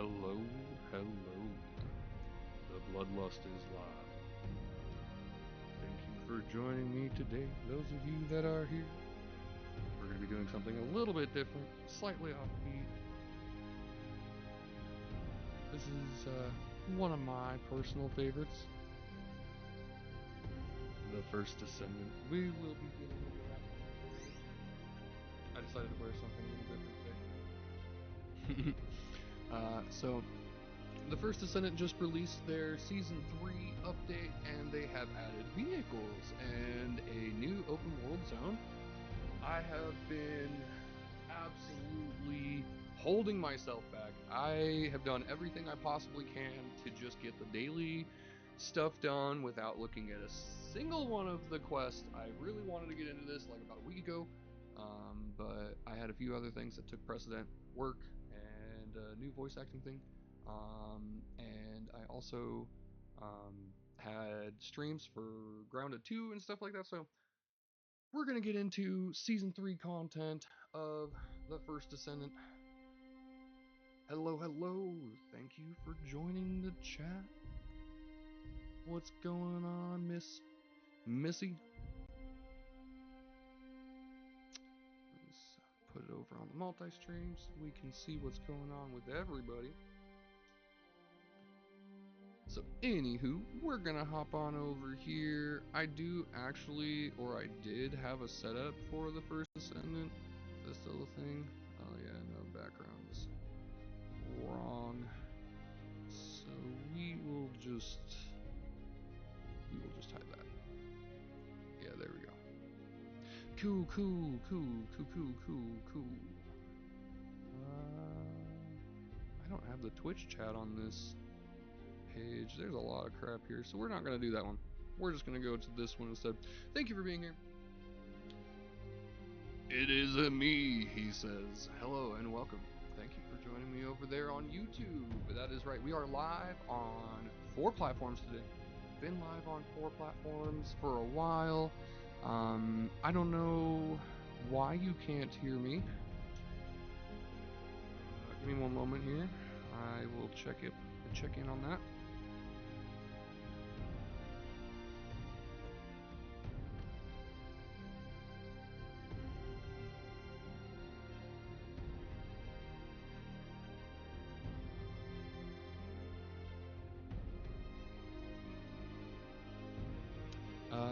Hello, hello. The Bloodlust is live. Thank you for joining me today, those of you that are here. We're going to be doing something a little bit different, slightly offbeat. This is one of my personal favorites. The First Descendant. We will be getting into that momentarily. I decided to wear something a little different today. So the First Descendant just released their Season 3 update, and they have added vehicles and a new open world zone. I have been absolutely holding myself back. I have done everything I possibly can to just get the daily stuff done without looking at a single one of the quests. I really wanted to get into this like about a week ago, but I had a few other things that took precedent, work and a new voice acting thing. And I also had streams for Grounded 2 and stuff like that, so we're going to get into Season 3 content of The First Descendant. Hello, hello, thank you for joining the chat. What's going on, Missy? Let's put it over on the multi-stream so we can see what's going on with everybody. So anywho, we're gonna hop on over here. I do actually, or I did have a setup for the First Descendant. Is this still a thing? Oh yeah, no, background's wrong. So we will just hide that. Yeah, there we go. Cool. I don't have the Twitch chat on this page. There's a lot of crap here, so we're not going to do that one. We're just going to go to this one instead. Thank you for being here. It is a me, he says. Hello and welcome. Thank you for joining me over there on YouTube. That is right. We are live on 4 platforms today. Been live on 4 platforms for a while. I don't know why you can't hear me. Give me one moment here. I will check in on that.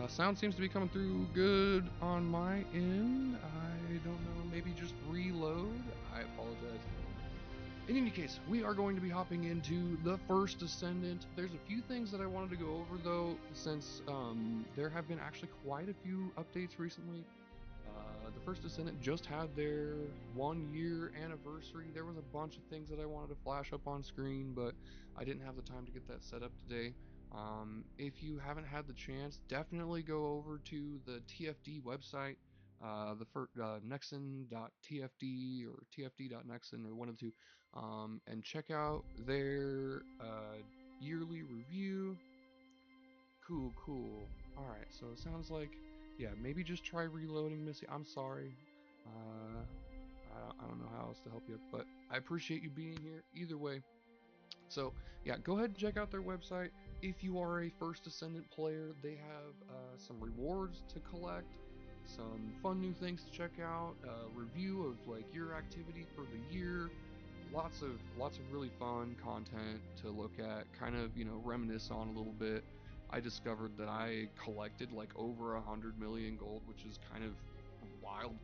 Sound seems to be coming through good on my end. I don't know, maybe just reload. I apologize. In any case, we are going to be hopping into the First Descendant. There's a few things that I wanted to go over though, since there have been actually quite a few updates recently. The First Descendant just had their 1-year anniversary. There was a bunch of things that I wanted to flash up on screen, but I didn't have the time to get that set up today. If you haven't had the chance, definitely go over to the TFD website, nexon.tfd or tfd.nexon or one of the two, and check out their yearly review. Cool. Alright, so it sounds like, yeah, maybe just try reloading, Missy. I'm sorry. I don't know how else to help you, but I appreciate you being here either way. So yeah, go ahead and check out their website. If you are a First Descendant player, they have some rewards to collect, some fun new things to check out, a review of like your activity for the year, lots of really fun content to look at, kind of, you know, reminisce on a little bit. I discovered that I collected like over 100 million gold, which is kind of wild.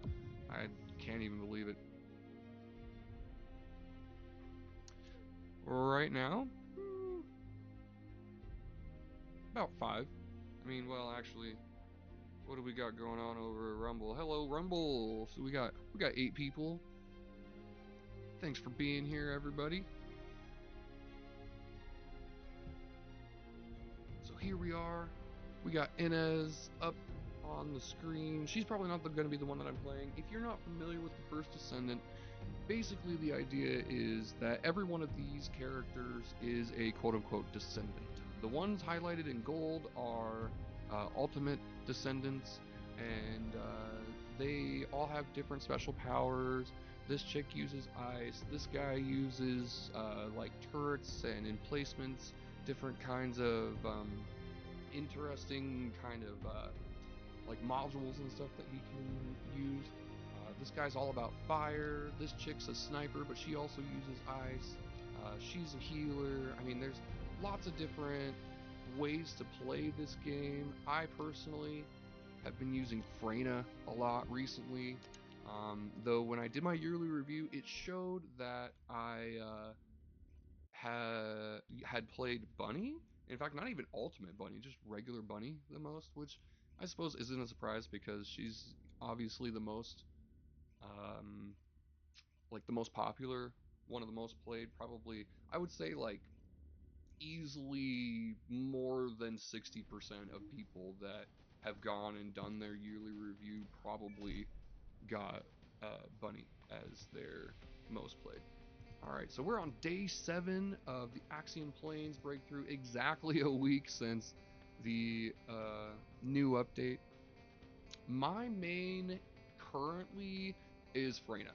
I can't even believe it. Right now, about 5. I mean, well, actually, what do we got going on over at Rumble? Hello, Rumble. So we got 8 people. Thanks for being here, everybody. So here we are. We got Inez up on the screen. She's probably not going to be the one that I'm playing. If you're not familiar with the First Descendant, basically the idea is that every one of these characters is a quote-unquote descendant. The ones highlighted in gold are ultimate descendants, and they all have different special powers, This chick uses ice. This guy uses like turrets and emplacements, different kinds of interesting kind of like modules and stuff that he can use. This guy's all about fire. This chick's a sniper, but she also uses ice. She's a healer. I mean, there's lots of different ways to play this game. I personally have been using Freyna a lot recently. Though when I did my yearly review, it showed that I had played Bunny. In fact, not even Ultimate Bunny, just regular Bunny the most, which I suppose isn't a surprise because she's obviously the most um, like the most popular, one of the most played, probably I would say like easily more than 60% of people that have gone and done their yearly review probably got Bunny as their most played. All right, so we're on day 7 of the Axiom Plains breakthrough, exactly a week since the new update. My main currently is Freyna.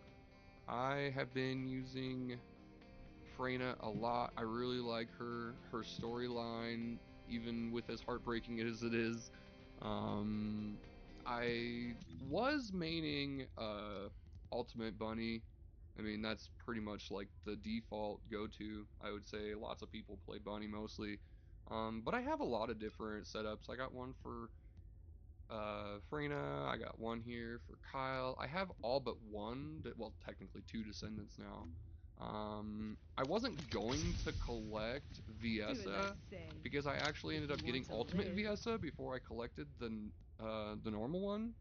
I have been using Freyna a lot. I really like her storyline, even with as heartbreaking as it is. Um, I was maining Ultimate Bunny. I mean, that's pretty much like the default go-to. I would say lots of people play Bunny mostly. But I have a lot of different setups. I got one for Freyna. I got one here for Kyle. I have all but one, well, technically two descendants now. I wasn't going to collect Viessa because I actually ended up getting Ultimate Viessa before I collected the normal one.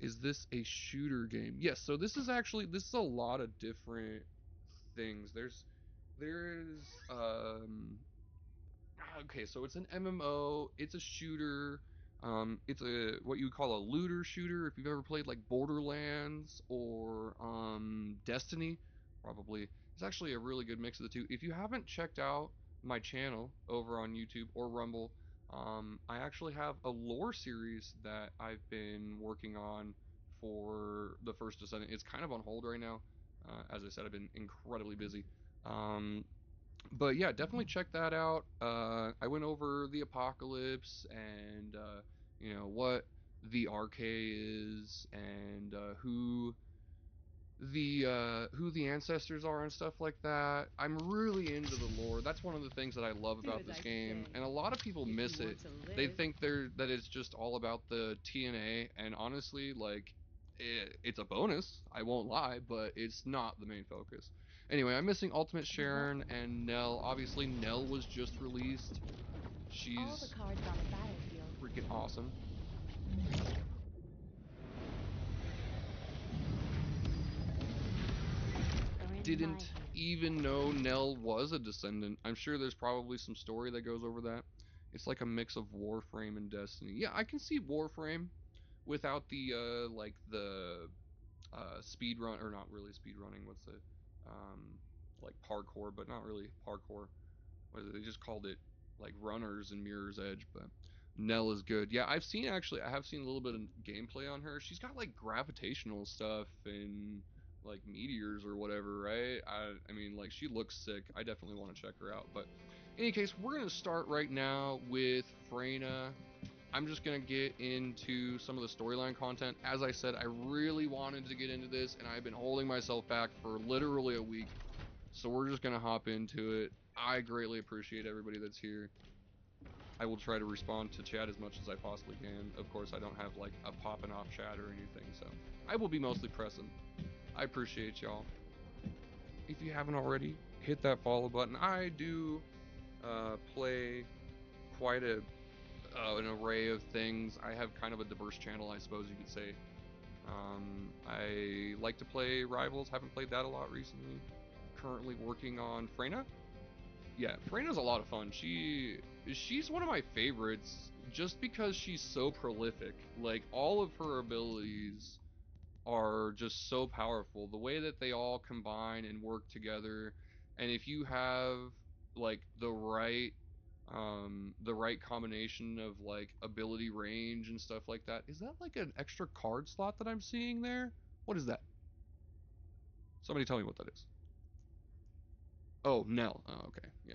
Is this a shooter game? Yes, so this is a lot of different things. There's okay, so it's an MMO. It's a shooter. It's a what you would call a looter shooter. If you've ever played like Borderlands or Destiny, probably it's actually a really good mix of the two. If you haven't checked out my channel over on YouTube or Rumble, I actually have a lore series that I've been working on for the First Descendant. It's kind of on hold right now. As I said, I've been incredibly busy. Um, but yeah, definitely check that out. I went over the apocalypse and what the RK is and who the ancestors are and stuff like that. I'm really into the lore. That's one of the things that I love about this game, and a lot of people miss it. They think that it's just all about the TNA, and honestly, like it's a bonus. I won't lie, but it's not the main focus. Anyway, I'm missing Ultimate Sharon and Nell. Obviously, Nell was just released. She's freaking awesome. Didn't even know Nell was a descendant. I'm sure there's probably some story that goes over that. It's like a mix of Warframe and Destiny. Yeah, I can see Warframe without the like the speed run, or not really speed running. What's the like parkour, but not really parkour. What is it? They just called it like runners and Mirror's Edge, but Nell is good. Yeah, I have seen a little bit of gameplay on her. She's got like gravitational stuff and like meteors or whatever, right? I mean, like she looks sick. I definitely want to check her out. But in any case, we're gonna start right now with Freyna. I'm just gonna get into some of the storyline content. As I said, I really wanted to get into this, and I've been holding myself back for literally a week. So we're just gonna hop into it. I greatly appreciate everybody that's here. I will try to respond to chat as much as I possibly can. Of course, I don't have like a popping off chat or anything, so I will be mostly pressing. I appreciate y'all. If you haven't already, hit that follow button. I do play quite an array of things. I have kind of a diverse channel, I suppose you could say. I like to play Rivals. Haven't played that a lot recently. Currently working on Freyna. Yeah, Freyna's a lot of fun. She's one of my favorites just because she's so prolific. Like all of her abilities are just so powerful. The way that they all combine and work together, and if you have like the right combination of like ability range and stuff like that. Is that like an extra card slot that I'm seeing there? What is that? Somebody tell me what that is. Oh, Nell. Oh, okay. Yeah.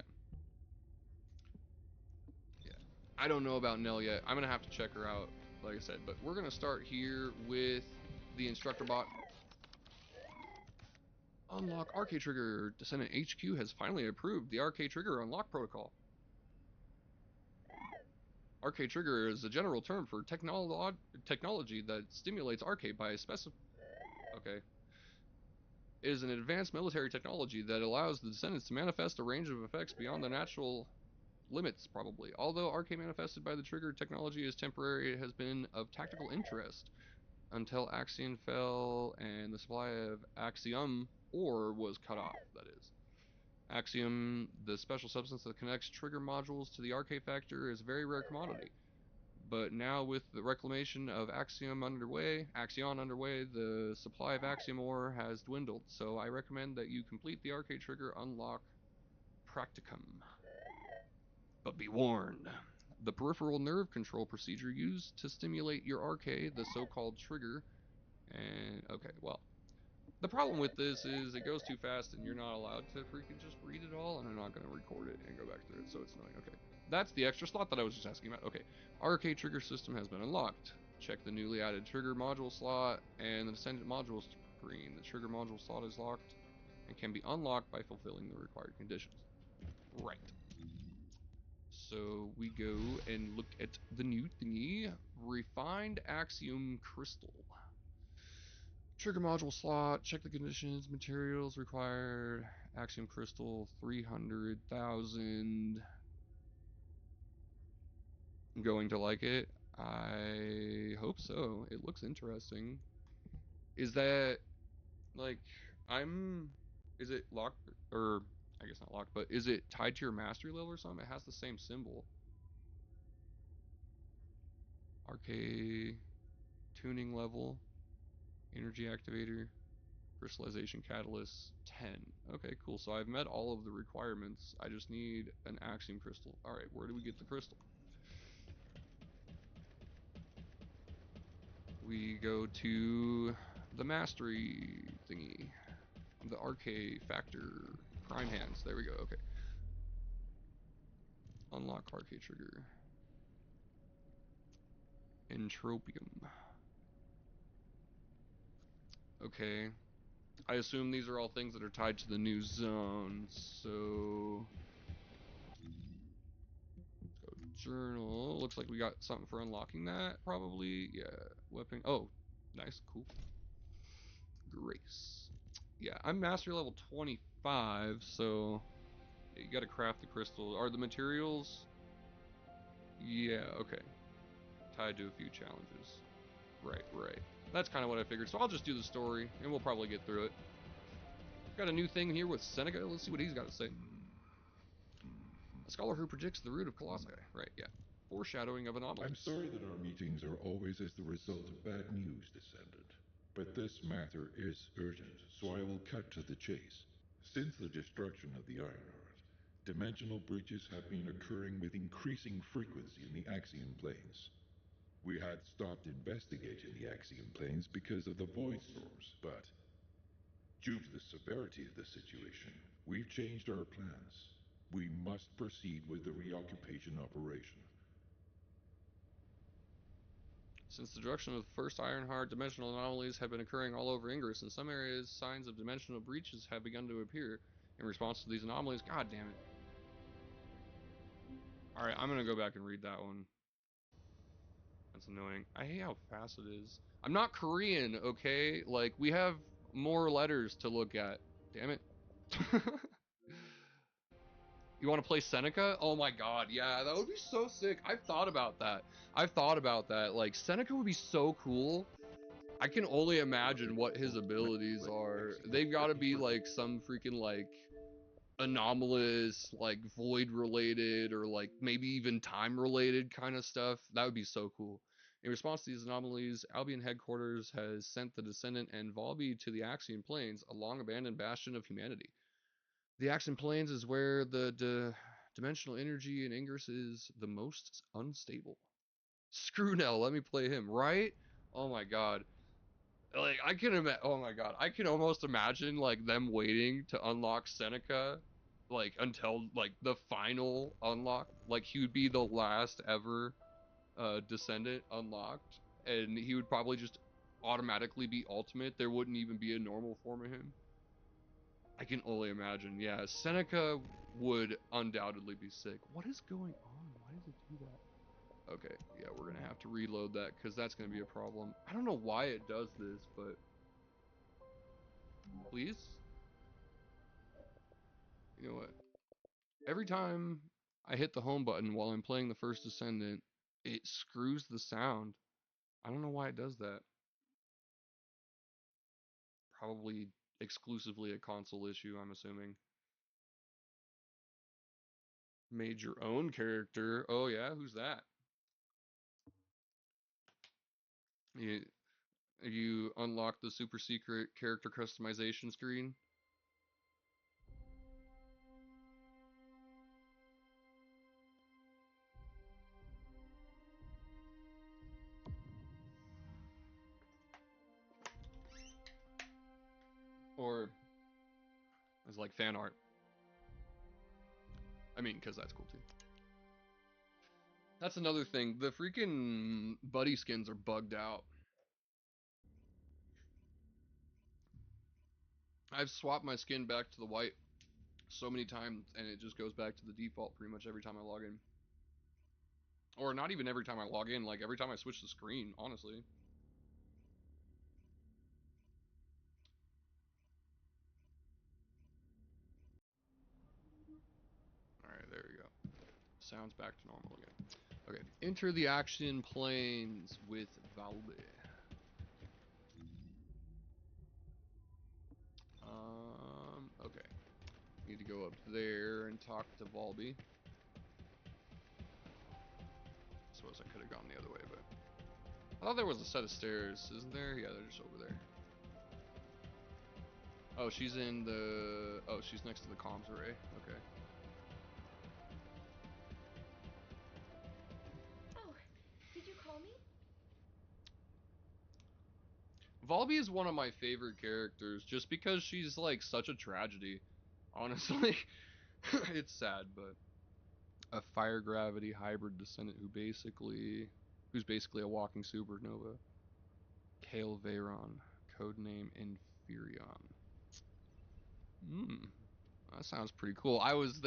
Yeah. I don't know about Nell yet. I'm gonna have to check her out, like I said. But we're gonna start here with the instructor bot. Unlock RK Trigger. Descendant HQ has finally approved the RK Trigger unlock protocol. RK Trigger is a general term for technology that stimulates RK by Okay. It is an advanced military technology that allows the descendants to manifest a range of effects beyond the natural limits, probably. Although RK manifested by the trigger technology is temporary, it has been of tactical interest until Axion fell and the supply of Axiom ore was cut off, that is. Axiom, the special substance that connects trigger modules to the RK factor, is a very rare commodity. But now with the reclamation of Axion underway, the supply of Axiom ore has dwindled. So I recommend that you complete the RK Trigger unlock practicum. But be warned, the peripheral nerve control procedure used to stimulate your RK, the so-called trigger, and okay, well, the problem with this is it goes too fast and you're not allowed to freaking just read it all, and I'm not going to record it and go back through it, so it's annoying. Okay, that's the extra slot that I was just asking about. Okay, RK trigger system has been unlocked. Check the newly added trigger module slot and the descendant module screen. The trigger module slot is locked and can be unlocked by fulfilling the required conditions. Right. So we go and look at the new thingy, refined Axiom crystal. Trigger module slot, check the conditions, materials required, Axiom crystal 300,000. I'm going to like it. I hope so. It looks interesting. Is that like I'm is it locked or I guess not locked, but is it tied to your mastery level or something? It has the same symbol. RK tuning level, energy activator, crystallization catalyst 10. Okay, cool. So I've met all of the requirements. I just need an Axiom crystal. All right, where do we get the crystal? We go to the mastery thingy, the RK factor prime hands. There we go. Okay. Unlock RK trigger. Entropium. Okay. I assume these are all things that are tied to the new zone. So let's go journal. Looks like we got something for unlocking that, probably. Yeah. Weapon. Oh, nice. Cool. Grace. Yeah, I'm mastery level 25, so you gotta craft the crystal. Are the materials? Yeah, okay. Tied to a few challenges. Right, right. That's kind of what I figured. So I'll just do the story, and we'll probably get through it. Got a new thing here with Seneca. Let's see what he's got to say. A scholar who predicts the root of colossi. Right, yeah. Foreshadowing of anomalies. I'm sorry that our meetings are always as the result of bad news, Descendant. But this matter is urgent, so I will cut to the chase. Since the destruction of the Ironheart, dimensional breaches have been occurring with increasing frequency in the Axion planes. We had stopped investigating the Axion planes because of the void storms, but due to the severity of the situation, we've changed our plans. We must proceed with the reoccupation operation. Since the destruction of the first Ironheart, dimensional anomalies have been occurring all over Ingress. In some areas, signs of dimensional breaches have begun to appear. In response to these anomalies, god damn it. Alright, I'm gonna go back and read that one. That's annoying. I hate how fast it is. I'm not Korean, okay? Like, we have more letters to look at. Damn it. You want to play Seneca? Oh my god, yeah, that would be so sick. I've thought about that. Like, Seneca would be so cool. I can only imagine what his abilities are. They've got to be like some freaking like anomalous, like void related, or like maybe even time related kind of stuff. That would be so cool. In response to these anomalies, Albion headquarters has sent the Descendant and Volby to the Axion Plains, a long abandoned bastion of humanity. The Axion Plains is where the dimensional energy in Ingress is the most unstable. Screw Nell, let me play him, right? Oh my god. Like I can imagine. Oh my god, I can almost imagine like them waiting to unlock Seneca, like until like the final unlock. Like he would be the last ever descendant unlocked, and he would probably just automatically be ultimate. There wouldn't even be a normal form of him. I can only imagine. Yeah, Seneca would undoubtedly be sick. What is going on? Why does it do that? Okay, yeah, we're gonna have to reload that because that's gonna be a problem. I don't know why it does this, but please, you know what? Every time I hit the home button while I'm playing the first Descendant, it screws the sound. I don't know why it does that. Probably exclusively a console issue, I'm assuming. Made your own character. Oh yeah, who's that? You you unlock the super secret character customization screen, or it's like fan art. I mean, because that's cool too. That's another thing. The freaking buddy skins are bugged out. I've swapped my skin back to the white so many times, and it just goes back to the default pretty much every time I log in. Or not even every time I log in, like every time I switch the screen, honestly. Alright, there we go. Sounds back to normal again. Okay, enter the action planes with Valby. Okay. Need to go up there and talk to Volby. Suppose I could have gone the other way, but I thought there was a set of stairs, isn't there? Yeah, they're just over there. Oh, she's in the... Oh, she's next to the comms array. Okay. Oh, did you call me? Volby is one of my favorite characters just because she's like such a tragedy. Honestly, it's sad, but a fire gravity hybrid descendant who's basically a walking supernova. Kale Veyron, codename Inferion. Hmm. That sounds pretty cool. I was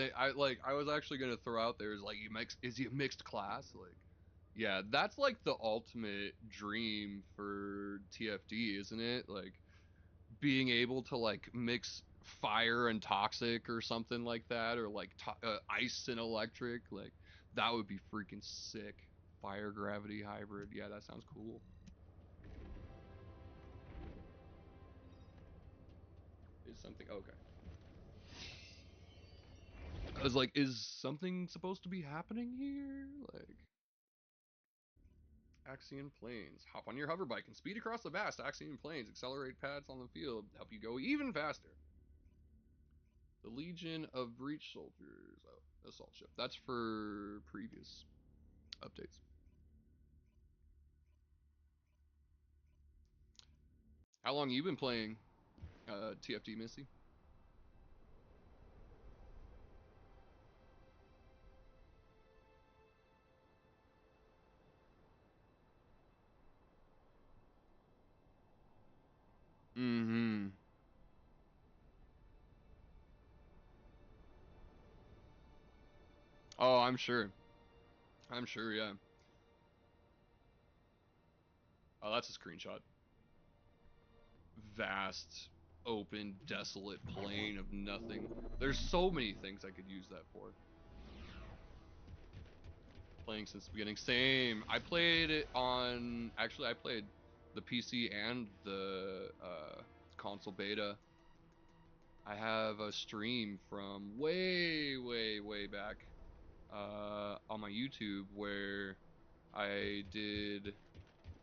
actually gonna throw out there is like is he a mixed class? Like yeah, that's like the ultimate dream for TFD, isn't it? Like being able to like mix fire and toxic or something like that, or like ice and electric. Like that would be freaking sick. Fire gravity hybrid. Yeah, that sounds cool. Is something okay? I was like, is something supposed to be happening here? Like Axion planes. Hop on your hover bike and speed across the vast Axion plains. Accelerate pads on the field help you go even faster. The Legion of Breach Soldiers. Oh, assault ship. That's for previous updates. How long you been playing TFT, Missy? Mm-hmm. Oh, I'm sure. I'm sure, yeah. Oh, that's a screenshot. Vast, open, desolate plain of nothing. There's so many things I could use that for. Playing since the beginning. Same. I played it on... Actually, I played the PC and the console beta. I have a stream from way back on my YouTube where I did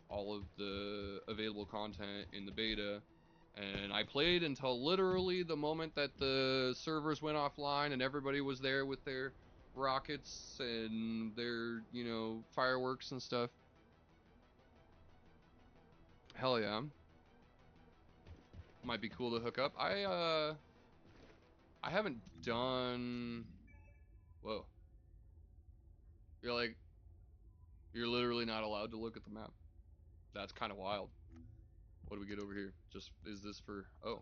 all of the available content in the beta, and I played until literally the moment that the servers went offline and everybody was there with their rockets and their, fireworks and stuff. Hell yeah. Might be cool to hook up. I haven't done. Whoa. You're literally not allowed to look at the map. That's kind of wild. What do we get over here? Is this for? Oh.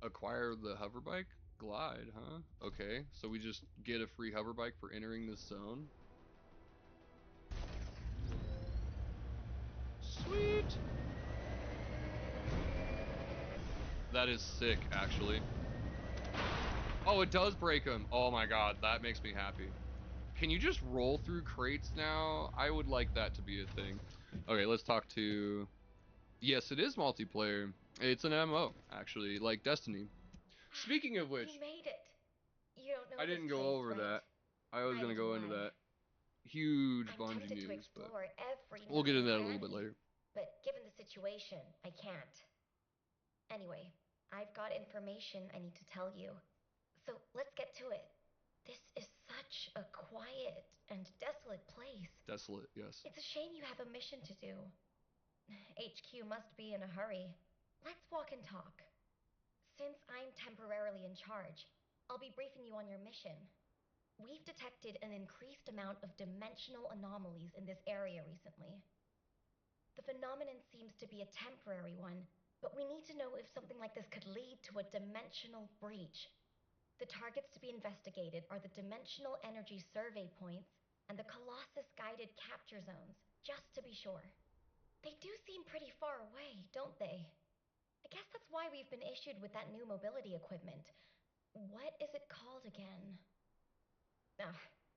Acquire the hover bike? Glide, huh? Okay, so we just get a free hover bike for entering this zone. Sweet! That is sick, actually. Oh, it does break them. Oh my god, that makes me happy. Can you just roll through crates now? I would like that to be a thing. Okay, let's talk to... Yes, it is multiplayer. It's an MMO, actually, like Destiny. Speaking of which... You made it. You don't know I this didn't go place, over right? that. I was going to Neither go do into I. that. Huge I'm Bungie tempted to news, but explore every we'll nook get and into that a little bit cranny, later. but given the situation, I can't. Anyway, I've got information I need to tell you. So let's get to it. This is such a quiet and desolate place. Desolate, yes. It's a shame you have a mission to do. HQ must be in a hurry. Let's walk and talk. Since I'm temporarily in charge, I'll be briefing you on your mission. We've detected an increased amount of dimensional anomalies in this area recently. The phenomenon seems to be a temporary one, but we need to know if something like this could lead to a dimensional breach. The targets to be investigated are the Dimensional Energy Survey Points and the Colossus Guided Capture Zones, just to be sure. They do seem pretty far away, don't they? I guess that's why we've been issued with that new mobility equipment. What is it called again?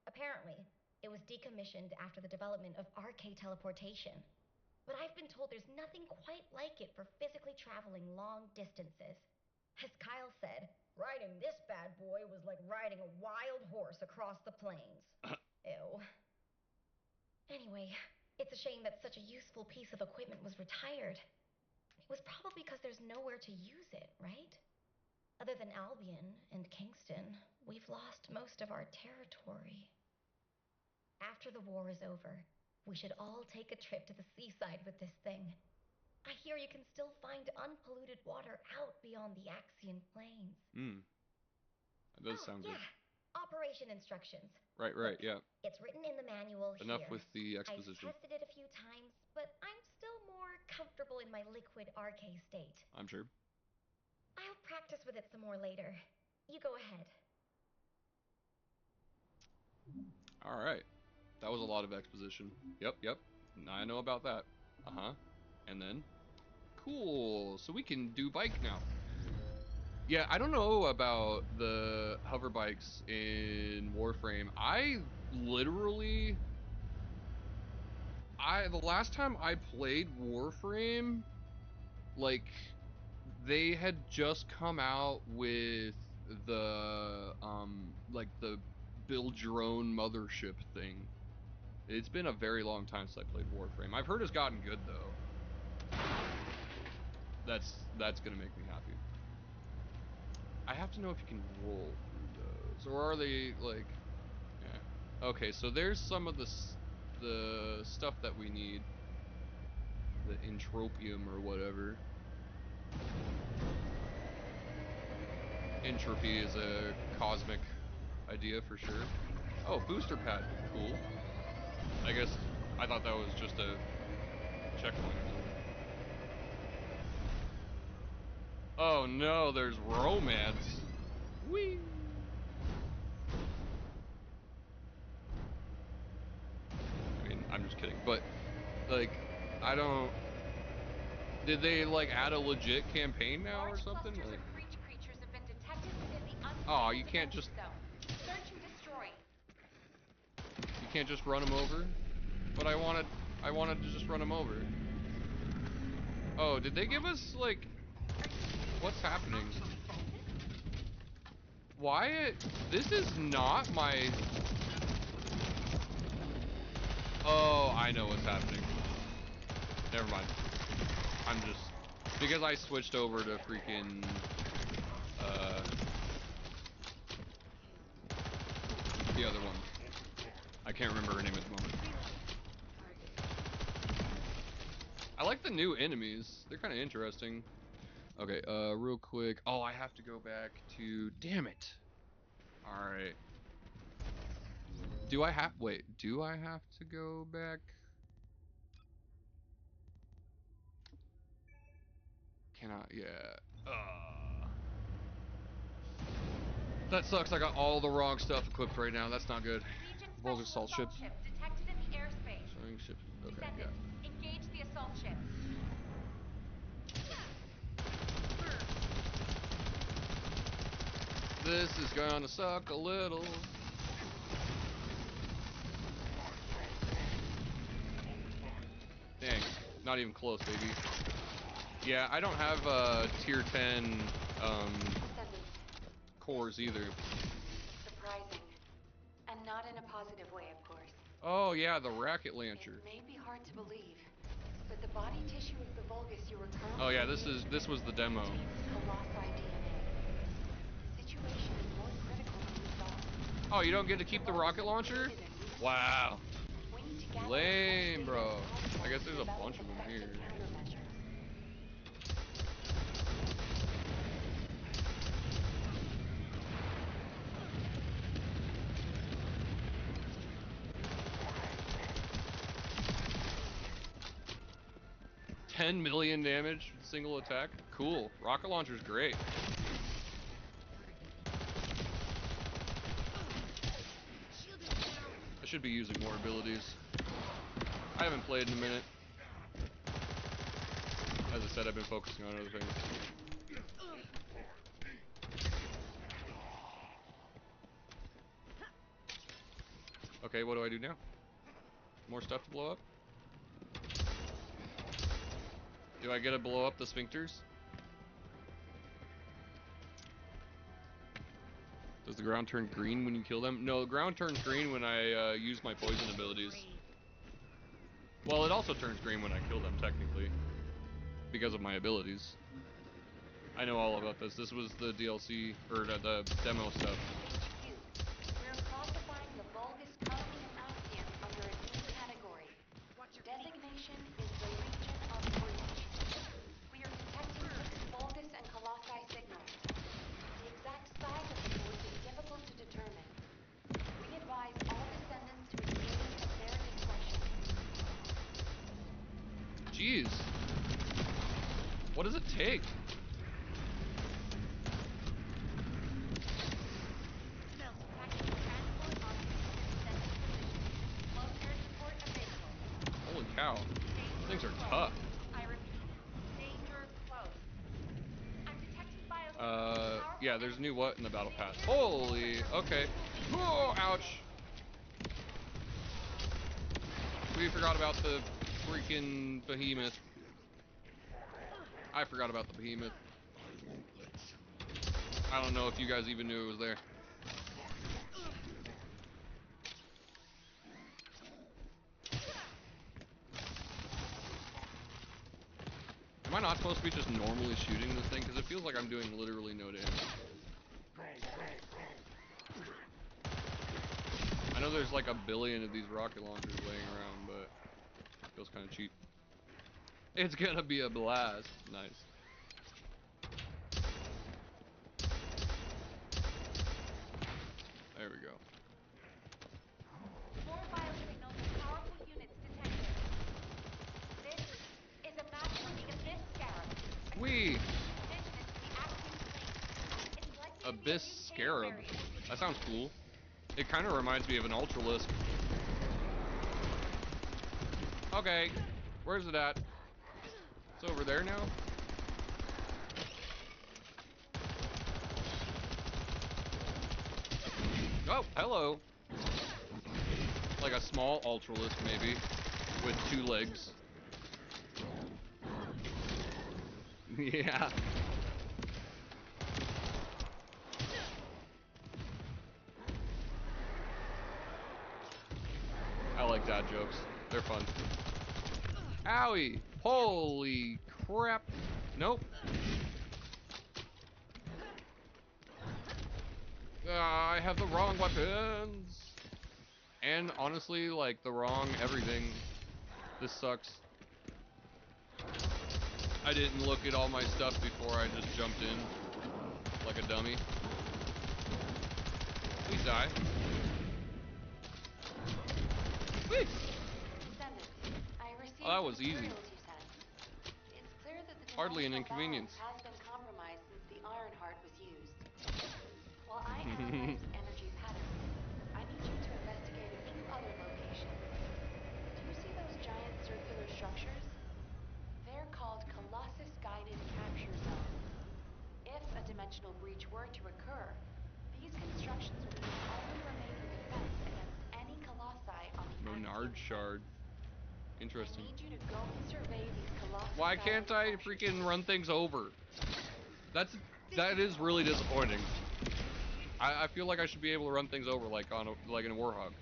Apparently, it was decommissioned after the development of RK teleportation. But I've been told there's nothing quite like it for physically traveling long distances. As Kyle said, riding this bad boy was like riding a wild horse across the plains. Ew. Anyway, it's a shame that such a useful piece of equipment was retired. It was probably because there's nowhere to use it, right? Other than Albion and Kingston, we've lost most of our territory. After the war is over, we should all take a trip to the seaside with this thing. I hear you can still find unpolluted water out beyond the Axian Plains. That does sound good. Operation instructions. Right, Look, yeah. it's written in the manual Enough here. with the exposition. I've tested it a few times, but I'm still more comfortable in my liquid RK state. I'm sure. I'll practice with it some more later. You go ahead. Alright. That was a lot of exposition. Yep. I know about that. And then? Cool. So we can do bike now. Yeah, I don't know about the hover bikes in Warframe. The last time I played Warframe, like, they had just come out with the, like the build your own mothership thing. It's been a very long time since I played Warframe. I've heard it's gotten good though. That's gonna make me happy. I have to know if you can roll through those, or are they like? Yeah. Okay, so there's some of the stuff that we need. The entropium or whatever. Entropy is a cosmic idea for sure. Oh, booster pad, cool. I guess I thought that was just a checkpoint or something. Oh no, there's romance. Whee! I mean, I'm just kidding, but like, I don't. Did they like add a legit campaign now or something? Like, Of breach creatures have been detected within the oh, you can't just. Search and destroy. You can't just run them over. But I wanted to just run them over. Oh, did they give us like? What's happening? Wyatt, this is not my... Oh, I know what's happening. Never mind. I'm just... Because I switched over to freaking... the other one. I can't remember her name at the moment. I like the new enemies. They're kind of interesting. Okay, real quick. Oh, I have to go back to... Damn it. Alright. Do I have... Wait, do I have to go back? Can I... Yeah. That sucks. I got all the wrong stuff equipped right now. That's not good. Legion Vulgar Special assault ship. ship detected in the airspace. Showing ship. Okay, Descendants, yeah. engage the assault ship. This is gonna suck a little. Dang, not even close, baby. Yeah, I don't have tier 10 Descendants, cores either. surprising. And not in a positive way, of course. Oh yeah, the rocket launcher. It may be hard to believe, but the body tissue of the Vulgus you were currently Oh yeah, this engaged was the demo. with contains colossi DNA. The situation is more critical than we thought. Oh, you don't get to keep the rocket launcher? Wow. We need to gather Lame, as much bro. data as possible I guess there's to a develop bunch of them effective here. countermeasures. 10 million damage with single attack. Cool. Rocket launcher's great. I should be using more abilities. I haven't played in a minute. As I said, I've been focusing on other things. Okay, what do I do now? More stuff to blow up? Do I get to blow up the sphincters? Does the ground turn green when you kill them? No, the ground turns green when I use my poison abilities. Well, it also turns green when I kill them, technically. Because of my abilities. I know all about this. This was the DLC, or the demo stuff. HQ, we're classifying the Vulgus currently in Axiom under a new category. Designation is the region of breach. We are detecting mixed Vulgus and colossi signals. The exact size of the force is difficult to determine. We advise all descendants to engage at their discretion. Jeez. What does it take? Holy cow. Things are tough. I repeat, danger close. I'm detecting biosignals. Yeah, there's a new what in the battle pass. Holy, okay. Oh, ouch. We forgot about the freaking behemoth. I forgot about the behemoth. I don't know if you guys even knew it was there. Am I not supposed to be just normally shooting this thing? Because it feels like I'm doing literally no damage. I know there's like a billion of these rocket launchers laying around, but it feels kind of cheap. It's gonna be a blast. Nice. There we go. More biosignals and powerful units detected. This is a map from the Abyss Scarab. Wee! Position into the Axiom fleet. It's likely to be a Abyss new tail Scarab. variant. That sounds cool. It kind of reminds me of an Ultralisk. Okay. Where's it at? It's over there now? Oh, hello. Like a small Ultralisk, maybe. With 2 legs. Yeah. I like dad jokes. They're fun. Owie! Holy crap! Nope. I have the wrong weapons! And honestly, like, the wrong everything. This sucks. I didn't look at all my stuff before I just jumped in like a dummy. Please die. Whee! Oh, that was easy. It's clear that the Hardly an dimensional inconvenience. balance has been compromised since the Ironheart was used. While I analyze energy patterns, I need you to investigate a few other locations. Do you see those giant circular structures? They're called Colossus-guided capture zones. If a dimensional breach were to occur, these constructions will be the only remaining defense against any colossi on the Monard Axiom shard. plane. Interesting. I need you to go and survey these Colossus. Why can't I freaking run things over? That is really disappointing. I feel like I should be able to run things over like in a Warhog.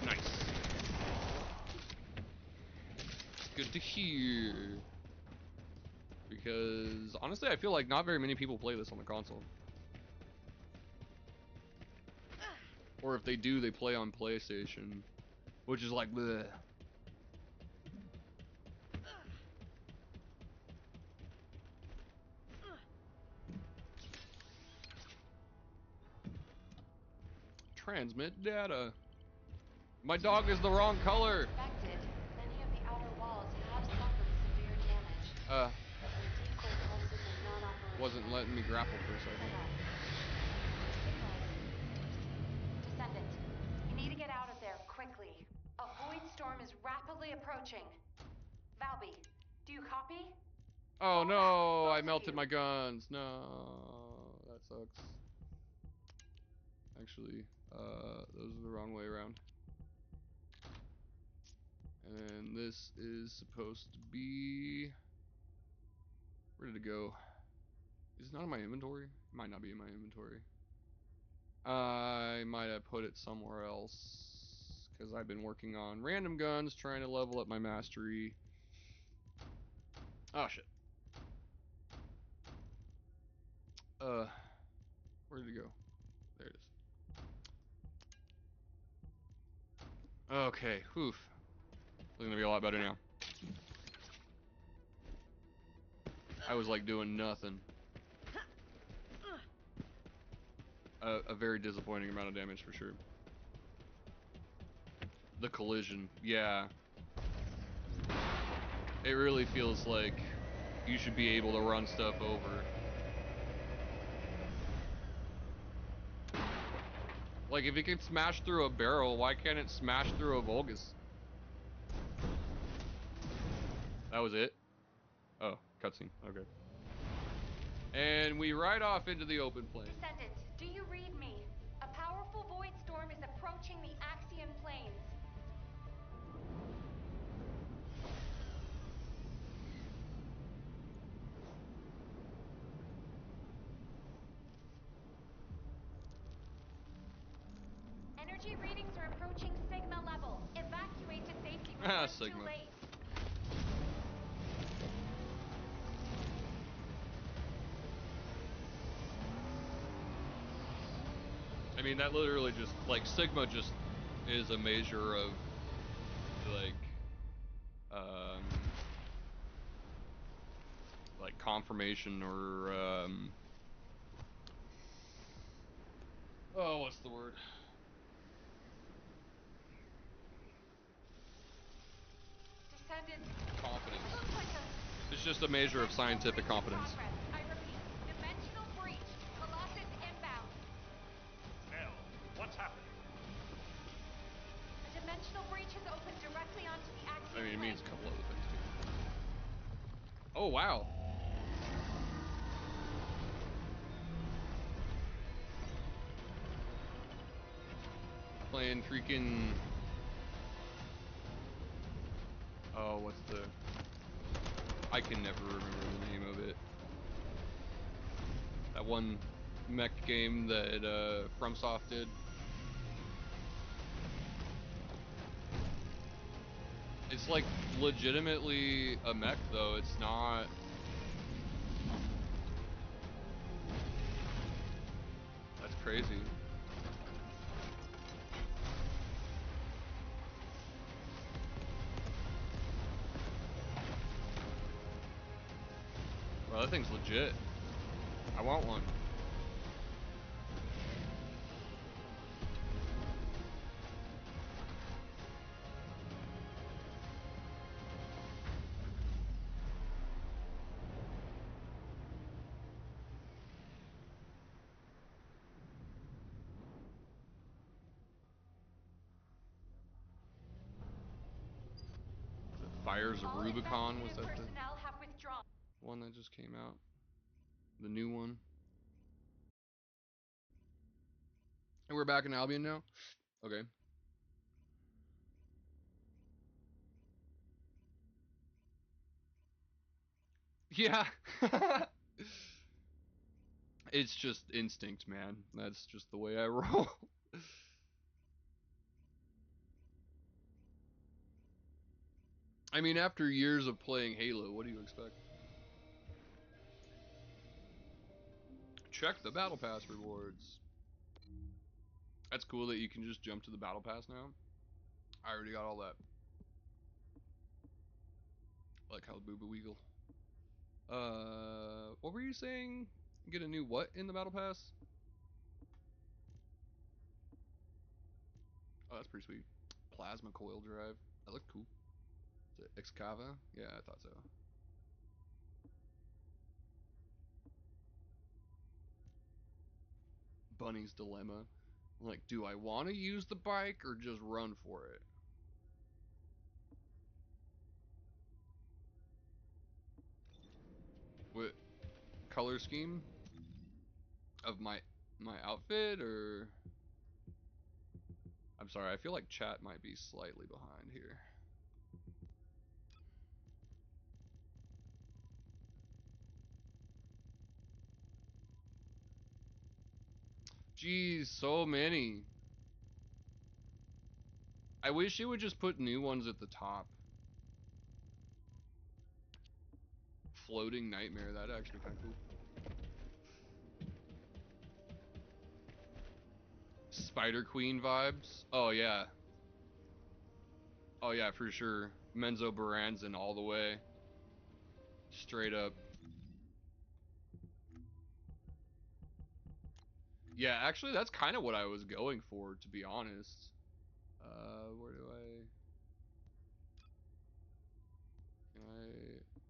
Nice. Good to hear. Because honestly, I feel like not very many people play this on the console. Or if they do, they play on PlayStation, which is like bleh. Transmit data. My dog is the wrong color. Affected, many of the outer walls have suffered severe damage. Decoy pulses are non-operational. Wasn't letting me grapple for a second. Descendant, you need to get out of there quickly. A void storm is rapidly approaching. Valby, do you copy? Oh Fall back, no, I both of melted you. my guns. No, that sucks. Actually, those are the wrong way around. And this is supposed to be... Where did it go? Is it not in my inventory? It might not be in my inventory. I might have put it somewhere else. Because I've been working on random guns, trying to level up my mastery. Oh, shit. Where did it go? There it is. Okay, whew. It's gonna be a lot better now. I was like doing nothing. A very disappointing amount of damage for sure. The collision, yeah. It really feels like you should be able to run stuff over. Like if it can smash through a barrel, why can't it smash through a Vulgus? That was it? Oh, cutscene, okay. And we ride off into the open plain. Descendant, do you read me? A powerful void storm is approaching the Axiom plains. Energy readings are approaching Sigma level. Evacuate to safety before it's too Sigma. late. I mean, that literally just, like, Sigma just is a measure of, like confirmation or, oh, what's the word? Descendant. Confidence. Looks like It's just a measure of scientific competence. I repeat, dimensional breach. Colossus inbound. Hell, what's happening? A dimensional breach has opened directly onto the Axiom I mean, it means plane. a couple other things too. Oh, wow. Playing freaking... Oh, what's the... I can never remember the name of it. That one mech game that FromSoft did. It's like legitimately a mech though, it's not... That's crazy. Bro, that thing's legit. I want one. Fires of All Rubicon, was investigative that the personnel have withdrawn. one that just came out? The new one? And we're back in Albion now? Okay. Yeah. It's just instinct, man. That's just the way I roll. I mean, after years of playing Halo, what do you expect? Check the Battle Pass rewards. That's cool that you can just jump to the Battle Pass now. I already got all that. Like how Booba Weagle. What were you saying? Get a new what in the Battle Pass? Oh, that's pretty sweet. Plasma coil drive. That looked cool. Is it Excava? Yeah, I thought so. Bunny's dilemma. Like, do I want to use the bike or just run for it? What color scheme of my outfit, or I'm sorry, I feel like chat might be slightly behind here. Jeez, so many. I wish it would just put new ones at the top. Floating Nightmare, that'd actually be kind of cool. Spider Queen vibes. Oh yeah. Oh yeah, for sure. Menzo Baranzan all the way. Straight up. Yeah, actually that's kind of what I was going for, to be honest. Where do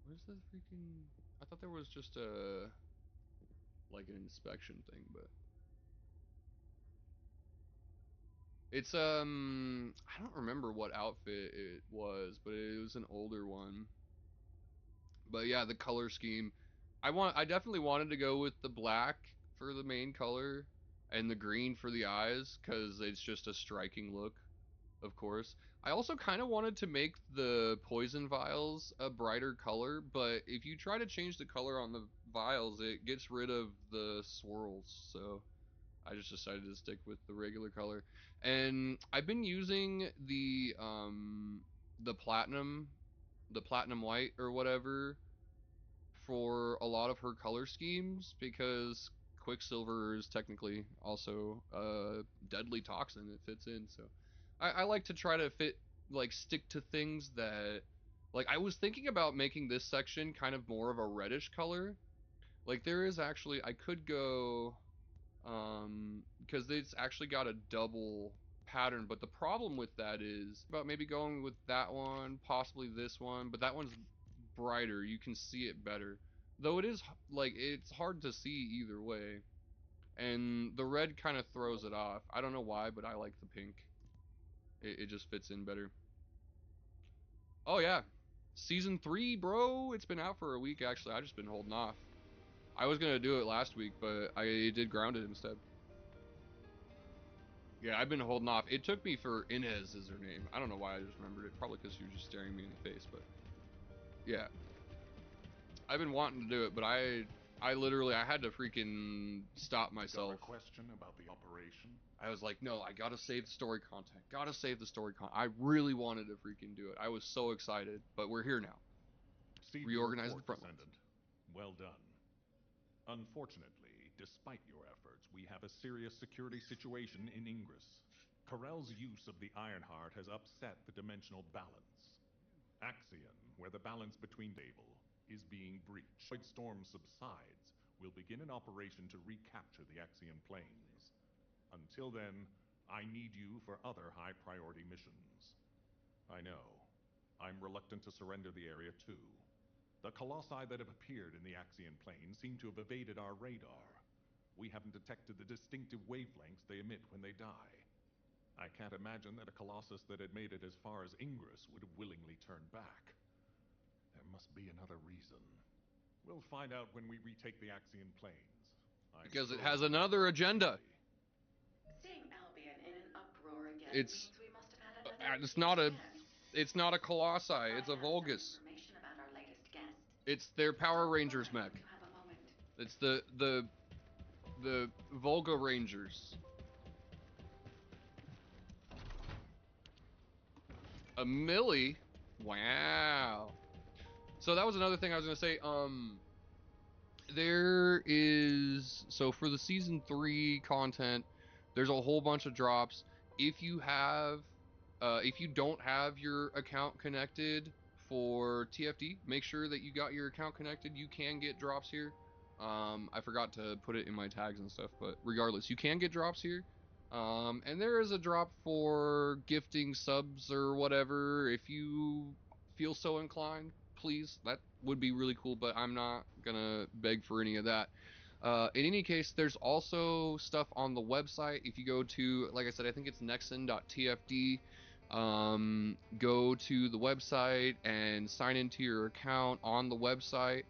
where's the freaking, I thought there was just a, like an inspection thing, but it's, I don't remember what outfit it was, but it was an older one. But yeah, the color scheme. I definitely wanted to go with the black for the main color and the green for the eyes, because it's just a striking look, of course. I also kind of wanted to make the poison vials a brighter color, but if you try to change the color on the vials, it gets rid of the swirls. So I just decided to stick with the regular color. And I've been using the platinum white or whatever for a lot of her color schemes, because Quicksilver is technically also a deadly toxin. It fits in, so I like to try to stick to things that, like, I was thinking about making this section kind of more of a reddish color. Like, there is actually, I could go, because it's actually got a double pattern, but the problem with that is about maybe going with that one, possibly this one, but that one's brighter, you can see it better, though it is, like, it's hard to see either way, and the red kind of throws it off. I don't know why, but I like the pink. It just fits in better. Oh yeah, season 3, bro. It's been out for a week. Actually, I just been holding off. I was gonna do it last week, but I did Grounded instead. Yeah, I've been holding off. It took me for Inez is her name. I don't know why I just remembered it. Probably because she was just staring me in the face, but yeah. I've been wanting to do it, but I literally, I had to freaking stop myself. Got a question about the operation? I was like, no, I gotta save the story content. Gotta save the story content. I really wanted to freaking do it. I was so excited, but we're here now. See Reorganize the front lines. Well done. Unfortunately, despite your efforts, we have a serious security situation in Ingress. Corell's use of the Ironheart has upset the dimensional balance. Axion, where the balance between stable, is being breached. When storm subsides, we'll begin an operation to recapture the Axian plains. Until then, I need you for other high-priority missions. I know. I'm reluctant to surrender the area too. The colossi that have appeared in the Axian plains seem to have evaded our radar. We haven't detected the distinctive wavelengths they emit when they die. I can't imagine that a colossus that had made it as far as Ingress would have willingly turned back. There must be another reason. We'll find out when we retake the Axian plains. Because it has another agenda. Seeing Albion in an uproar again It's means we must have had another it's not a colossi, it's a Vulgus. Information about our latest guest. It's their Power Rangers mech. To have a moment. It's the Volga Rangers. A milli? Wow. So that was another thing I was gonna say. There is, so for the season 3 content, there's a whole bunch of drops. If you don't have your account connected for TFD, make sure that you got your account connected. You can get drops here. I forgot to put it in my tags and stuff, but regardless, you can get drops here. And there is a drop for gifting subs or whatever. If you feel so inclined, please, that would be really cool, but I'm not gonna beg for any of that. In any case, there's also stuff on the website. If you go to, like I said, I think it's nexon.tfd, go to the website and sign into your account on the website.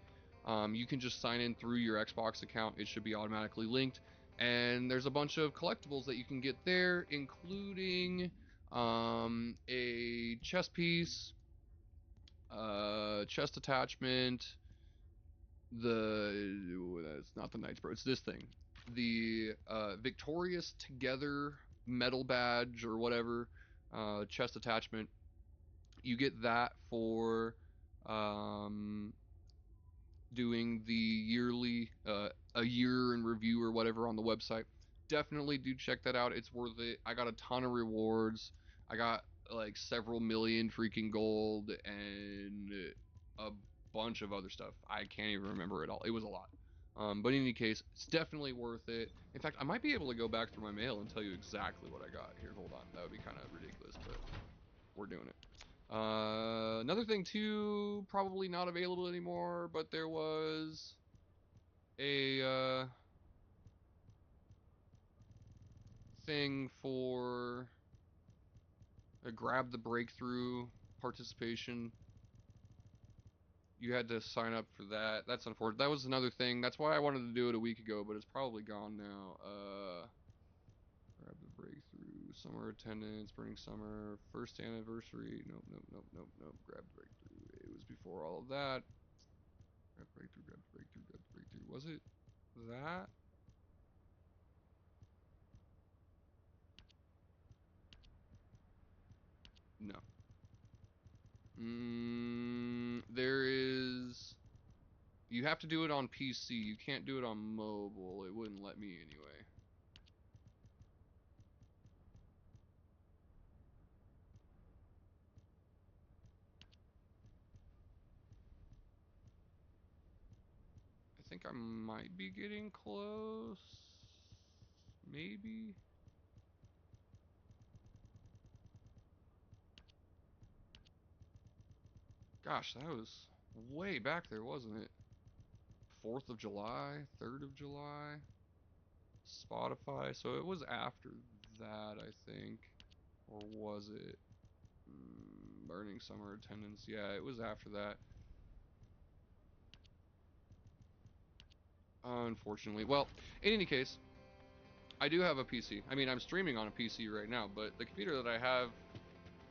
You can just sign in through your Xbox account. It should be automatically linked. And there's a bunch of collectibles that you can get there, including a chest piece, chest attachment, that's not the Knights Bro, it's this thing, the Victorious Together metal badge or whatever, chest attachment. You get that for doing the yearly a year in review or whatever on the website. Definitely do check that out. It's worth it. I got a ton of rewards. I got like several million freaking gold and a bunch of other stuff. I can't even remember it all. It was a lot. But in any case, it's definitely worth it. In fact, I might be able to go back through my mail and tell you exactly what I got. Here, hold on. That would be kind of ridiculous, but we're doing it. Another thing too, probably not available anymore, but there was a thing for a grab the breakthrough participation. You had to sign up for that. That's unfortunate. That was another thing. That's why I wanted to do it a week ago, but it's probably gone now. Grab the breakthrough, summer attendance, spring summer, first anniversary. Nope. Grab the breakthrough. It was before all of that. Grab the breakthrough. Was it that? No. There is. You have to do it on PC. You can't do it on mobile. It wouldn't let me anyway. I think I might be getting close. Maybe. Gosh, that was way back there, wasn't it? 4th of July, 3rd of July, Spotify. So it was after that, I think. Or was it? Burning summer attendance. Yeah, it was after that. Unfortunately. Well, in any case, I do have a PC. I mean, I'm streaming on a PC right now, but the computer that I have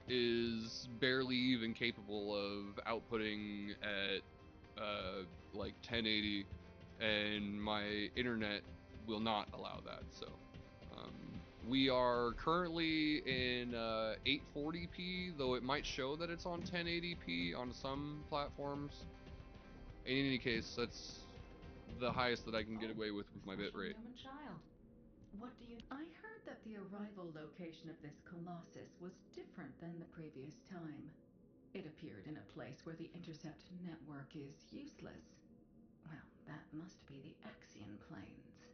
is barely even capable of outputting at like 1080, and my internet will not allow that. So we are currently in 840p, though it might show that it's on 1080p on some platforms. In any case, that's the highest that I can get away with my bitrate. Human child. What do you... I heard that the arrival location of this colossus was different than the previous time. It appeared in a place where the intercept network is useless. Well, that must be the Axion planes.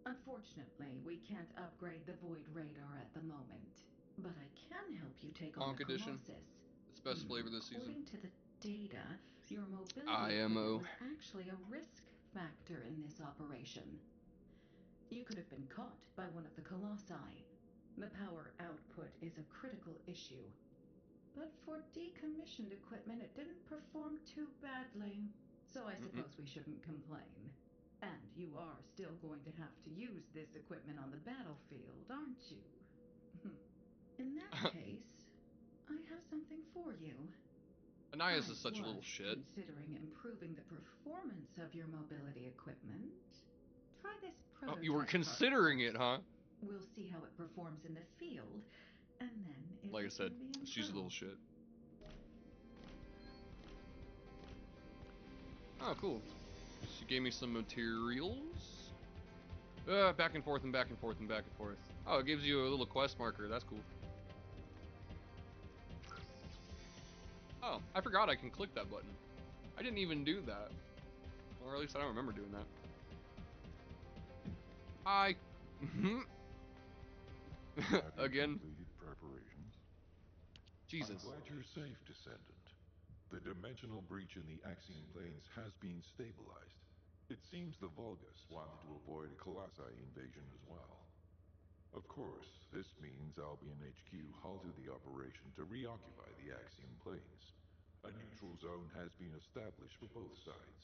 Unfortunately, we can't upgrade the Void Radar at the moment. But I can help you take on Honk the Edition. Colossus. It's best flavor this season. According to the data, your mobility IMO. equipment was actually a risk factor in this operation. You could have been caught by one of the Colossi. The power output is a critical issue. But for decommissioned equipment, it didn't perform too badly. So I suppose we shouldn't complain. And you are still going to have to use this equipment on the battlefield, aren't you? In that case, I have something for you. Anais I is such a little was shit. considering improving the performance of your mobility equipment. Try this Oh, prototype you were car considering it, first. huh? We'll see how it performs in the field, and then if Like I it said, can be improved. she's a little shit. Oh, cool. She gave me some materials. Back and forth and back and forth and back and forth. Oh, it gives you a little quest marker. That's cool. Oh, I forgot I can click that button. I didn't even do that. Or at least I don't remember doing that. Again. Completed preparations. Jesus. I'm glad you're safe, Descendant. The dimensional breach in the Axion planes has been stabilized. It seems the Vulgus wanted to avoid a Colossi invasion as well. Of course, this means Albion HQ halted the operation to reoccupy the Axion planes. A neutral zone has been established for both sides.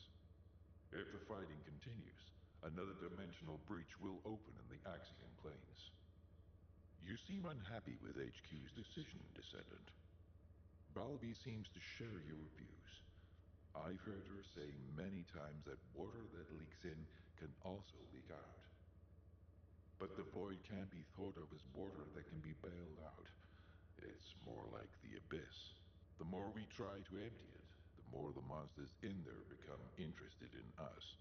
If the fighting continues, another dimensional breach will open in the Axion planes. You seem unhappy with HQ's decision, Descendant. Balby seems to share your views. I've heard her say many times that water that leaks in can also leak out. But the void can't be thought of as water that can be bailed out. It's more like the abyss. The more we try to empty it, the more the monsters in there become interested in us.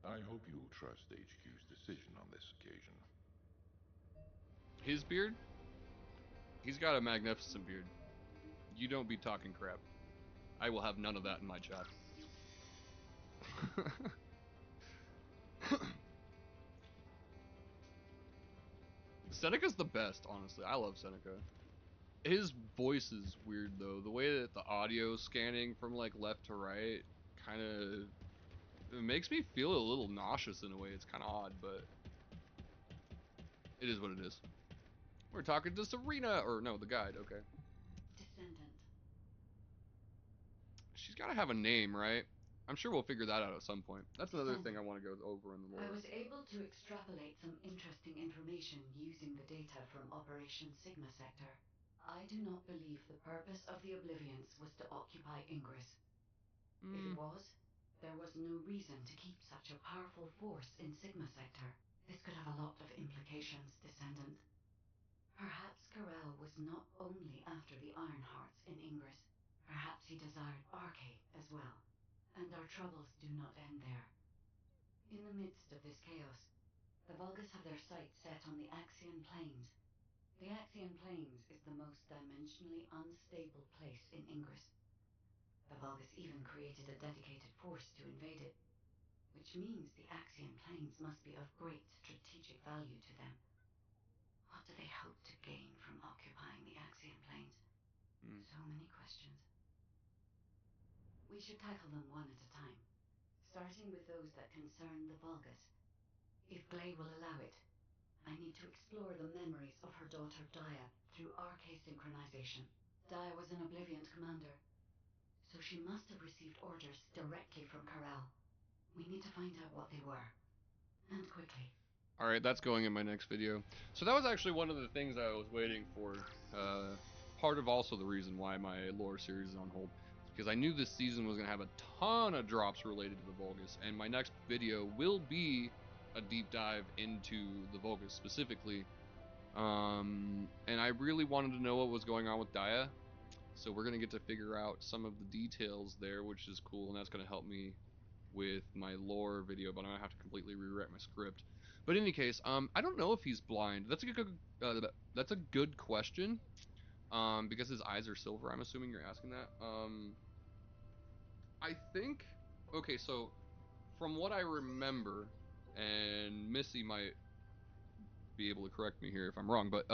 I hope you'll trust HQ's decision on this occasion. His beard? He's got a magnificent beard. You don't be talking crap. I will have none of that in my chat. Seneca's the best, honestly. I love Seneca. His voice is weird, though. The way that the audio scanning from, like, left to right kind of... It makes me feel a little nauseous in a way. It's kind of odd, but... It is what it is. We're talking to Serena, or no, the guide, okay. Descendant. She's got to have a name, right? I'm sure we'll figure that out at some point. That's another thing I Descendant. want to go over in the lore. I was able to extrapolate some interesting information using the data from Operation Sigma Sector. I do not believe the purpose of the Oblivions was to occupy Ingress. If it was, there was no reason to keep such a powerful force in Sigma Sector. This could have a lot of implications, Descendant. Perhaps Corel was not only after the Ironhearts in Ingress. Perhaps he desired Arcade as well. And our troubles do not end there. In the midst of this chaos, the Vulgus have their sights set on the Axion Plains. The Axion Plains is the most dimensionally unstable place in Ingress. The Vulgus even created a dedicated force to invade it, which means the Axion Plains must be of great strategic value to them. What do they hope to gain from occupying the Axion Plains? So many questions. We should tackle them one at a time, starting with those that concern the Vulgus. If Glay will allow it, I need to explore the memories of her daughter Daya through RK synchronization. Daya was an Oblivion commander, so she must have received orders directly from Corel. We need to find out what they were, and quickly. Alright, that's going in my next video. So that was actually one of the things I was waiting for. Part of also the reason why my lore series is on hold. Because I knew this season was going to have a ton of drops related to the Vulgus. And my next video will be a deep dive into the Vulgus specifically. And I really wanted to know what was going on with Daya. So we're going to get to figure out some of the details there, which is cool. And that's going to help me with my lore video, but I'm gonna have to completely rewrite my script. But in any case, I don't know if he's blind. That's a good question. Because his eyes are silver. I'm assuming you're asking that. I think. Okay, so from what I remember, and Missy might be able to correct me here if I'm wrong, but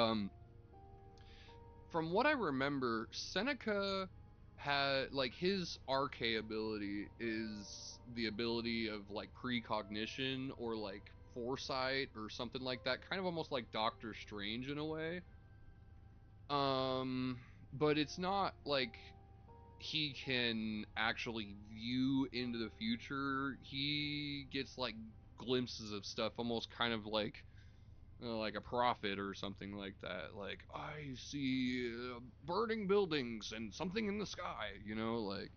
from what I remember, Seneca had like his RK ability is the ability of like precognition or like foresight or something like that, kind of almost like Doctor Strange in a way. Um, but it's not like he can actually view into the future. He gets like glimpses of stuff, almost kind of like a prophet or something like that. Like, I see burning buildings and something in the sky, like.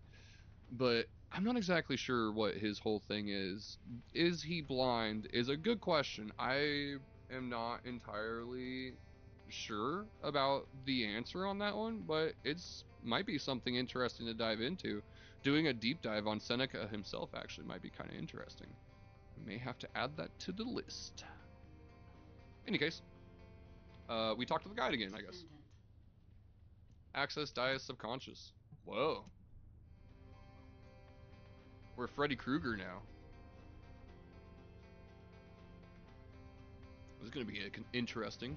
But I'm not exactly sure what his whole thing is. Is he blind? Is a good question. I am not entirely sure about the answer on that one, but it's might be something interesting to dive into. Doing a deep dive on Seneca himself actually might be kind of interesting. We may have to add that to the list. Any case, we talked to the guide again, I guess. Access Dia's subconscious. Whoa. We're Freddy Krueger now. This is going to be interesting.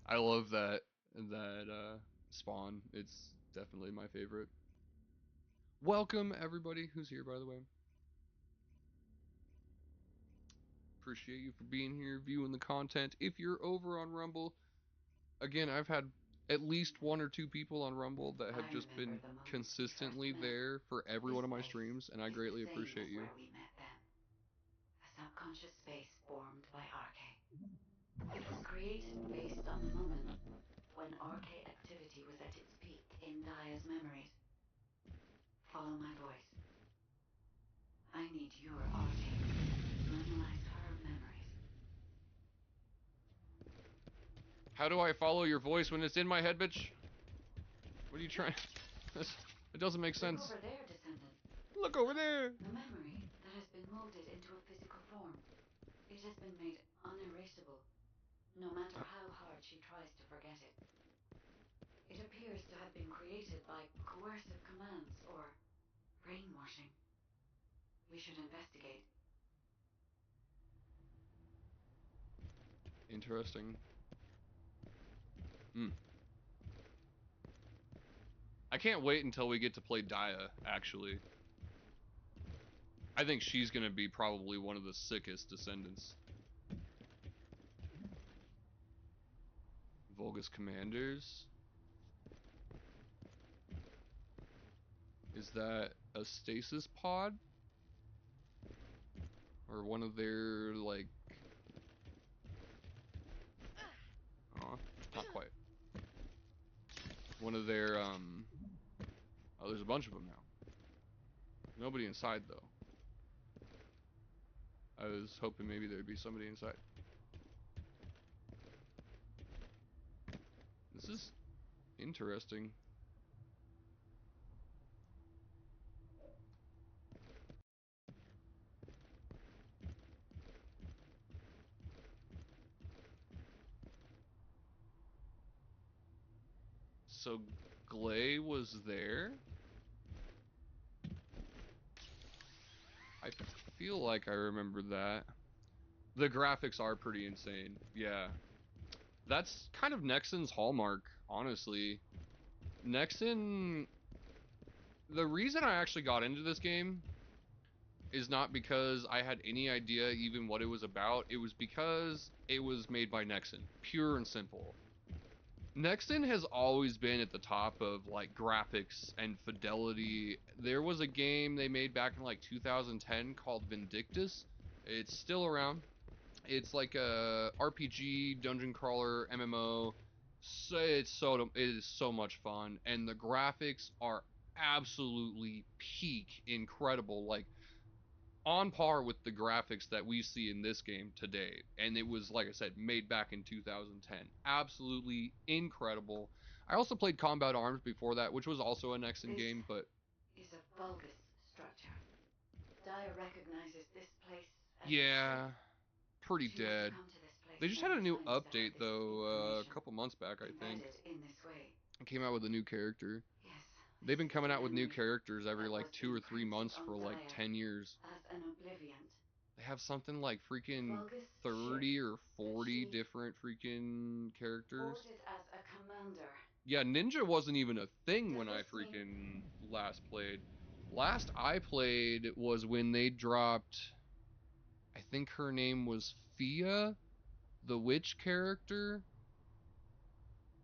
I love that spawn. It's definitely my favorite. Welcome everybody who's here, by the way. Appreciate you for being here, viewing the content. If you're over on Rumble, again, I've had at least 1 or 2 people on Rumble that have just been consistently there for every one of my streams, and I greatly appreciate you. Where we met them. A subconscious space formed by RK. It was created based on the moment when RK activity was at its peak in Dia's memories. Follow my voice. I need your RK to analyze her memories. How do I follow your voice when it's in my head, bitch? What are you trying? It doesn't make sense. Look over there, descendant. Look over there. A memory that has been molded into a physical form. It has been made unerasable, no matter how hard she tries to forget it. It appears to have been created by coercive commands or brainwashing. We should investigate. Interesting. I can't wait until we get to play Dia, actually. I think she's gonna be probably one of the sickest descendants. Vulgus Commanders? Is that a stasis pod? Or one of their, like... Oh, not quite. One of their, Oh, there's a bunch of them now. Nobody inside, though. I was hoping maybe there'd be somebody inside. This is interesting. So, Glay was there? I feel like I remember that. The graphics are pretty insane, yeah. That's kind of Nexon's hallmark, honestly. Nexon... The reason I actually got into this game is not because I had any idea even what it was about. It was because it was made by Nexon. Pure and simple. Nexon has always been at the top of like graphics and fidelity. There was a game they made back in like 2010 called Vindictus. It's still around. It's like a RPG, dungeon crawler, MMO. So it is so much fun, and the graphics are absolutely peak incredible. Like on par with the graphics that we see in this game today. And it was, like I said, made back in 2010. Absolutely incredible. I also played Combat Arms before that, which was also a Nexon game, but... Is a vulgus structure. Dia recognizes this place as yeah, pretty she wants to dead. come to this place. They just had a new update though, a couple months back, I think. Embedded in this way. It came out with a new character. Yes. They've been this is coming the out with new memory characters every that like was 2 or 3 months imprinted for on like Daya 10 years. as an oblivion. They have something like freaking Vulgus 30 ship or that 40 she different freaking characters. boarded as a commander. Yeah, Ninja wasn't even a thing when Does I this mean freaking last played. Last I played was when they dropped, I think her name was Fia, the witch character.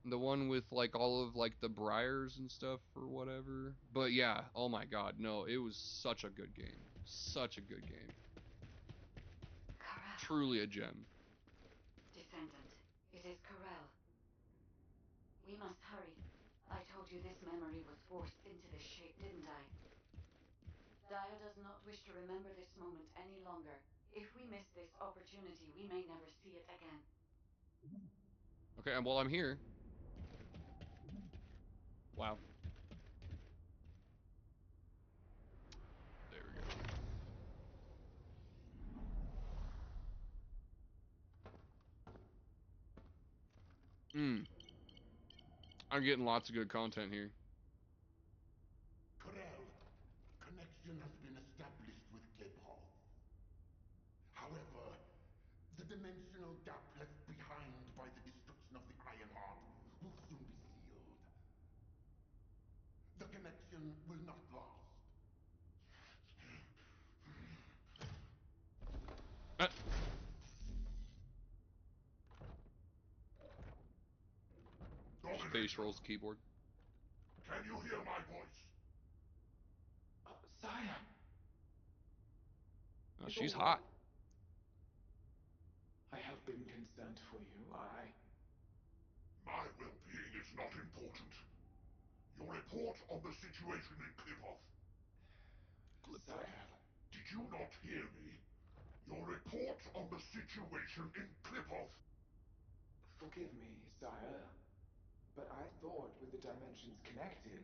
The one with like all of like the briars and stuff or whatever. But yeah, oh my god, no, it was such a good game. Such a good game. Corral. Truly a gem. Descendant, it is Corral. We must hurry. I told you this memory was forced into this shape, didn't I? Daya does not wish to remember this moment any longer. If we miss this opportunity, we may never see it again. Okay, and while I'm here. Wow. There we go. I'm getting lots of good content here. Corel, connection has been established with Cliphoff. However, the dimensional gap left behind by the destruction of the Ironheart will soon be sealed. The connection will not last. Uh, Face rolls the keyboard. Can you hear my voice? Sire! Oh, she's hot. I have been concerned for you. My well-being is not important. Your report on the situation in Cliphoff. Sire. Did you not hear me? Your report on the situation in Cliphoff. Forgive me, sire. But I thought with the dimensions connected,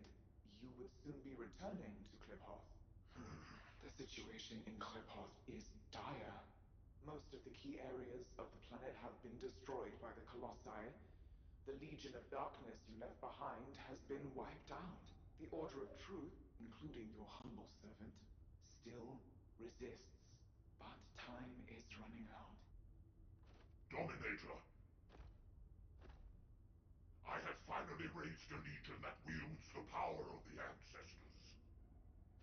you would soon be returning to Kliphoth. The situation in Kliphoth is dire. Most of the key areas of the planet have been destroyed by the Colossi. The Legion of Darkness you left behind has been wiped out. The Order of Truth, including your humble servant, still resists. But time is running out. Dominator, I have finally raised a legion that wields the power of the ancestors.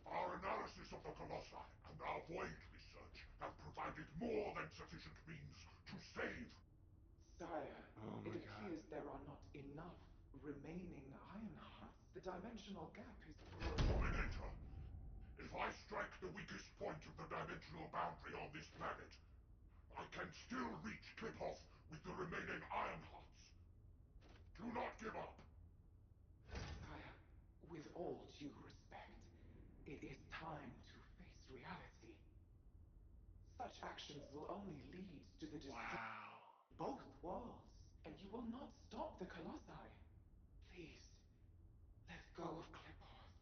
Our analysis of the Colossi and our void research have provided more than sufficient means to save. Sire, Oh my it God. appears there are not enough remaining Ironhearts. The dimensional gap is Dominator, if I strike the weakest point of the dimensional boundary on this planet, I can still reach Kliphoff with the remaining Ironhearts. Do not give up. Sire, with all due respect, it is time to face reality. Such actions will only lead to the destruction of both worlds, and you will not stop the Colossi. Please, let go of Kliphoth.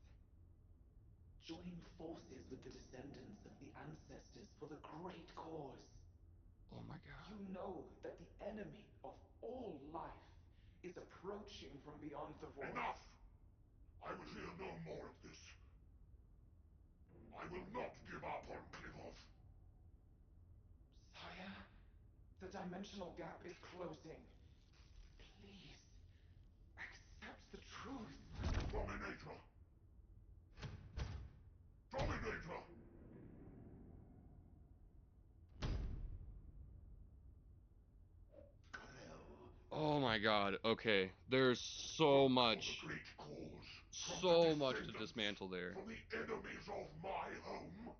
Join forces with the descendants of the ancestors for the great cause. Oh my god. You know that the enemy of all life is approaching from beyond the void. Enough! I will hear no more of this. I will not give up on Kliphoff. Sire, the dimensional gap is closing. Please, accept the truth. Dominator! Dominator! Oh my god. Okay. There's so much. For the great cause, from So the much to descendants, dismantle there. from the enemies of my home,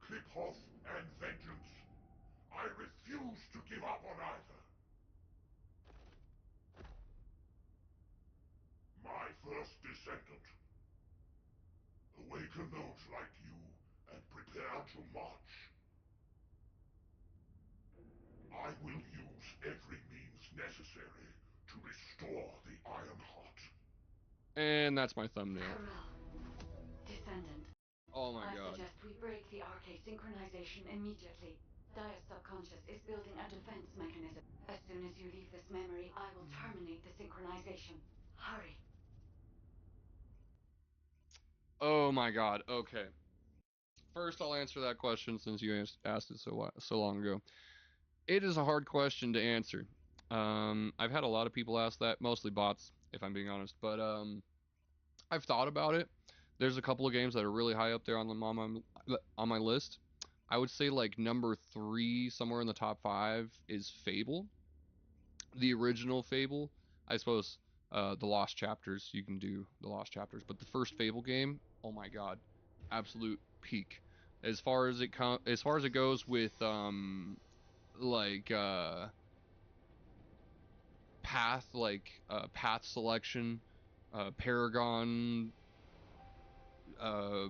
Kliphoff and vengeance. I refuse to give up on either. My first descendant. Awaken those like you and prepare to march. I will use every means necessary to restore the Ironheart. And that's my thumbnail. Corral. Descendant. Oh my I god. suggest we break the RK synchronization immediately. Dia's subconscious is building a defense mechanism. As soon as you leave this memory, I will terminate the synchronization. Hurry. Oh my god, okay. First, I'll answer that question since you asked it so long ago. It is a hard question to answer. I've had a lot of people ask that, mostly bots, if I'm being honest. But I've thought about it. There's a couple of games that are really high up there on my list. I would say like number 3, somewhere in the top 5, is Fable, the original Fable. I suppose the Lost Chapters. You can do the Lost Chapters, but the first Fable game, oh my god, absolute peak. As far as it goes with like path selection, Paragon uh,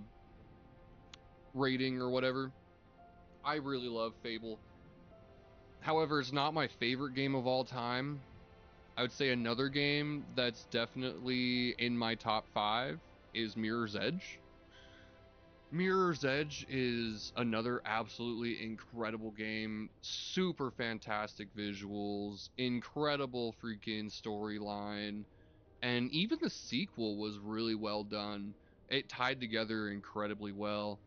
rating or whatever. I really love Fable. However, it's not my favorite game of all time. I would say another game that's definitely in my top 5 is Mirror's Edge. Mirror's Edge is another absolutely incredible game. Super fantastic visuals, incredible freaking storyline, and even the sequel was really well done. It tied together incredibly well.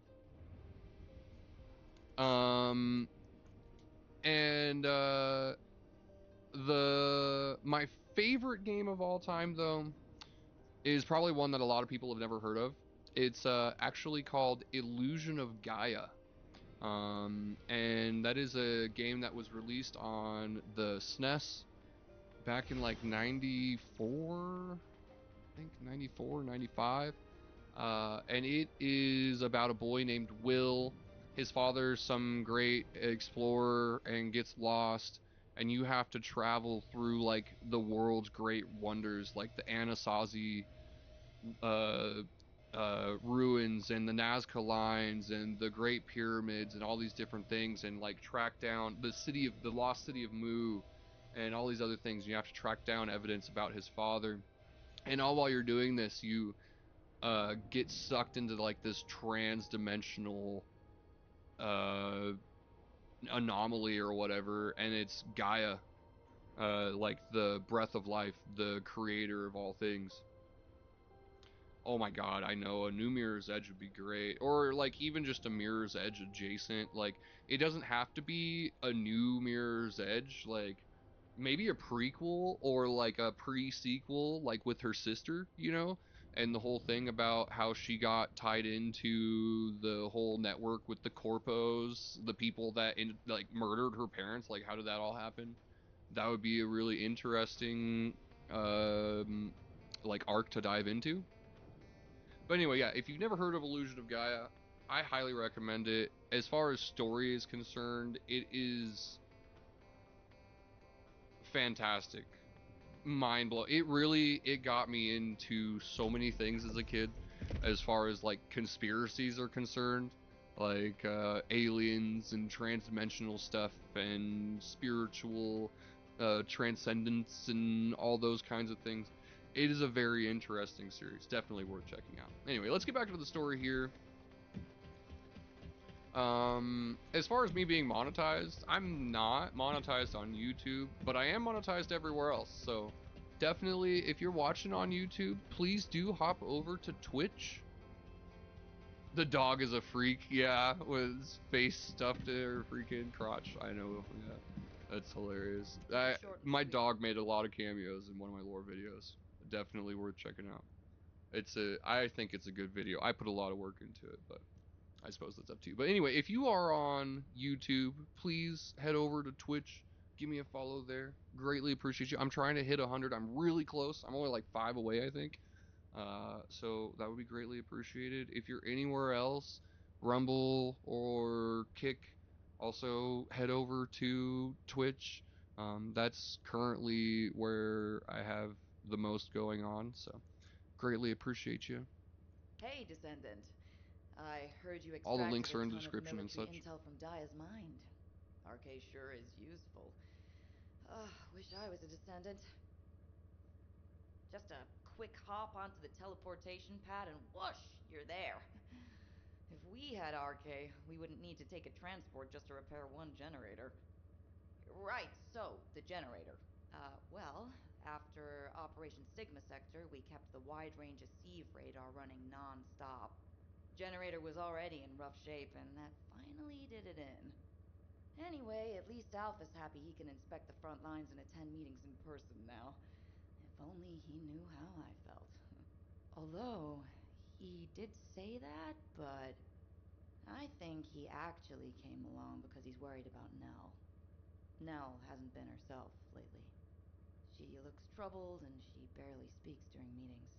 Um, and my favorite game of all time though is probably one that a lot of people have never heard of. It's actually called Illusion of Gaia. And that is a game that was released on the SNES back in like 94, I think 94, 95. And it is about a boy named Will. His father's some great explorer and gets lost, and you have to travel through like the world's great wonders, like the Anasazi uh, ruins and the Nazca lines and the Great Pyramids and all these different things, and like track down the lost city of Mu, and all these other things. You have to track down evidence about his father, and all while you're doing this, you get sucked into like this trans-dimensional uh, anomaly or whatever, and it's Gaia, like the breath of life, the creator of all things. Oh my god, I know a new Mirror's Edge would be great, or like even just a Mirror's Edge adjacent. Like it doesn't have to be a new Mirror's Edge, like maybe a prequel or like a pre-sequel, like with her sister, and the whole thing about how she got tied into the whole network with the corpos, the people that like murdered her parents. Like how did that all happen? That would be a really interesting like arc to dive into. But anyway, yeah, if you've never heard of Illusion of Gaia, I highly recommend it. As far as story is concerned, it is fantastic. Mind blowing. It got me into so many things as a kid, as far as like conspiracies are concerned, like aliens and transdimensional stuff and spiritual transcendence and all those kinds of things. It is a very interesting series, definitely worth checking out. Anyway, let's get back to the story here. As far as me being monetized, I'm not monetized on YouTube, but I am monetized everywhere else. So definitely, if you're watching on YouTube, please do hop over to Twitch. The dog is a freak, yeah, with his face stuffed to her freaking crotch. I know, yeah, that's hilarious. My dog made a lot of cameos in one of my lore videos. Definitely worth checking out. I think it's a good video. I put a lot of work into it, but I suppose that's up to you. But anyway, if you are on YouTube, please head over to Twitch. Give me a follow there. Greatly appreciate you. I'm trying to hit 100. I'm really close. I'm only like 5 away, I think. So that would be greatly appreciated. If you're anywhere else, Rumble or Kick, also head over to Twitch. That's currently where I have the most going on. So greatly appreciate you. Hey, Descendant. I heard you All the extracted links are in a the ton of description and military such. intel from Dia's mind. RK sure is useful. Wish I was a Descendant. Just a quick hop onto the teleportation pad and whoosh, you're there. If we had RK, we wouldn't need to take a transport just to repair one generator. Right, so, the generator. Well, after Operation Sigma Sector, we kept the wide-range Eceive radar running non-stop. Generator was already in rough shape, and that finally did it in. Anyway, at least Alpha's happy he can inspect the front lines and attend meetings in person now. If only he knew how I felt. Although, he did say that, but I think he actually came along because he's worried about Nell. Nell hasn't been herself lately. She looks troubled and she barely speaks during meetings.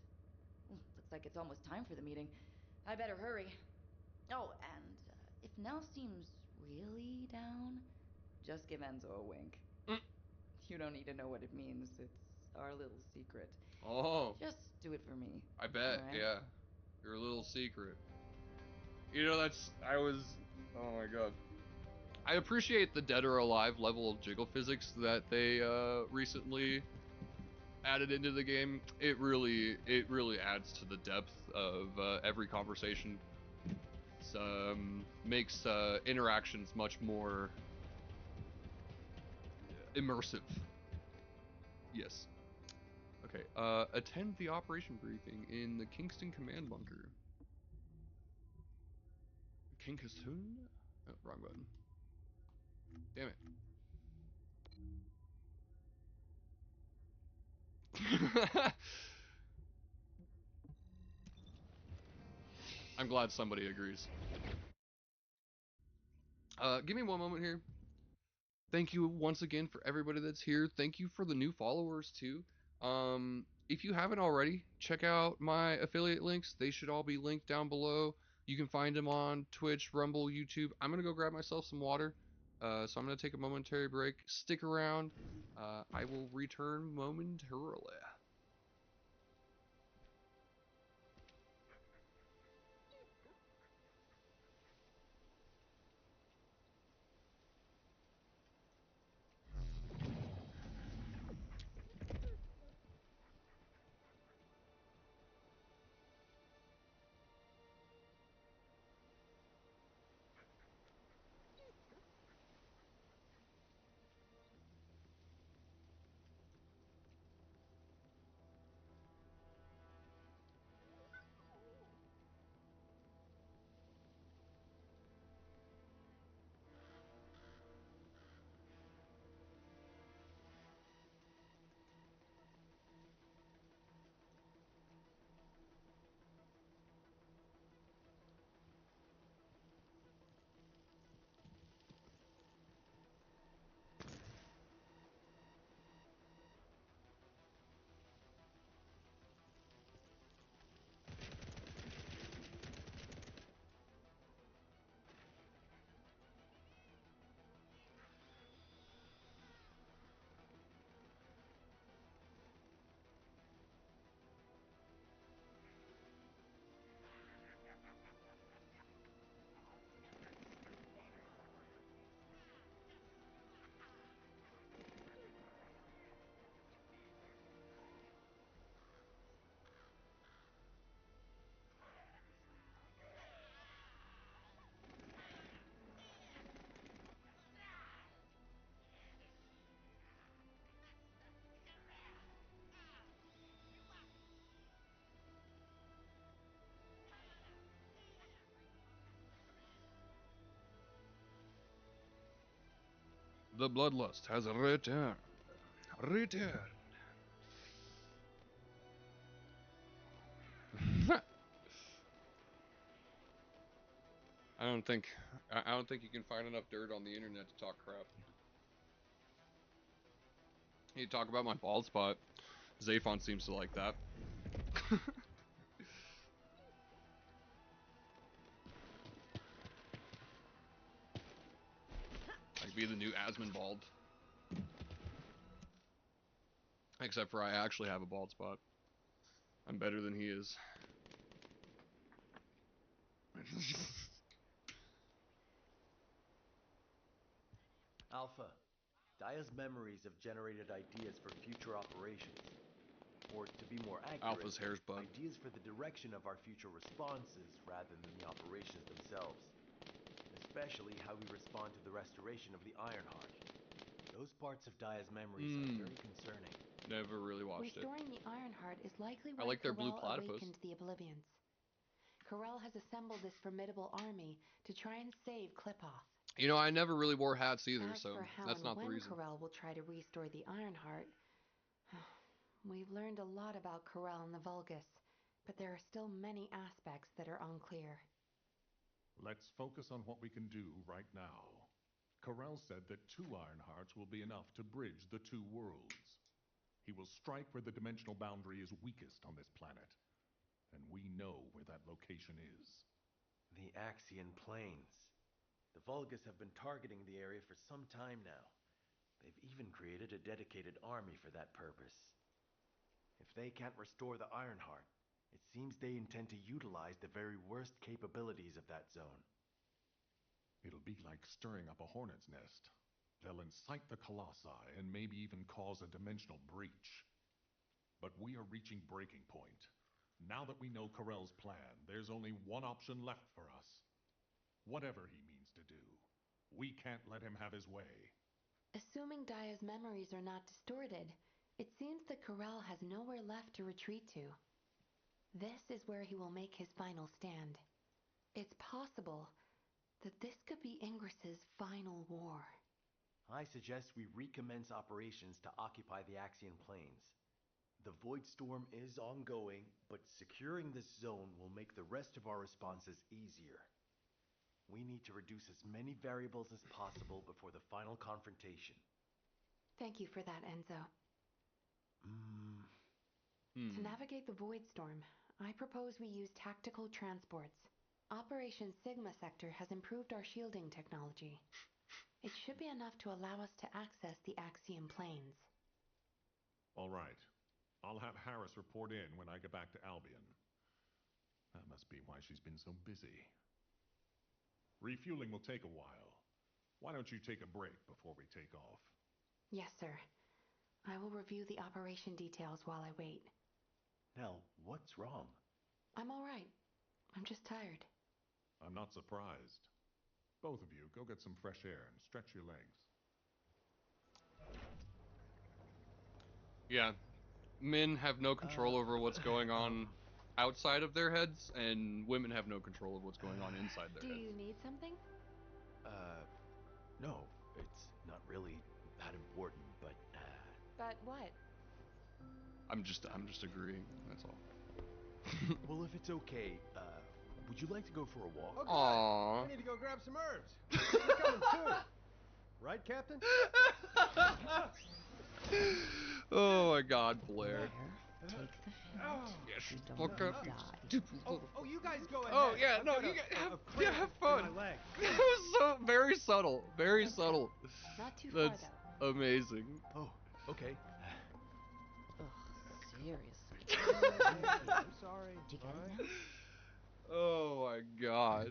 Looks like it's almost time for the meeting. I better hurry. Oh, and if Nell seems really down, just give Enzo a wink. Mm. You don't need to know what it means. It's our little secret. Oh. Just do it for me. I bet, right? yeah. Your little secret. Oh my god. I appreciate the Dead or Alive level of jiggle physics that they recently added into the game. It really adds to the depth of every conversation. It makes interactions much more immersive. Yes. Okay, attend the operation briefing in the Kingston Command Bunker. Kingston? Oh, wrong button. Damn it. I'm glad somebody agrees. Give me one moment here. Thank you once again for everybody that's here. Thank you for the new followers too. If you haven't already, check out my affiliate links. They should all be linked down below. You can find them on Twitch, Rumble, YouTube. I'm gonna go grab myself some water. So I'm gonna take a momentary break. Stick around. I will return momentarily. The Bloodlust has returned. I don't think you can find enough dirt on the internet to talk crap. You talk about my bald spot. Zaphon seems to like that. I'd be the new Asmonbald. Except for I actually have a bald spot. I'm better than he is. Alpha, Daya's memories have generated ideas for future operations. or to be more accurate, Alpha's hair's bugged. ideas for the direction of our future responses rather than the operations themselves. Especially how we respond to the restoration of the Ironheart. Those parts of Daya's memories are very concerning. Never really watched Restoring the Ironheart is likely I why like their blue Corel platypus. awakened the Oblivions. Corel has assembled this formidable army to try and save Kliphoth. You know, I never really wore hats either, As so for how that's and not the when reason. Corel will try to restore the Ironheart, we've learned a lot about Corel and the Vulgus, but there are still many aspects that are unclear. Let's focus on what we can do right now. Corel said that 2 Ironhearts will be enough to bridge the 2 worlds. He will strike where the dimensional boundary is weakest on this planet. And we know where that location is. The Axian Plains. The Vulgus have been targeting the area for some time now. They've even created a dedicated army for that purpose. If they can't restore the Ironheart, it seems they intend to utilize the very worst capabilities of that zone. It'll be like stirring up a hornet's nest. They'll incite the Colossi and maybe even cause a dimensional breach. But we are reaching breaking point. Now that we know Corel's plan, there's only one option left for us. Whatever he means to do, we can't let him have his way. Assuming Daya's memories are not distorted, it seems that Corel has nowhere left to retreat to. This is where he will make his final stand. It's possible that this could be Ingris's final war. I suggest we recommence operations to occupy the Axian Plains. The Void Storm is ongoing, but securing this zone will make the rest of our responses easier. We need to reduce as many variables as possible before the final confrontation. Thank you for that, Enzo. To navigate the Void Storm, I propose we use tactical transports. Operation Sigma Sector has improved our shielding technology. It should be enough to allow us to access the Axiom Plains. All right. I'll have Harris report in when I get back to Albion. That must be why she's been so busy. Refueling will take a while. Why don't you take a break before we take off? Yes, sir. I will review the operation details while I wait. Nell, what's wrong? I'm all right. I'm just tired. I'm not surprised. Both of you, go get some fresh air and stretch your legs. Yeah. Men have no control over what's going on outside of their heads, and women have no control of what's going on inside their Do heads. you need something? No, it's not really that important, but, But what? I'm just agreeing, that's all. well, if it's okay, would you like to go for a walk? Okay. Aww. I need to go grab some herbs. You're coming too. Right, Captain? Oh my god, Blair. Take the Yes, You don't fuck up. die. Oh, you guys go ahead. Oh yeah, I've no, got you a have cramp have in fun. my leg. That was so very subtle, very subtle. Not too far, That's though. amazing. Oh, okay. Ugh, seriously. I'm sorry. Did you get it now? Oh my god.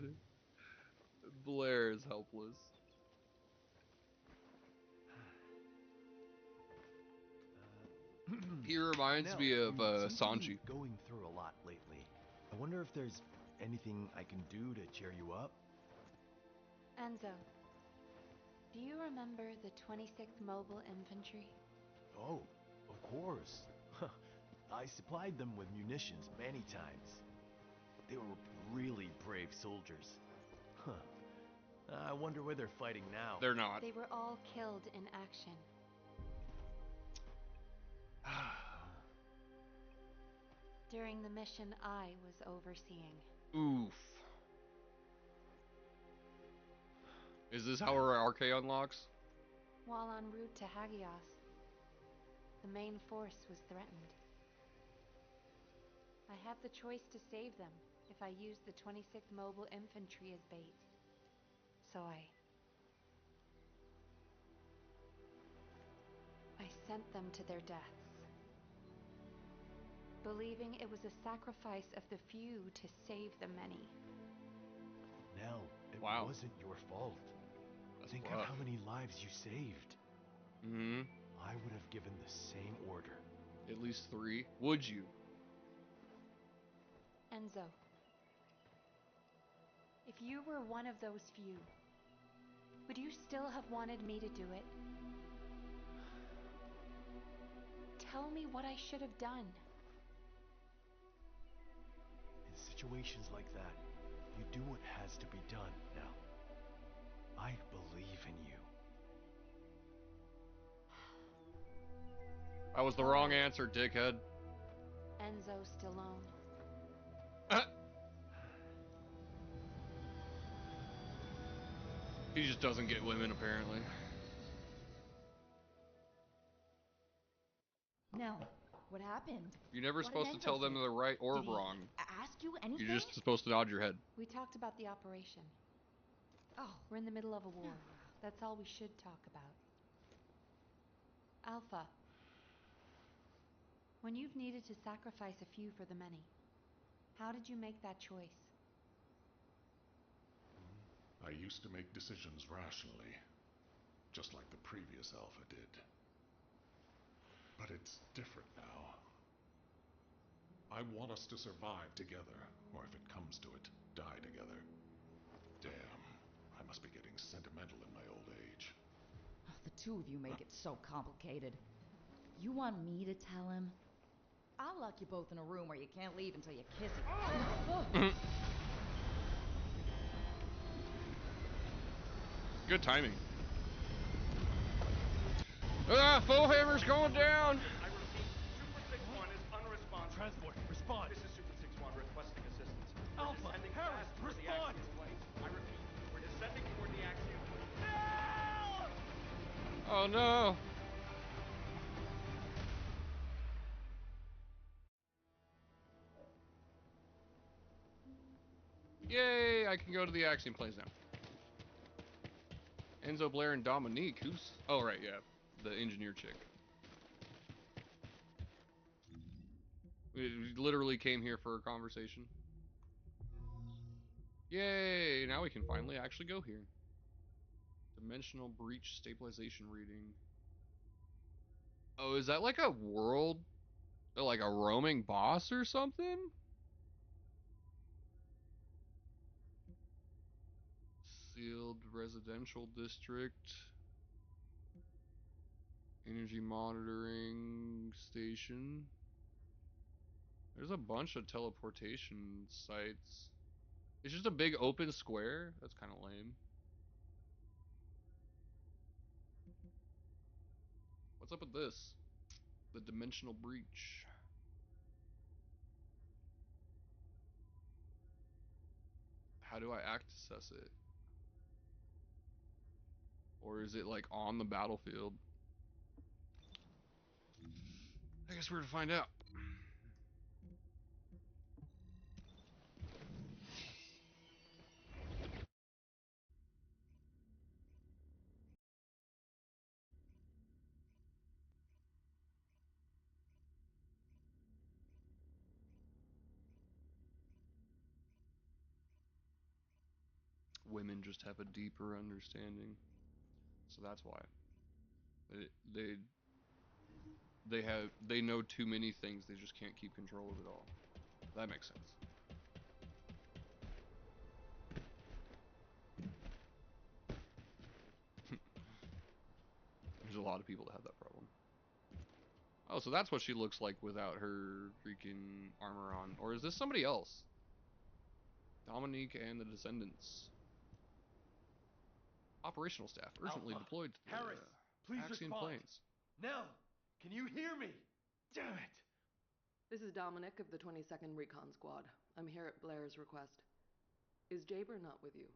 Blair is helpless. He reminds Nell, me of you seem to be Sanji. going through a lot lately. I wonder if there's anything I can do to cheer you up? Enzo, do you remember the 26th Mobile Infantry? Oh, of course. I supplied them with munitions many times. They were really brave soldiers. I wonder where they're fighting now. They're not. They were all killed in action. During the mission I was overseeing. Oof. Is this how our RK unlocks? While en route to Hagios, the main force was threatened. I had the choice to save them if I used the 26th Mobile Infantry as bait. So I sent them to their deaths, believing it was a sacrifice of the few to save the many. Nell, it Wow. wasn't your fault. That's Think rough. of how many lives you saved. Mm-hmm. I would have given the same order. At least 3. Would you? Enzo, if you were one of those few, would you still have wanted me to do it? Tell me what I should have done. In situations like that, you do what has to be done now. I believe in you. That was the wrong answer, dickhead. Enzo Stallone. He just doesn't get women, apparently. No. What happened? You're never What supposed did to tell Enzo them say? they're right or Did he wrong. ask you anything? You're just supposed to nod your head. We talked about the operation. Oh. We're in the middle of a war. That's all we should talk about. Alpha. When you've needed to sacrifice a few for the many, how did you make that choice? I used to make decisions rationally, just like the previous Alpha did. But it's different now. I want us to survive together, or if it comes to it, die together. Damn, I must be getting sentimental in my old age. Oh, the two of you make it so complicated. You want me to tell him? I'll lock you both in a room where you can't leave until you kiss him. Good timing. Ah, full hammer's going down! I repeat, Super 6-1 is unresponsive. Transport, respond. This is Super 6-1 requesting assistance. We're Alpha, descending Harris, fast toward the respond! Axiom planes. I repeat, we're descending toward the Axiom planes. Oh no! Yay! I can go to the Axiom planes now. Enzo, Blair, and Dominique. Who's... Oh, right, yeah. The engineer chick. We literally came here for a conversation. Yay! Now we can finally actually go here. Dimensional breach stabilization reading. Oh, is that like a world... like a roaming boss or something? Sealed residential district. Energy monitoring station. There's a bunch of teleportation sites. It's just a big open square. That's kind of lame. What's up with this? The dimensional breach. How do I access it? Or is it like on the battlefield? I guess we're to find out. Women just have a deeper understanding, so that's why they know too many things. They just can't keep control of it all. That makes sense. There's a lot of people that have that problem. Oh, so that's what she looks like without her freaking armor on. Or is this somebody else? Dominique and the Descendants. Operational staff urgently Alpha, deployed to the Harris, please Axiom respond. planes. Nell, can you hear me? Damn it! This is Dominic of the 22nd Recon Squad. I'm here at Blair's request. Is Jaber not with you?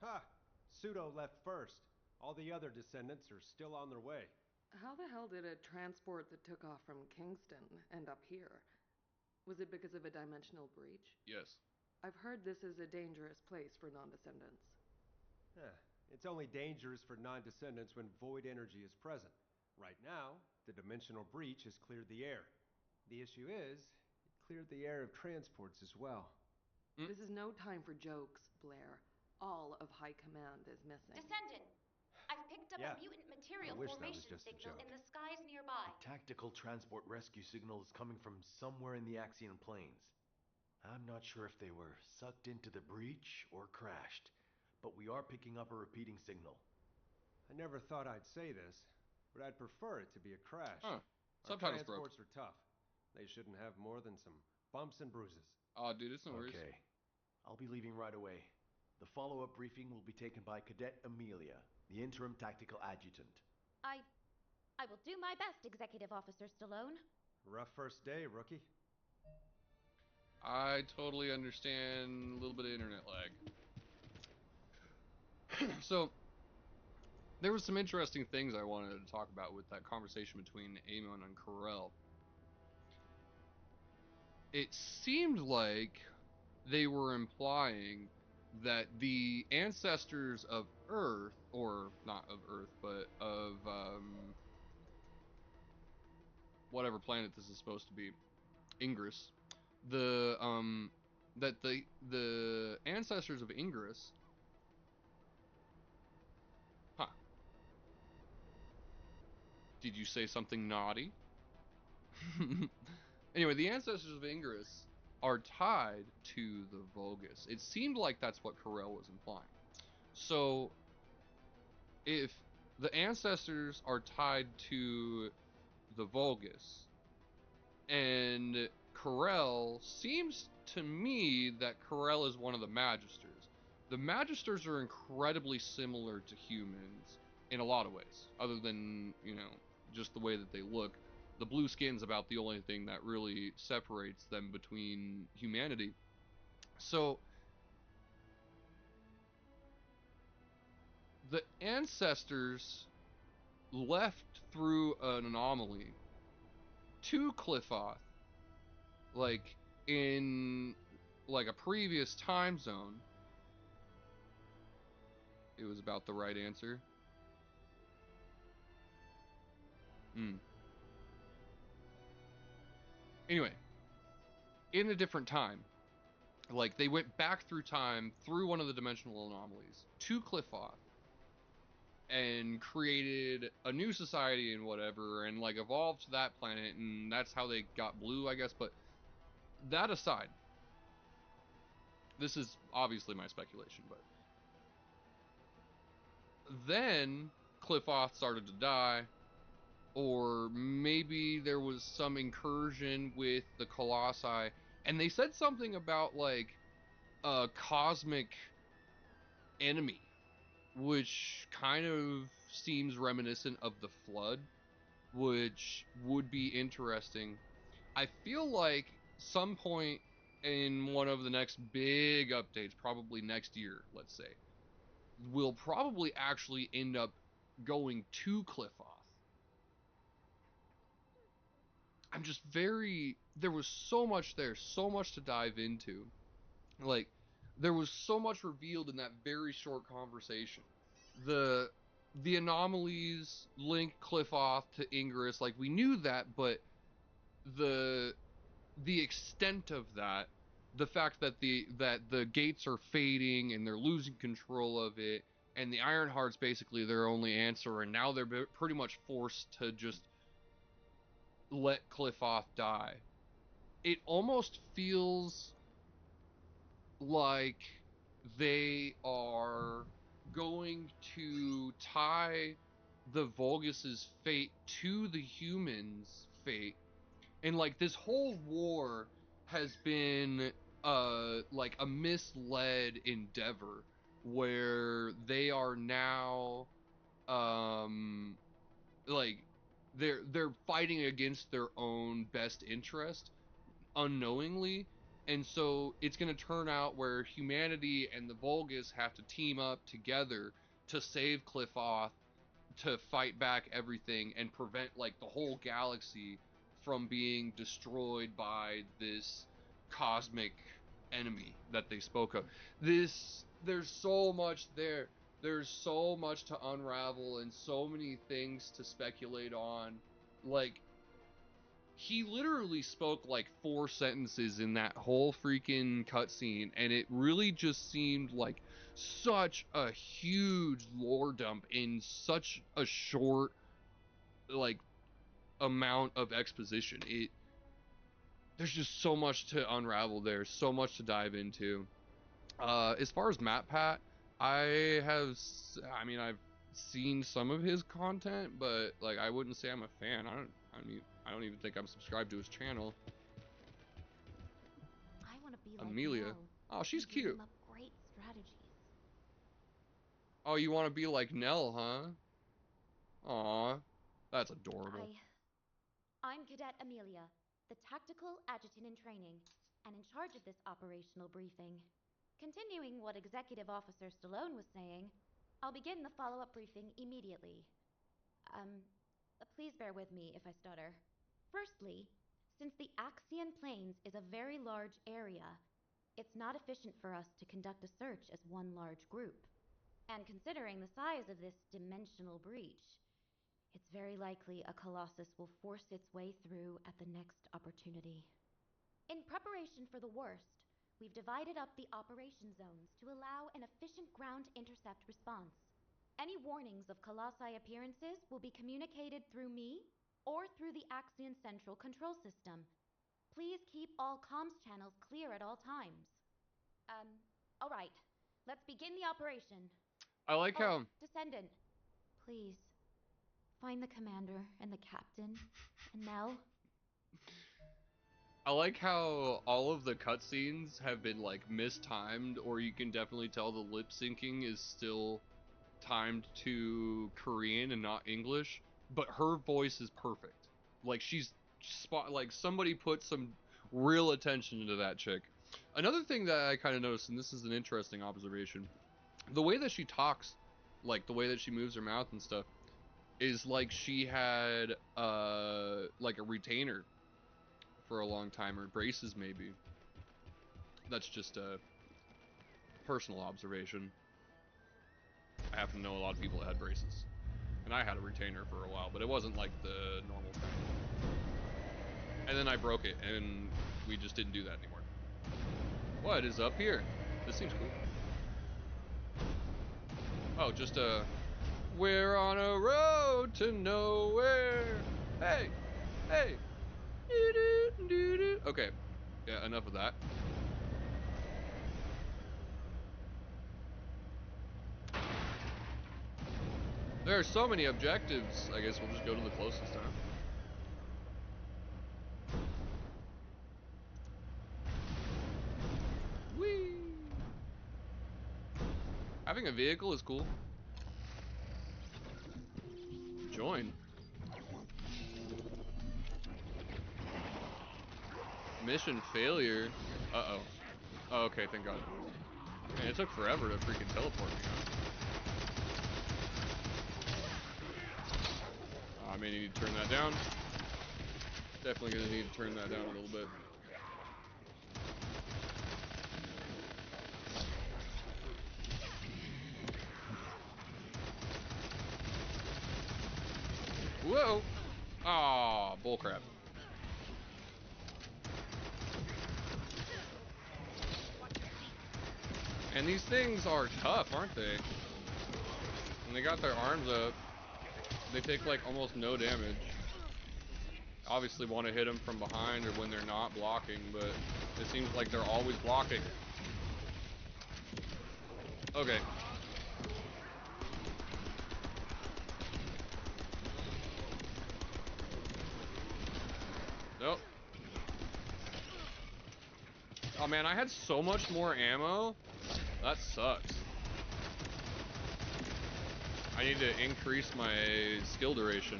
Ha! Pseudo left first. All the other descendants are still on their way. How the hell did a transport that took off from Kingston end up here? Was it because of a dimensional breach? Yes. I've heard this is a dangerous place for non-descendants. It's only dangerous for non-descendants when void energy is present. Right now, the dimensional breach has cleared the air. The issue is, it cleared the air of transports as well. This is no time for jokes, Blair. All of High Command is missing. Descendant! I've picked up Yeah, a mutant material I wish that was formation just a signal joke. in the skies nearby. A tactical transport rescue signal is coming from somewhere in the Axian plains. I'm not sure if they were sucked into the breach or crashed, but we are picking up a repeating signal. I never thought I'd say this, but I'd prefer it to be a crash. Huh. Our Subtitles broke. transports are tough. They shouldn't have more than some bumps and bruises. Oh, dude, it's no worries. Okay. I'll be leaving right away. The follow-up briefing will be taken by Cadet Amelia, the interim tactical adjutant. I will do my best, Executive Officer Stallone. Rough first day, rookie. I totally understand a little bit of internet lag. So, there was some interesting things I wanted to talk about with that conversation between Amon and Carell. It seemed like they were implying that the ancestors of Earth, or not of Earth, but of whatever planet this is supposed to be, Ingress, that the ancestors of Ingress, huh? Did you say something naughty? Anyway, the ancestors of Ingress are tied to the Vulgus. It seemed like that's what Carell was implying. So, if the ancestors are tied to the Vulgus, and Carell, seems to me that Carell is one of the Magisters. The Magisters are incredibly similar to humans in a lot of ways, other than, just the way that they look. The blue skin's about the only thing that really separates them between humanity. So, the ancestors left through an anomaly to Cliffoth, like in like a previous time zone. It was about the right answer. Anyway, in a different time, like they went back through time through one of the dimensional anomalies to Cliffoth and created a new society and whatever, and like evolved to that planet, and that's how they got blue, I guess. But that aside, this is obviously my speculation, but then Cliffoth started to die, or maybe there was some incursion with the Colossi, and they said something about like a cosmic enemy, which kind of seems reminiscent of the Flood, which would be interesting. I feel like some point in one of the next big updates, probably next year, let's say, we'll probably actually end up going to Cliffoth. I'm just there was so much there, so much to dive into. Like, there was so much revealed in that very short conversation. The anomalies link Cliffoth to Ingress, like we knew that, but the extent of that, the fact that the gates are fading and they're losing control of it, and the Ironheart's basically their only answer, and now they're pretty much forced to just let Cliffoth die. It almost feels like they are going to tie the Vulgus's fate to the humans' fate. And like this whole war has been like a misled endeavor where they are now like they're fighting against their own best interest unknowingly. And so it's going to turn out where humanity and the Vulgus have to team up together to save Cliffoth, to fight back everything and prevent like the whole galaxy from being destroyed by this cosmic enemy that they spoke of. There's so much there. There's so much to unravel and so many things to speculate on. Like, he literally spoke like 4 sentences in that whole freaking cutscene, and it really just seemed like such a huge lore dump in such a short, like, amount of exposition. There's just so much to unravel there, so much to dive into. As far as MatPat, I've seen some of his content, but like I wouldn't say I'm a fan. I don't even think I'm subscribed to his channel. I want to be like Amelia. Nell Oh, she's and dream cute. up great strategies. Oh, you want to be like Nell, huh? Aw, that's adorable. I'm Cadet Amelia, the tactical adjutant in training, and in charge of this operational briefing. Continuing what Executive Officer Stallone was saying, I'll begin the follow-up briefing immediately. Please bear with me if I stutter. Firstly, since the Axian Plains is a very large area, it's not efficient for us to conduct a search as one large group. And considering the size of this dimensional breach, it's very likely a Colossus will force its way through at the next opportunity. In preparation for the worst, we've divided up the operation zones to allow an efficient ground intercept response. Any warnings of Colossi appearances will be communicated through me or through the Axion Central Control System. Please keep all comms channels clear at all times. All right. Let's begin the operation. I like how... Descendant, please, find the commander and the captain, and Nell. I like how all of the cutscenes have been like mistimed, or you can definitely tell the lip syncing is still timed to Korean and not English, but her voice is perfect. Like like somebody put some real attention into that chick. Another thing that I kind of noticed, and this is an interesting observation, the way that she talks, like the way that she moves her mouth and stuff, is like she had like a retainer for a long time, or braces maybe. That's just a personal observation. I happen to know a lot of people that had braces, and I had a retainer for a while, but it wasn't like the normal thing. And then I broke it, and we just didn't do that anymore. What is up here? This seems cool. Oh, just we're on a road to nowhere. Hey, hey. Okay, yeah, enough of that. There are so many objectives. I guess we'll just go to the closest, huh? Whee! Having a vehicle is cool. Join. Mission failure. Uh-oh. Oh, okay, thank God. Man, it took forever to freaking teleport me. I may need to turn that down. Definitely gonna need to turn that down a little bit. Whoa! Aw, bullcrap. And these things are tough, aren't they? When they got their arms up, they take like almost no damage. Obviously want to hit them from behind or when they're not blocking, but it seems like they're always blocking. Okay. Nope. Oh man, I had so much more ammo. That sucks. I need to increase my skill duration.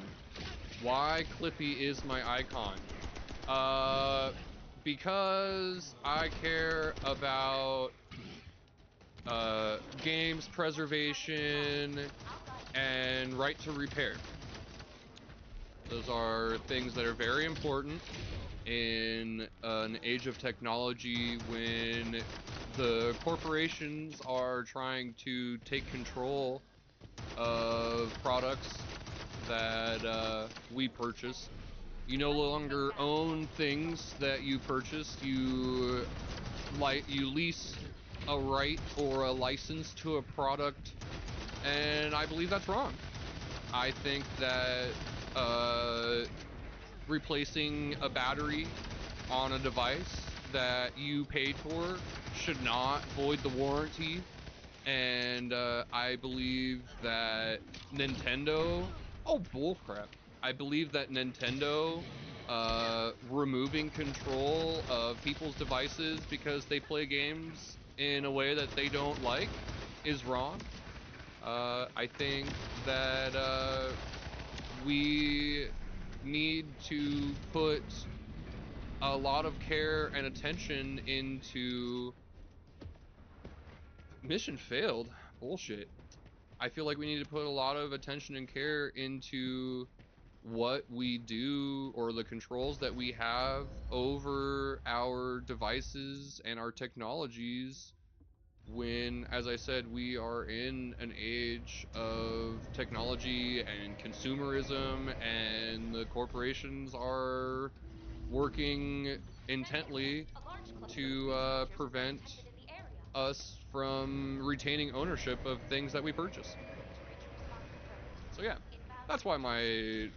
Why Clippy is my icon? Because I care about games preservation and right to repair. Those are things that are very important in an age of technology when the corporations are trying to take control of products that we purchase. You no longer own things that you purchase. You lease a right or a license to a product, and I believe that's wrong. I think that replacing a battery on a device that you paid for should not void the warranty, and I believe that Nintendo... Oh, bullcrap. I believe that Nintendo removing control of people's devices because they play games in a way that they don't like is wrong. I think that we need to put a lot of care and attention into... Mission failed. Bullshit. I feel like we need to put a lot of attention and care into what we do, or the controls that we have over our devices and our technologies, when, as I said, we are in an age of technology and consumerism, and the corporations are working intently to prevent us from retaining ownership of things that we purchase. So yeah, that's why my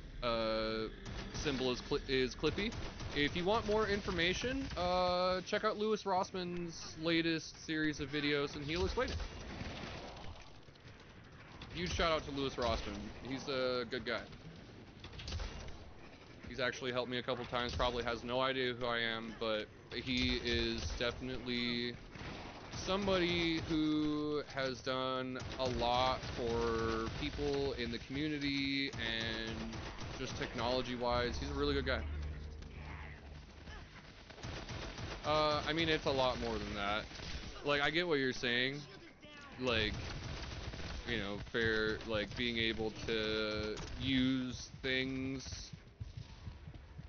symbol is Clippy. If you want more information, check out Louis Rossman's latest series of videos and he'll explain it. Huge shout out to Louis Rossman. He's a good guy. He's actually helped me a couple times, probably has no idea who I am, but he is definitely somebody who has done a lot for people in the community and just technology-wise. He's a really good guy. I mean, it's a lot more than that. Like, I get what you're saying. Like, you know, fair, like, being able to use things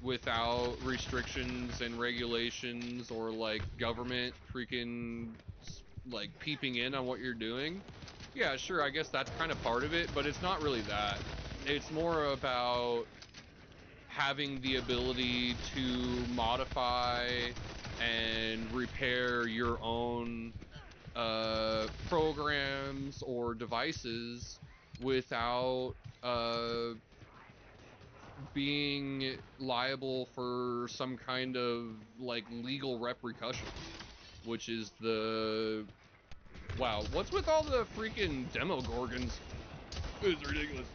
without restrictions and regulations, or, like, government freaking, like, peeping in on what you're doing. Yeah, sure, I guess that's kind of part of it, but it's not really that. It's more about having the ability to modify and repair your own programs or devices without being liable for some kind of like legal repercussions, which is the... Wow, what's with all the freaking Demogorgons? It's ridiculous.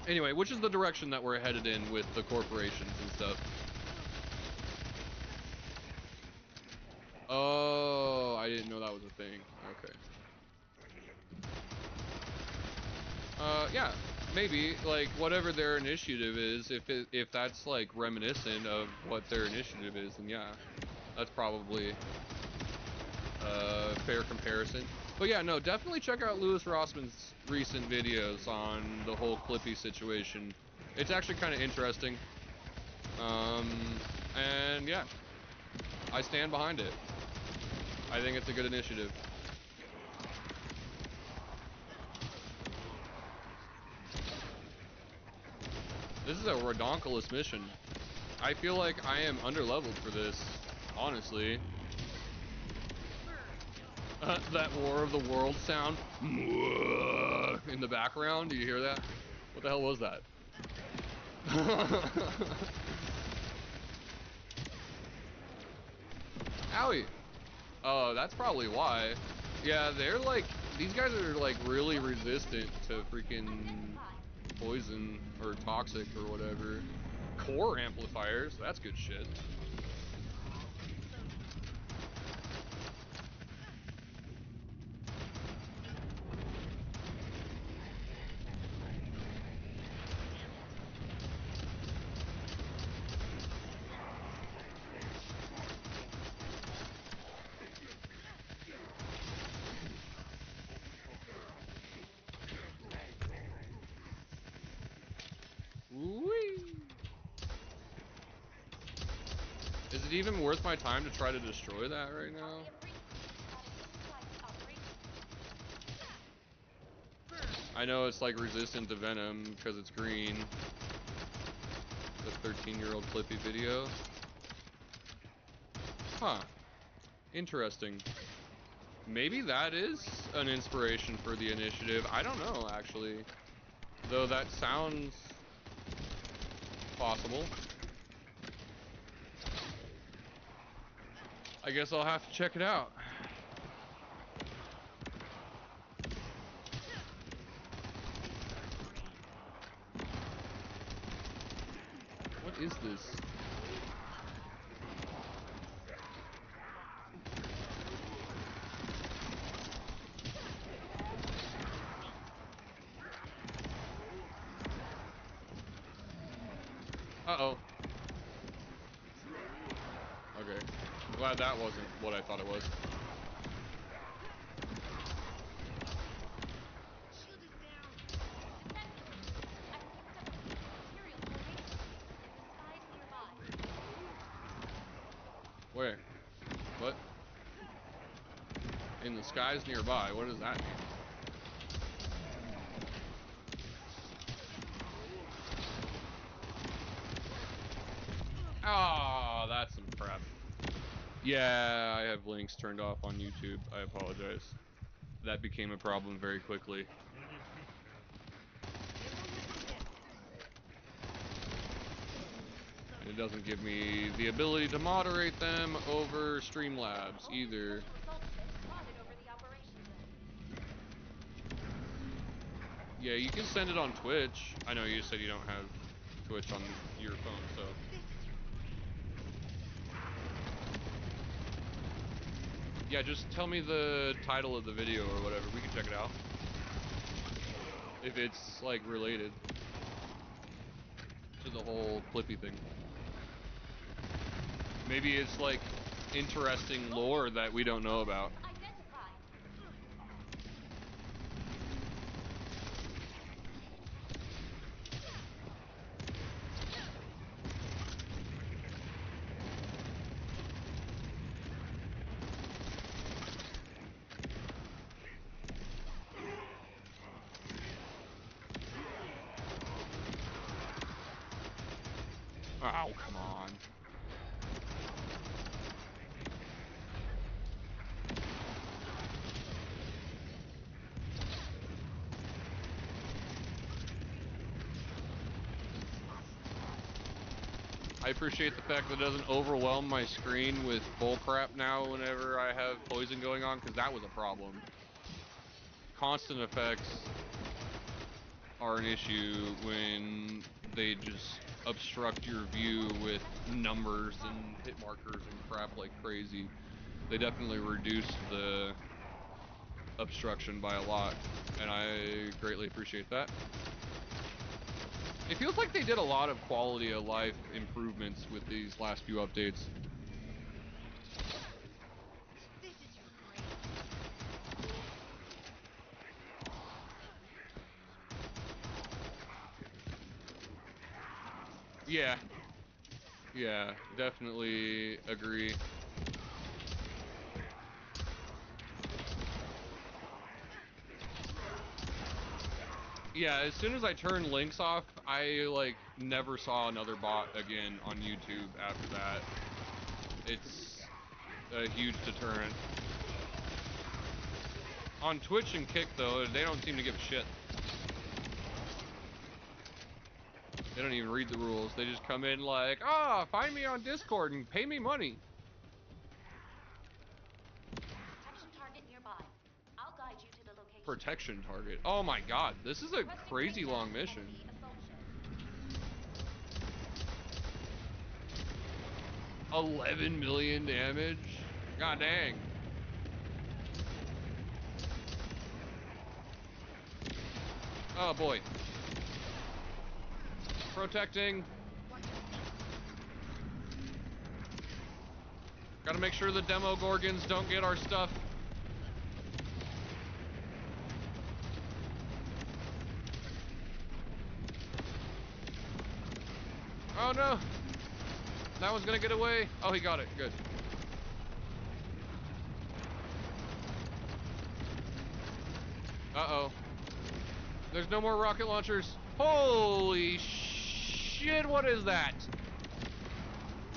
Anyway, which is the direction that we're headed in with the corporations and stuff. Oh, I didn't know that was a thing. Okay. Yeah, maybe, like, whatever their initiative is, if that's, like, reminiscent of what their initiative is, then yeah, that's probably a fair comparison. But yeah, no, definitely check out Louis Rossman's recent videos on the whole Clippy situation. It's actually kind of interesting. And yeah, I stand behind it. I think it's a good initiative. This is a redonkulous mission. I feel like I am underleveled for this, honestly. That War of the World sound in the background. Do you hear that? What the hell was that? Owie. Oh, that's probably why. Yeah, they're like, these guys are like really resistant to freaking poison or toxic or whatever. Core amplifiers, that's good shit. Is it even worth my time to try to destroy that right now? I know it's like resistant to venom because it's green. The 13-year-old Clippy video. Huh. Interesting. Maybe that is an inspiration for the initiative. I don't know, actually. Though that sounds possible. I guess I'll have to check it out. What is this? Uh-oh. Okay. I'm glad that wasn't what I thought it was. Where? What? In the skies nearby. What does that mean? Oh, that's some crap. Yeah, I have links turned off on YouTube. I apologize. That became a problem very quickly. And it doesn't give me the ability to moderate them over Streamlabs either. Yeah, you can send it on Twitch. I know you said you don't have Twitch on your phone, so. Yeah, just tell me the title of the video or whatever. We can check it out. If it's, like, related to the whole Flippy thing. Maybe it's, like, interesting lore that we don't know about. Oh, come on. I appreciate the fact that it doesn't overwhelm my screen with bullcrap now whenever I have poison going on, because that was a problem. Constant effects are an issue when they just obstruct your view with numbers and hit markers and crap like crazy. They definitely reduce the obstruction by a lot, and I greatly appreciate that. It feels like they did a lot of quality of life improvements with these last few updates. Yeah. Yeah, definitely agree. Yeah, as soon as I turned links off, I, like, never saw another bot again on YouTube after that. It's a huge deterrent. On Twitch and Kick, though, they don't seem to give a shit. They don't even read the rules. They just come in like, ah, find me on Discord and pay me money. Protection target nearby. I'll guide you to the location. Protection target. Oh my god, this is a crazy long mission. 11 million damage? God dang. Oh boy. Protecting. Gotta make sure the demo gorgons don't get our stuff. Oh no. That one's gonna get away. Oh, he got it. Good. Uh-oh. There's no more rocket launchers. Holy shit, what is that?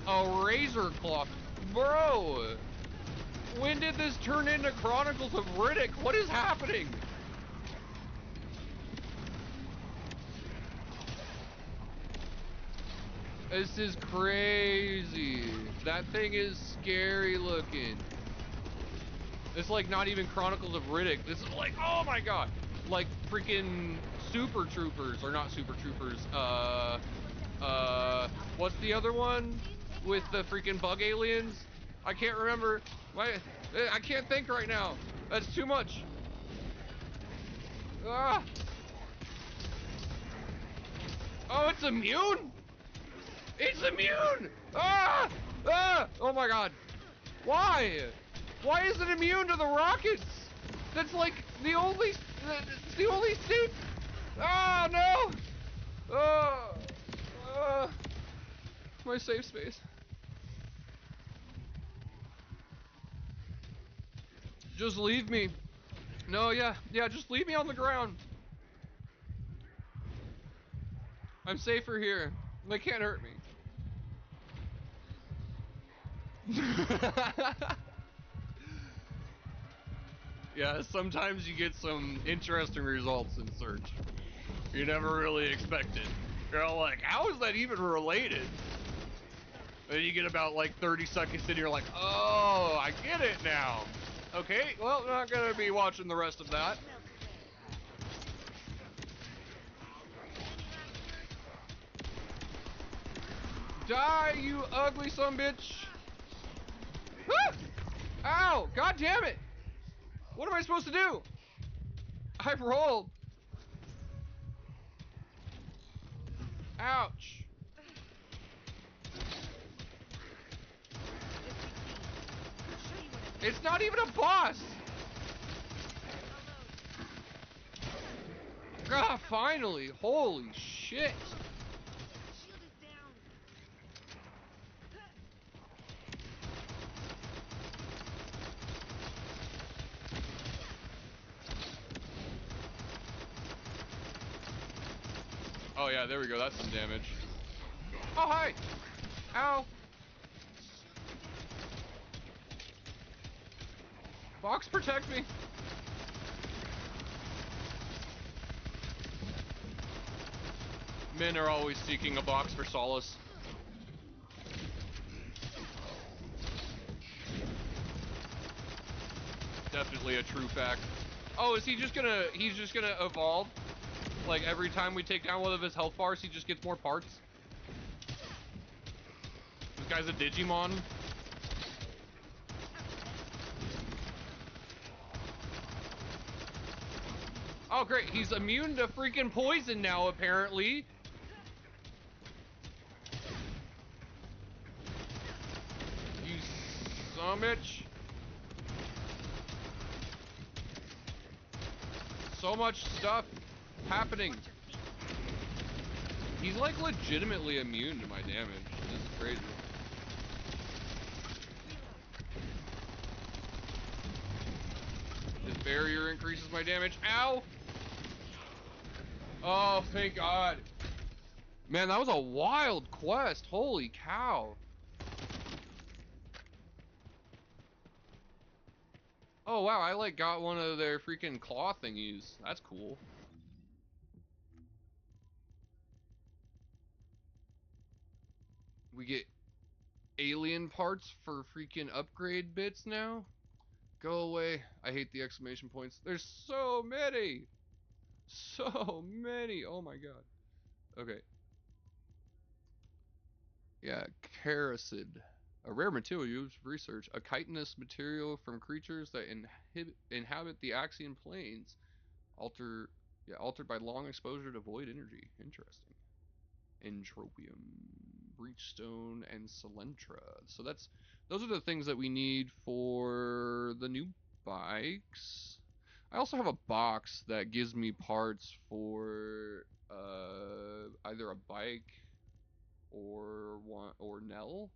A razor claw. Bro! When did this turn into Chronicles of Riddick? What is happening? This is crazy. That thing is scary looking. It's like not even Chronicles of Riddick. This is like, oh my god. Like freaking Super Troopers, or not Super Troopers. What's the other one with the freaking bug aliens? I can't remember. I can't think right now. That's too much. Ah. Oh, it's immune? It's immune! Ah! Ah! Oh my god. Why? Why is it immune to the rockets? That's like the only safe. Ah, no! My safe space. Just leave me. No, yeah, just leave me on the ground. I'm safer here. They can't hurt me. Yeah, sometimes you get some interesting results in search. You never really expect it. You're all like, how is that even related? And you get about like 30 seconds in, you're like, oh, I get it now. Okay, well, not gonna be watching the rest of that. Die, you ugly sumbitch! Ah! Ow! God damn it! What am I supposed to do? I rolled. Ouch. It's not even a boss! Ah, finally! Holy shit! Oh yeah, there we go, that's some damage. Oh, hi! Ow! Box, protect me! Men are always seeking a box for solace. Definitely a true fact. Oh, is he just gonna, he's just gonna evolve? Like every time we take down one of his health bars, he just gets more parts? This guy's a Digimon? Oh great, he's immune to freaking poison now apparently. You summich. So much stuff happening. He's like legitimately immune to my damage. This is crazy. His barrier increases my damage. Ow! Oh, thank God. Man, that was a wild quest. Holy cow. Oh wow, I like got one of their freaking claw thingies. That's cool. We get alien parts for freaking upgrade bits now? Go away. I hate the exclamation points. There's so many. So many. Oh my god. Okay. Yeah, Caracid. A rare material used for research. A chitinous material from creatures that inhabit the Axian planes. Altered by long exposure to void energy. Interesting. Entropium, breachstone, and Celentra. So those are the things that we need for the new bikes. I also have a box that gives me parts for either a bike or Nell,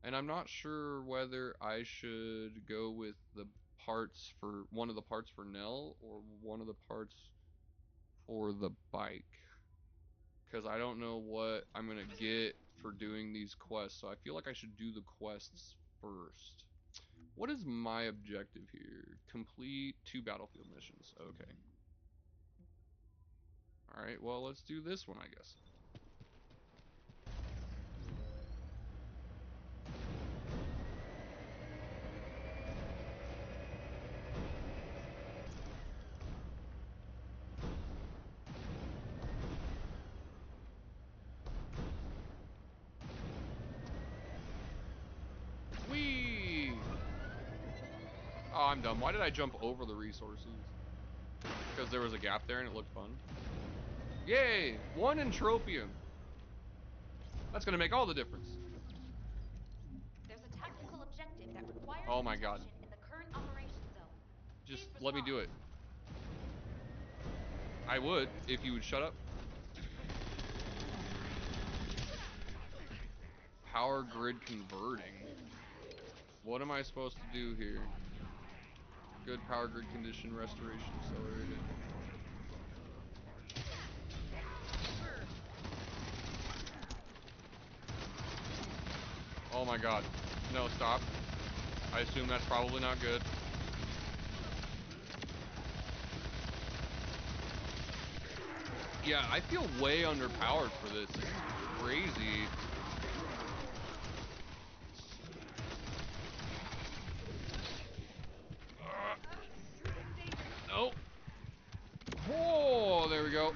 and I'm not sure whether I should go with the parts for one of the parts for Nell or one of the parts for the bike, because I don't know what I'm gonna get for doing these quests. So I feel like I should do the quests first. What is my objective here? Complete 2 battlefield missions. Okay. Alright, well, let's do this one, I guess. Whee! Oh, I'm dumb. Why did I jump over the resources? Because there was a gap there and it looked fun. Yay! 1 entropium. That's gonna make all the difference. There's a tactical objective that requires Oh my god. protection in the current operation zone. Just let me do it. I would, if you would shut up. Power grid converting. What am I supposed to do here? Good power grid condition restoration accelerated. Oh my god. No, stop. I assume that's probably not good. Yeah, I feel way underpowered for this. It's crazy. Nope. Oh, there we go.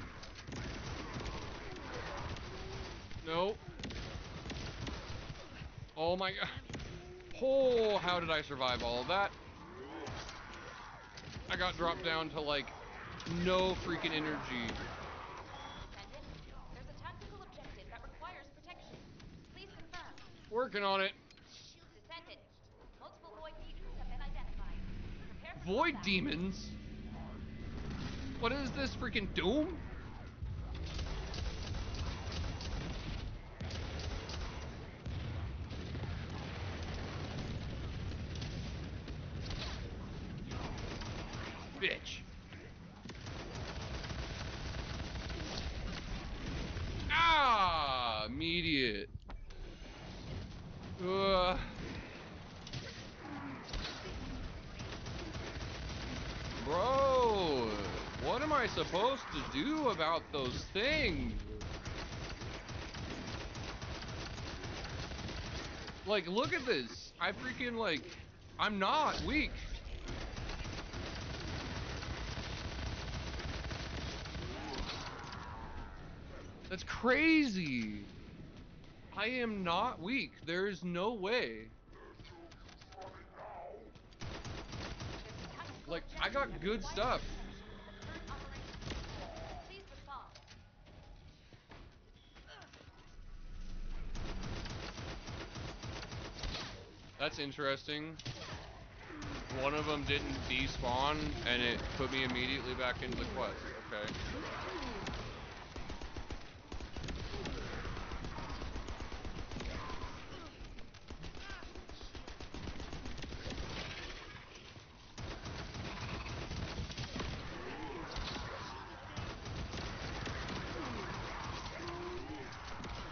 Nope. Oh my god. Oh, how did I survive all of that? I got dropped down to like no freaking energy. There's a tactical objective that requires protection. Please confirm. Working on it. Descendant. Multiple void demons have been identified. Prepare for Void combat. demons? What is this, freaking Doom? Bitch. Ah, immediate. Bro, what am I supposed to do about those things? Like, look at this. I freaking, like, I'm not weak. That's crazy. I am not weak. There's no way. Like, I got good stuff. Please respond. That's interesting. One of them didn't despawn, and it put me immediately back into the quest. Okay.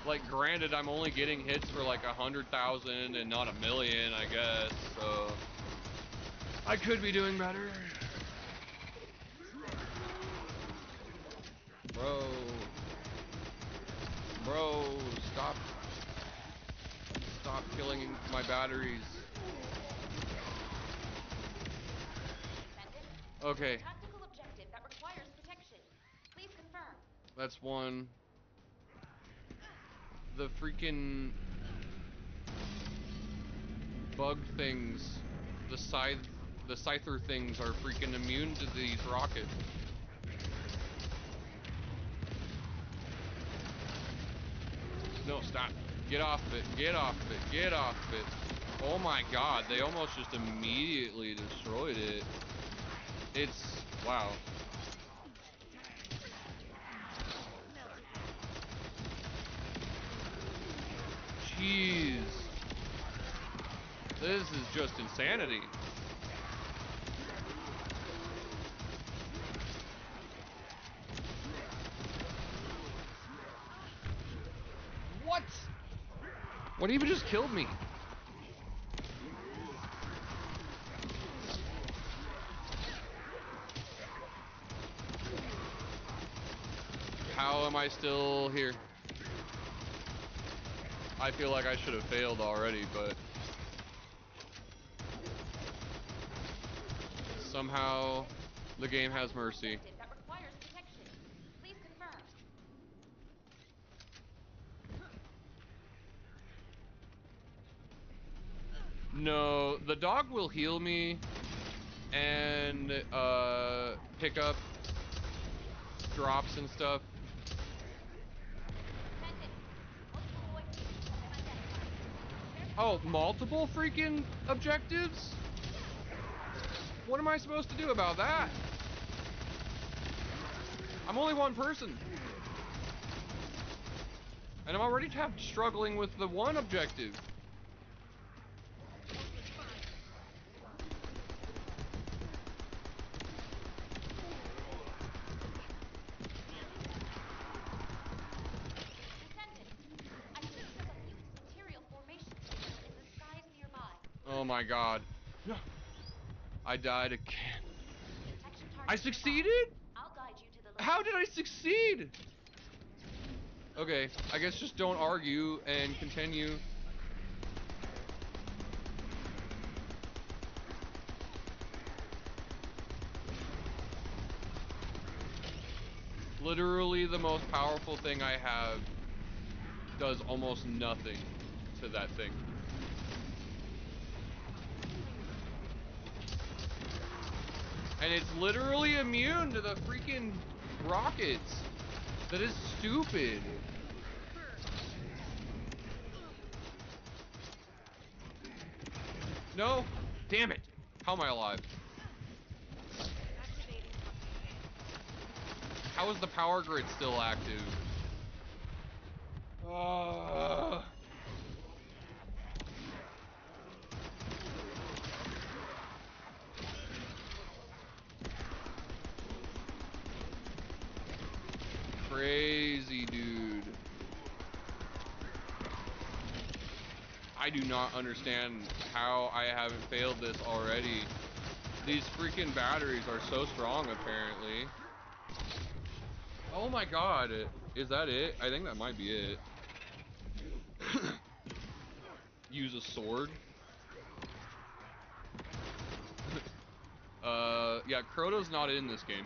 Like, granted, I'm only getting hits for like 100,000 and not 1,000,000, I guess, so I could be doing better. Bro, stop killing my batteries. Okay. Tactical objective that requires protection. Please confirm. That's one. The freaking bug things, the scyther things are freaking immune to these rockets. No, stop. Get off of it. Get off of it. Get off of it. Oh my god, they almost just immediately destroyed it. It's... wow. Jeez. This is just insanity. What? What even just killed me? I still here? I feel like I should have failed already, but somehow the game has mercy. That requires protection. Please confirm. No, the dog will heal me and pick up drops and stuff. Oh, multiple freaking objectives? What am I supposed to do about that? I'm only one person. And I'm already struggling with the one objective. Oh my god. I died again. I succeeded? How did I succeed? Okay, I guess just don't argue and continue. Literally the most powerful thing I have does almost nothing to that thing. And it's literally immune to the freaking rockets. That is stupid. No, damn it. How am I alive? How is the power grid still active? Crazy, dude. I do not understand how I haven't failed this already. These freaking batteries are so strong, apparently. Oh my god. Is that it? I think that might be it. Use a sword. Yeah, Croto's not in this game.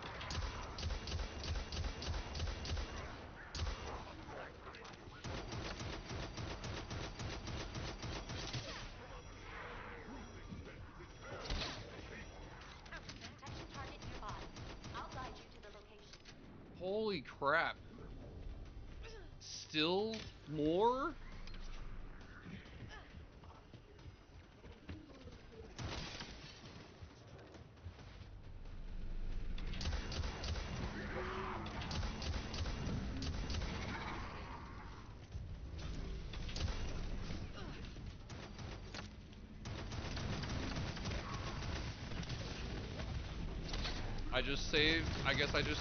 Holy crap. Still more? I just saved, I guess I just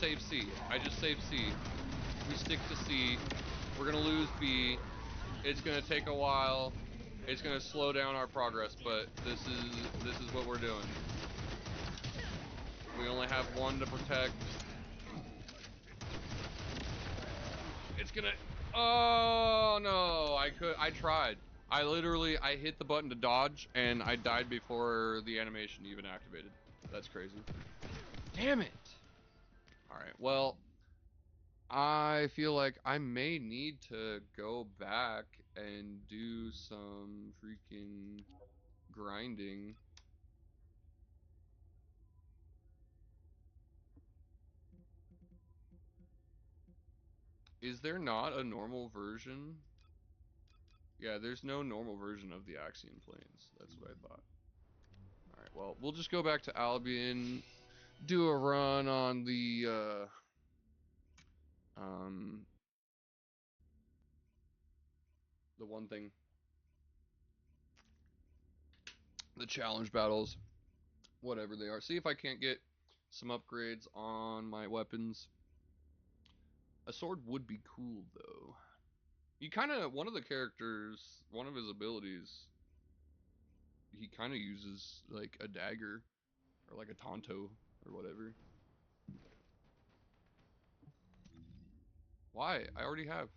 saved C. I just saved C. We stick to C. We're gonna lose B. It's gonna take a while. It's gonna slow down our progress, but this is what we're doing. We only have one to protect. It's gonna, oh no, I tried. I hit the button to dodge and I died before the animation even activated. That's crazy. Damn it. All right, well, I feel like I may need to go back and do some freaking grinding. Is there not a normal version? Yeah, there's no normal version of the Axion planes. That's what I thought. All right, well, we'll just go back to Albion, do a run on the one thing, the challenge battles, whatever they are. See if I can't get some upgrades on my weapons. A sword would be cool though. You kind of, one of the characters, one of his abilities, he kind of uses like a dagger or like a tonto or whatever. Why? I already have.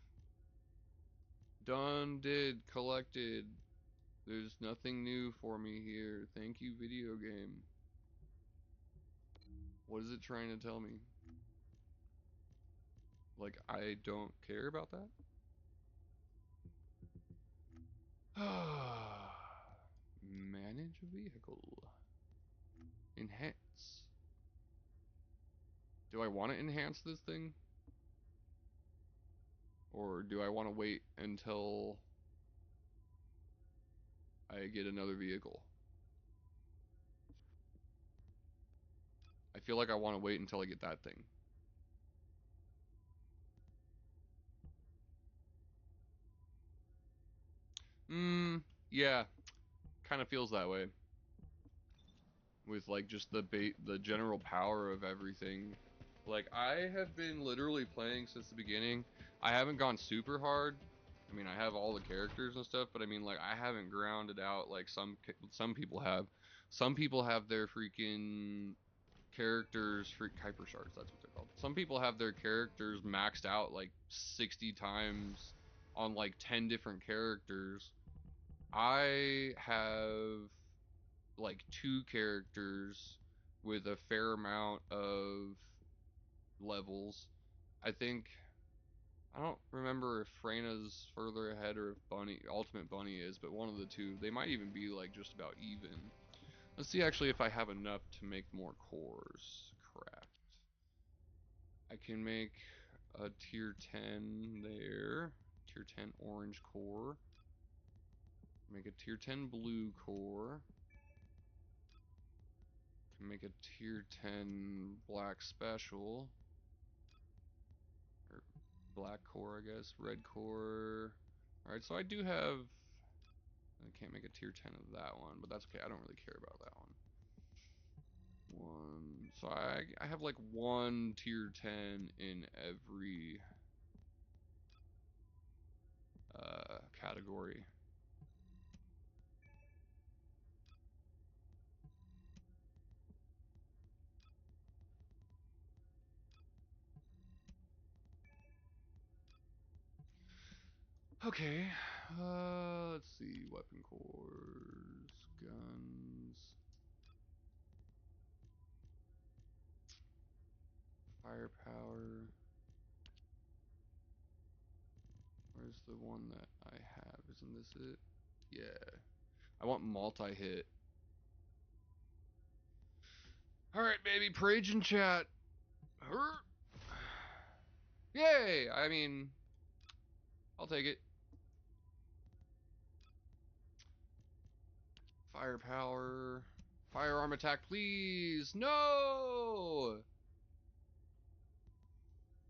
Done, did, collected. There's nothing new for me here. Thank you, video game. What is it trying to tell me? Like, I don't care about that? Manage a vehicle. Enhance. Do I want to enhance this thing? Or do I want to wait until I get another vehicle? I feel like I want to wait until I get that thing. Yeah. Kind of feels that way. With like just the general power of everything. Like I have been literally playing since the beginning. I haven't gone super hard. I mean, I have all the characters and stuff, but I mean, like I haven't grounded out like some people have. Some people have their freaking characters, hyper shards, that's what they're called. Some people have their characters maxed out like 60 times on like 10 different characters. I have like 2 characters with a fair amount of levels. I think I don't remember if Freyna's further ahead or if Ultimate Bunny is, but one of the two. They might even be like just about even. Let's see actually if I have enough to make more cores. Craft. I can make a tier 10 there. Tier 10 orange core. Make a tier 10 blue core. Can make a tier 10 black special. Or black core, I guess. Red core. Alright, so I do have... I can't make a tier 10 of that one, but that's okay. I don't really care about that one. So I have like 1 tier 10 in every category. Okay, let's see, weapon cores, guns, firepower. Where's the one that I have? Isn't this it? Yeah. I want multi-hit. Alright, baby, Prage in chat. Yay! I mean, I'll take it. Firepower. Firearm attack, please! No!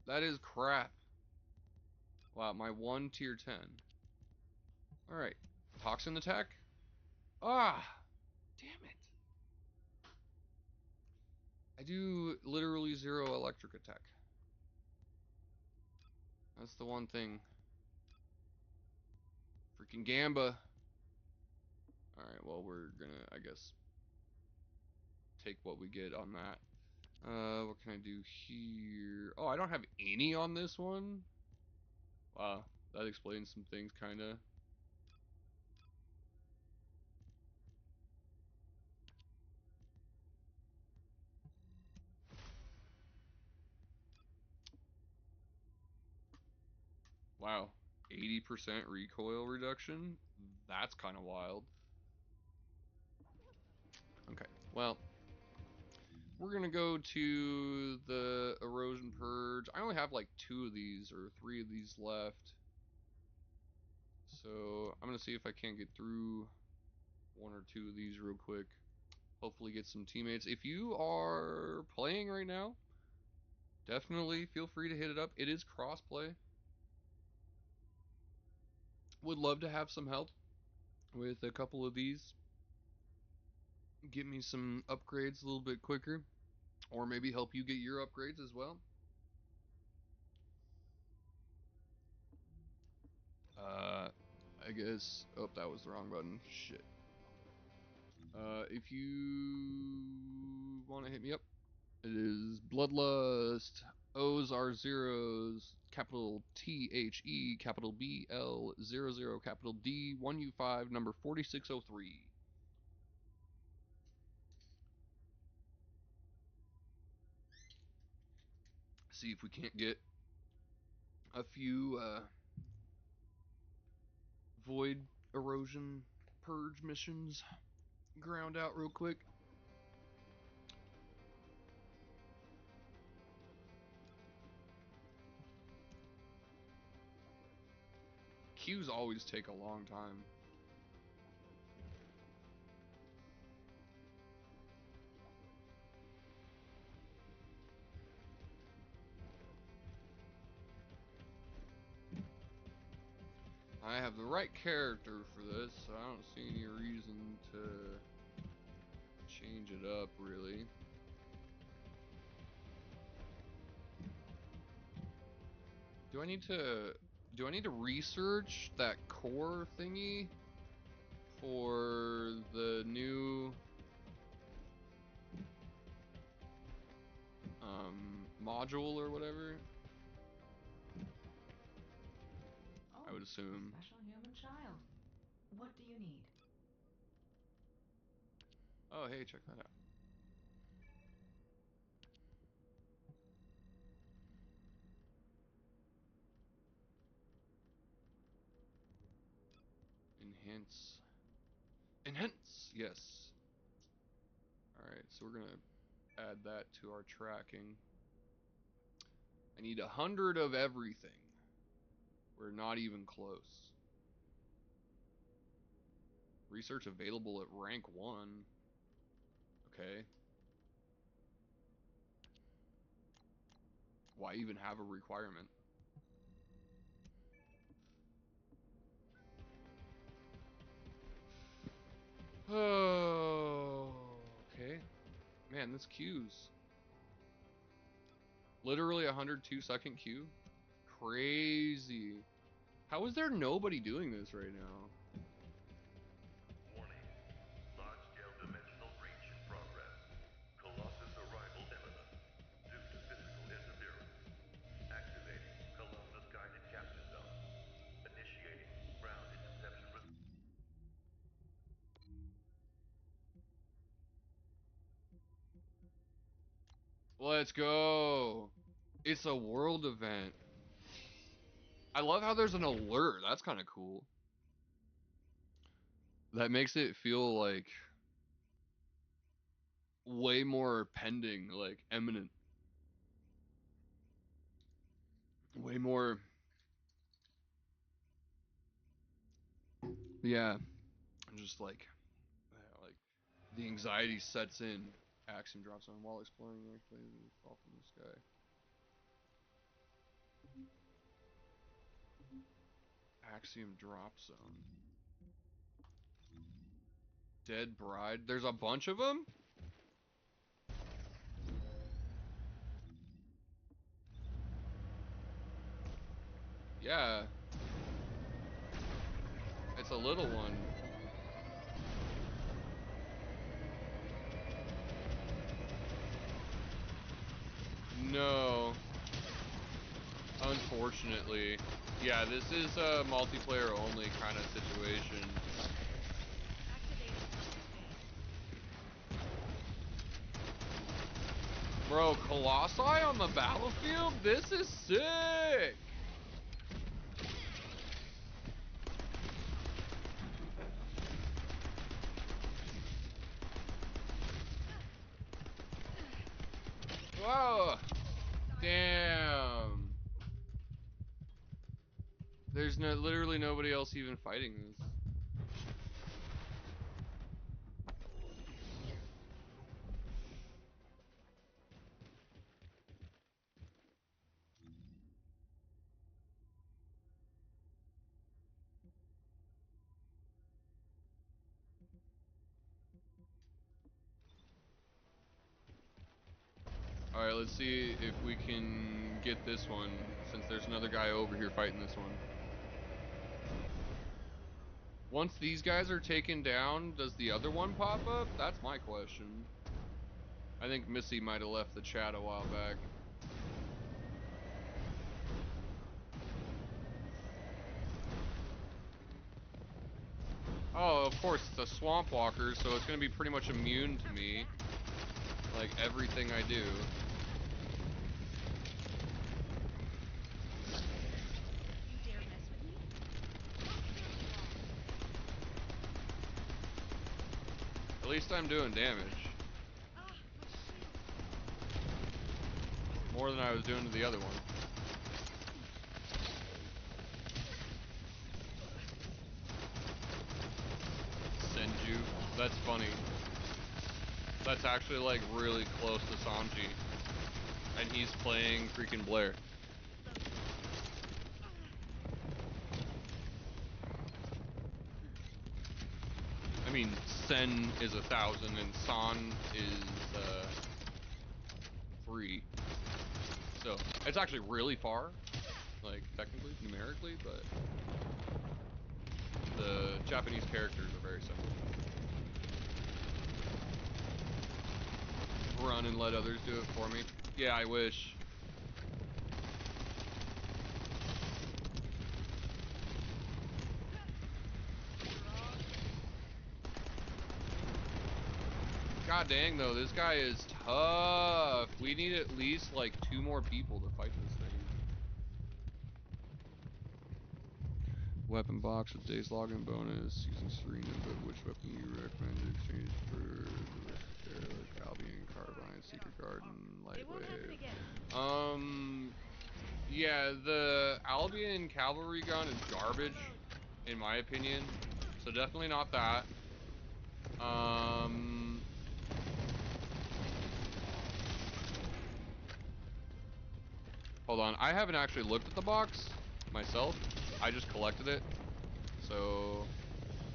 That is crap. Wow, my 1 tier 10. Alright. Toxin attack? Ah! Damn it. I do literally 0 electric attack. That's the one thing. Freaking Gamba. Alright, well, we're gonna, I guess, take what we get on that. What can I do here? Oh, I don't have any on this one? Wow, that explains some things, kinda. Wow, 80% recoil reduction? That's kind of wild. Okay, well, we're gonna go to the Erosion Purge. I only have like 2 of these, or 3 of these left. So, I'm gonna see if I can't get through 1 or 2 of these real quick. Hopefully get some teammates. If you are playing right now, definitely feel free to hit it up. It is crossplay. Would love to have some help with a couple of these. Get me some upgrades a little bit quicker. Or maybe help you get your upgrades as well. I guess... Oh, that was the wrong button. Shit. If you want to hit me up, it is Bloodlust O's are zeros, capital THE, capital BL00, capital D1U5, number 4603. See if we can't get a few void erosion purge missions ground out real quick. Queues always take a long time. I have the right character for this, so I don't see any reason to change it up, really. Do I need to research that core thingy for the new module or whatever? Oh, I would assume. special human child. What do you need? Oh, hey, check that out. Enhance. Enhance! Yes. Alright, so we're gonna add that to our tracking. I need 100 of everything. We're not even close. Research available at rank 1. Okay. Why even have a requirement? Oh, okay. Man, this queue's literally 102-second queue. Crazy. How is there nobody doing this right now? Warning. Large-scale dimensional breach in progress. Colossus arrival imminent. Due to physical interference. Activating Colossus guided capture zone. Initiating ground interception. Let's go. It's a world event. I love how there's an alert. That's kind of cool. That makes it feel like way more pending, like imminent. Way more. Yeah. Just like the anxiety sets in. Axiom drops on while exploring the next place and fall from the sky. Axiom drop zone. Dead bride. There's a bunch of them? Yeah. It's a little one. No. Unfortunately. Yeah, this is a multiplayer only kind of situation. Bro, Colossi on the battlefield? This is sick! Whoa! Damn. There's literally nobody else even fighting this. Alright, let's see if we can get this one, since there's another guy over here fighting this one. Once these guys are taken down, does the other one pop up? That's my question. I think Missy might have left the chat a while back. of course, it's a swamp walker, so it's gonna be pretty much immune to me. Like everything I do. At least I'm doing damage. More than I was doing to the other one. Senju. That's funny. That's actually like really close to Sanji. And he's playing freaking Blair. I mean, Sen is 1,000 and San is 3. So it's actually really far, like technically, numerically, but the Japanese characters are very similar. Run and let others do it for me. Yeah, I wish. God dang though, this guy is tough. We need at least like 2 more people to fight this thing. Weapon box with days login bonus, using Serena, but which weapon you recommend to exchange for the Albion, Carbine, Secret Garden, Lightweight? Yeah, the Albion cavalry gun is garbage, in my opinion. So definitely not that. Hold on, I haven't actually looked at the box myself. I just collected it. So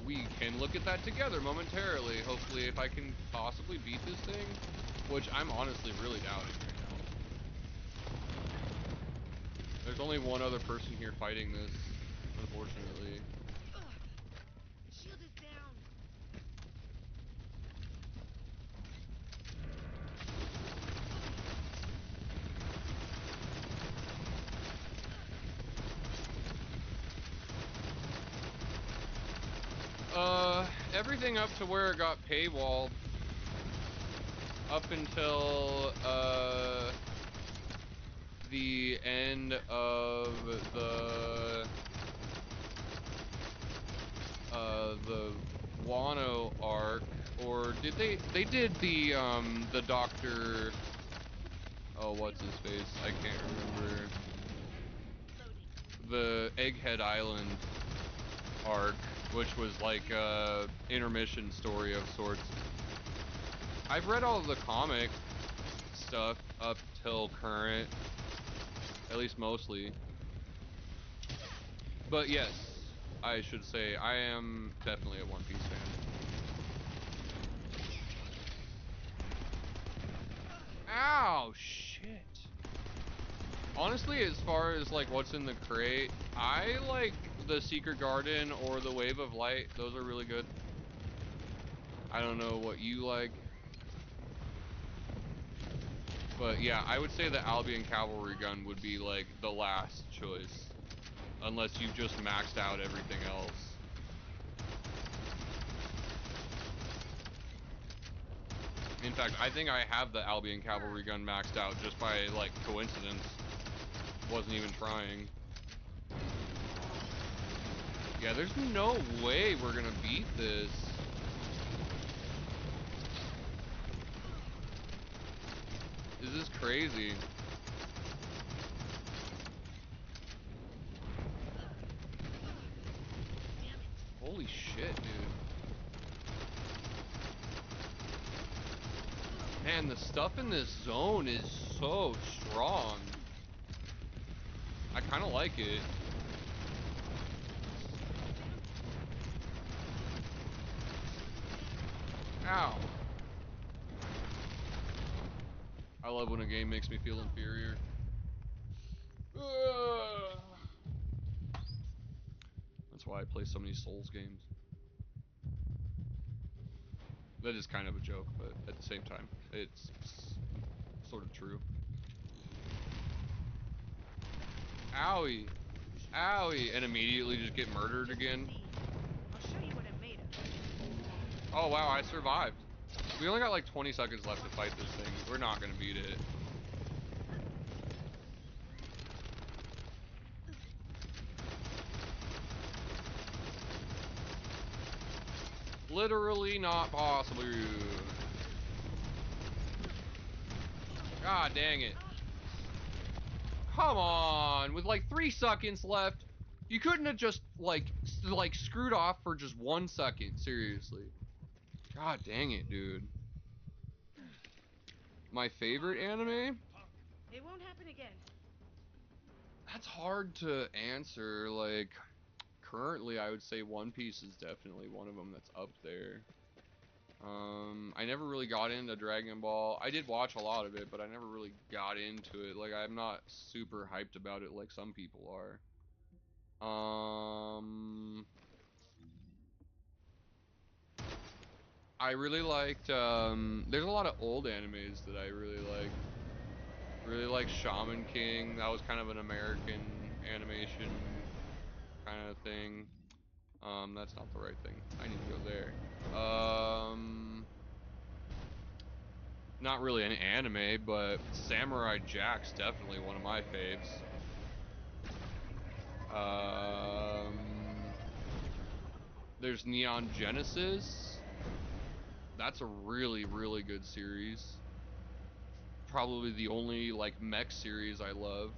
we can look at that together momentarily. Hopefully, if I can possibly beat this thing, which I'm honestly really doubting right now. There's only one other person here fighting this, unfortunately. Shield is down. Everything up to where it got paywalled, up until the end of the Wano arc, or did they did the Doctor, oh, what's his face? I can't remember. The Egghead Island arc, which was like a intermission story of sorts. I've read all of the comic stuff up till current, at least mostly. But yes, I should say I am definitely a One Piece fan. Ow, shit. Honestly, as far as like what's in the crate, I like the Secret Garden or the Wave of Light. Those are really good. I don't know what you like. But yeah, I would say the Albion Cavalry Gun would be like the last choice. Unless you've just maxed out everything else. In fact, I think I have the Albion Cavalry Gun maxed out just by like coincidence. Wasn't even trying. Yeah, there's no way we're gonna beat this. This is crazy. Holy shit, dude. Man, the stuff in this zone is so strong. I kind of like it. Ow. I love when a game makes me feel inferior. That's why I play so many Souls games. That is kind of a joke, but at the same time, it's sort of true. Owie. Owie. And immediately just get murdered again. I'll show you what I'm made of. Oh wow, I survived. We only got like 20 seconds left to fight this thing. We're not gonna beat it. Literally not possible. God dang it. Come on, with like 3 seconds left, you couldn't have just like screwed off for just 1 second, seriously. God dang it, dude. My favorite anime? It won't happen again. That's hard to answer. Like, currently I would say One Piece is definitely one of them that's up there. I never really got into Dragon Ball. I did watch a lot of it, but I never really got into it. Like, I'm not super hyped about it like some people are. I really liked, there's a lot of old animes that I really like. Really like Shaman King. That was kind of an American animation kind of thing. That's not the right thing. I need to go there. Not really an anime, but Samurai Jack's definitely one of my faves. There's Neon Genesis. That's a really, really good series. Probably the only, like, mech series I love.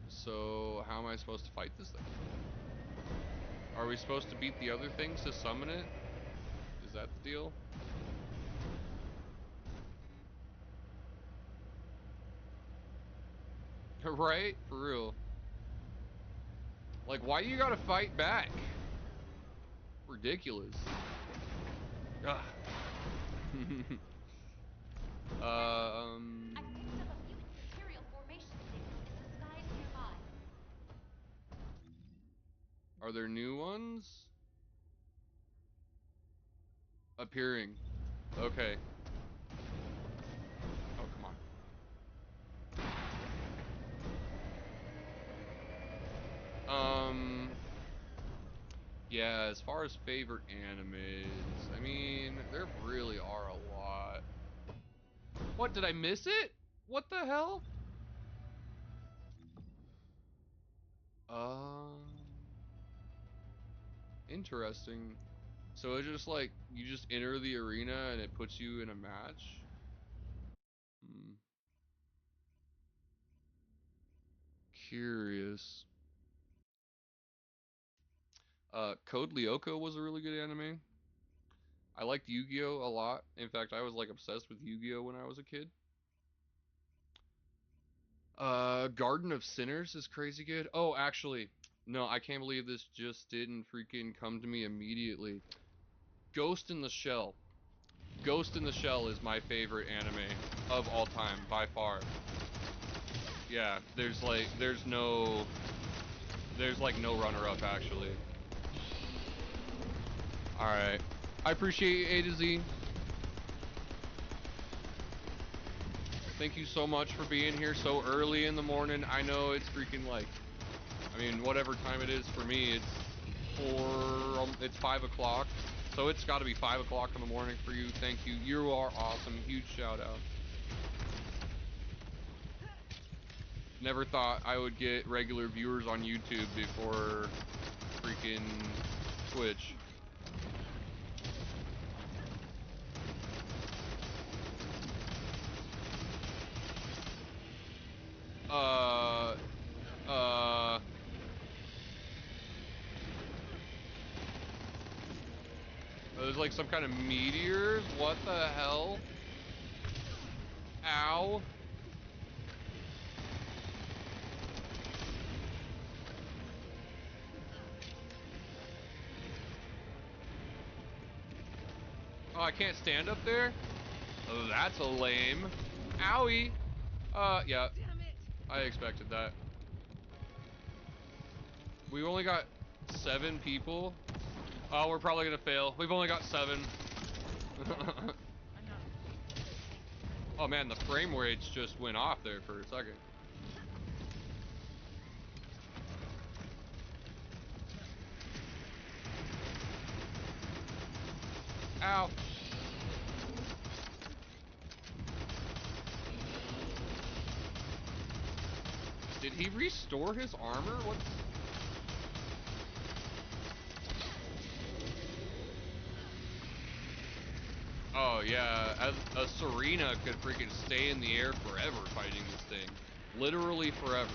So, how am I supposed to fight this thing? Are we supposed to beat the other things to summon it? Is that the deal? Right? For real. Like, why do you gotta fight back? Ridiculous. Ugh. I picked up a mutant material formation signal in the skies nearby. Are there new ones? Appearing. Okay. Oh, come on. Yeah, as far as favorite animes, I mean, there really are a lot. What, did I miss it? What the hell? Interesting. So it's just like, you just enter the arena and it puts you in a match? Curious. Code Lyoko was a really good anime. I liked Yu-Gi-Oh! A lot. In fact, I was like obsessed with Yu-Gi-Oh! When I was a kid. Garden of Sinners is crazy good. Oh, actually, no, I can't believe this just didn't freaking come to me immediately. Ghost in the Shell. Ghost in the Shell is my favorite anime of all time, by far. Yeah, there's like no runner-up, actually. Alright. I appreciate you, A to Z. Thank you so much for being here so early in the morning. I know it's freaking like, I mean, whatever time it is for me, it's 5 o'clock. So it's got to be 5 o'clock in the morning for you. Thank you. You are awesome. Huge shout out. Never thought I would get regular viewers on YouTube before freaking Twitch. There's like some kind of meteors? What the hell? Ow. Oh, I can't stand up there? Oh, that's a lame. Owie. Yeah. I expected that. We only got 7 people. Oh, we're probably gonna fail. We've only got 7. Oh man, the frame rates just went off there for a second. Ow. Did he restore his armor? What? Oh yeah, a Serena could freaking stay in the air forever fighting this thing. Literally forever.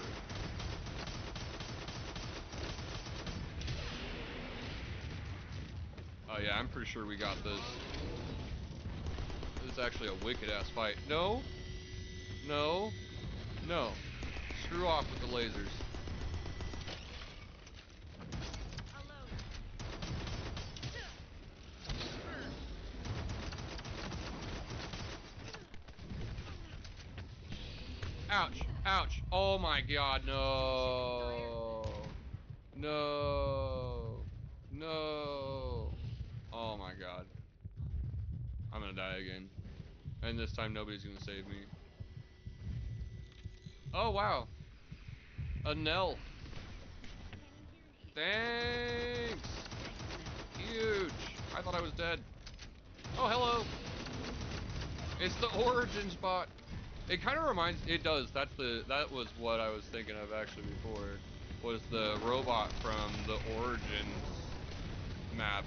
Oh yeah, I'm pretty sure we got this. This is actually a wicked ass fight. No. No. No. Screw off with the lasers. Ouch. Ouch. Oh my god, no. No. No. Oh my god. I'm gonna die again. And this time nobody's gonna save me. Oh wow. A Nell. Thanks. Huge. I thought I was dead. Oh, hello. It's the origin spot. It kind of reminds, it does. That was what I was thinking of actually before. Was the robot from the Origins map.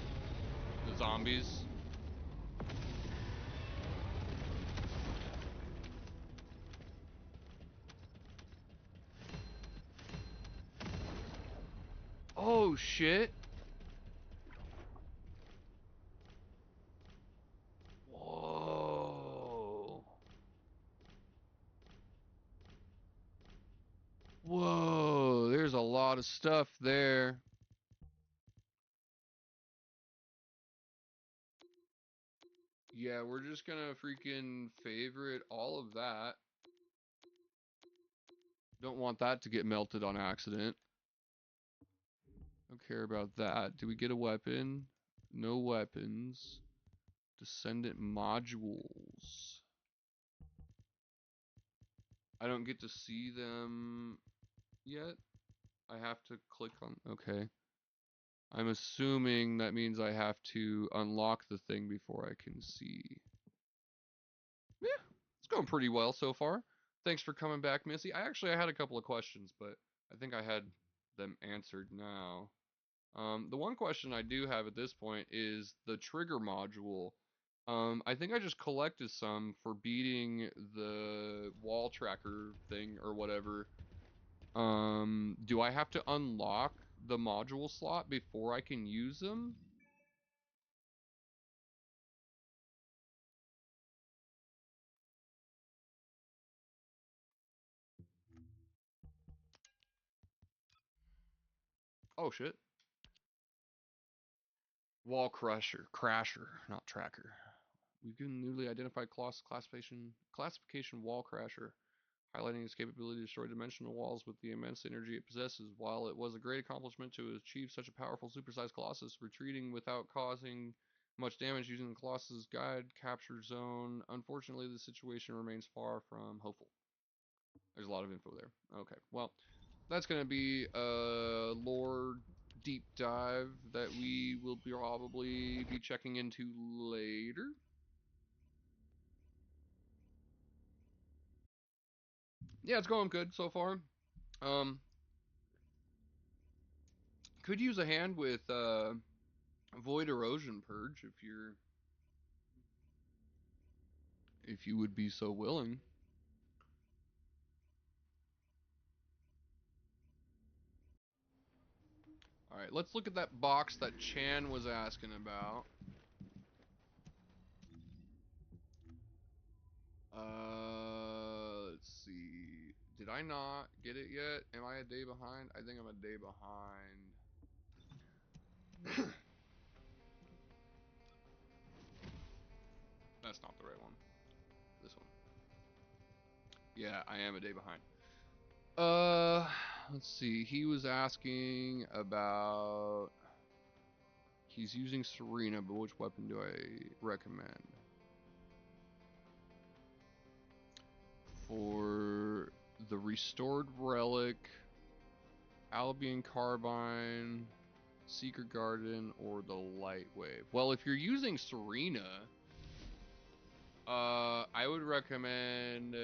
The zombies. Oh shit. Whoa. Whoa, there's a lot of stuff there. Yeah, we're just gonna freaking favorite all of that. Don't want that to get melted on accident. Don't care about that. Do we get a weapon? No weapons. Descendant modules. I don't get to see them yet. I have to click on, okay. I'm assuming that means I have to unlock the thing before I can see. Yeah, it's going pretty well so far. Thanks for coming back, Missy. I had a couple of questions, but I think I had them answered now. The one question I do have at this point is the trigger module. I think I just collected some for beating the wall tracker thing or whatever. Do I have to unlock the module slot before I can use them? Oh shit. Wall crasher, not tracker. We've given newly identified classification wall crasher, highlighting its capability to destroy dimensional walls with the immense energy it possesses. While it was a great accomplishment to achieve such a powerful supersized Colossus, retreating without causing much damage using the Colossus guide capture zone, unfortunately the situation remains far from hopeful. There's a lot of info there. Okay, well, that's going to be a lore deep dive that we will probably be checking into later. Yeah, it's going good so far. Could use a hand with Void Erosion Purge if you would be so willing. All right, let's look at that box that Chan was asking about. Let's see. Did I not get it yet? Am I a day behind? I think I'm a day behind. That's not the right one. This one. Yeah, I am a day behind. Let's see. He was asking about... He's using Serena, but which weapon do I recommend? for the Restored Relic, Albion Carbine, Secret Garden, or the Light Wave. Well, if you're using Serena, I would recommend,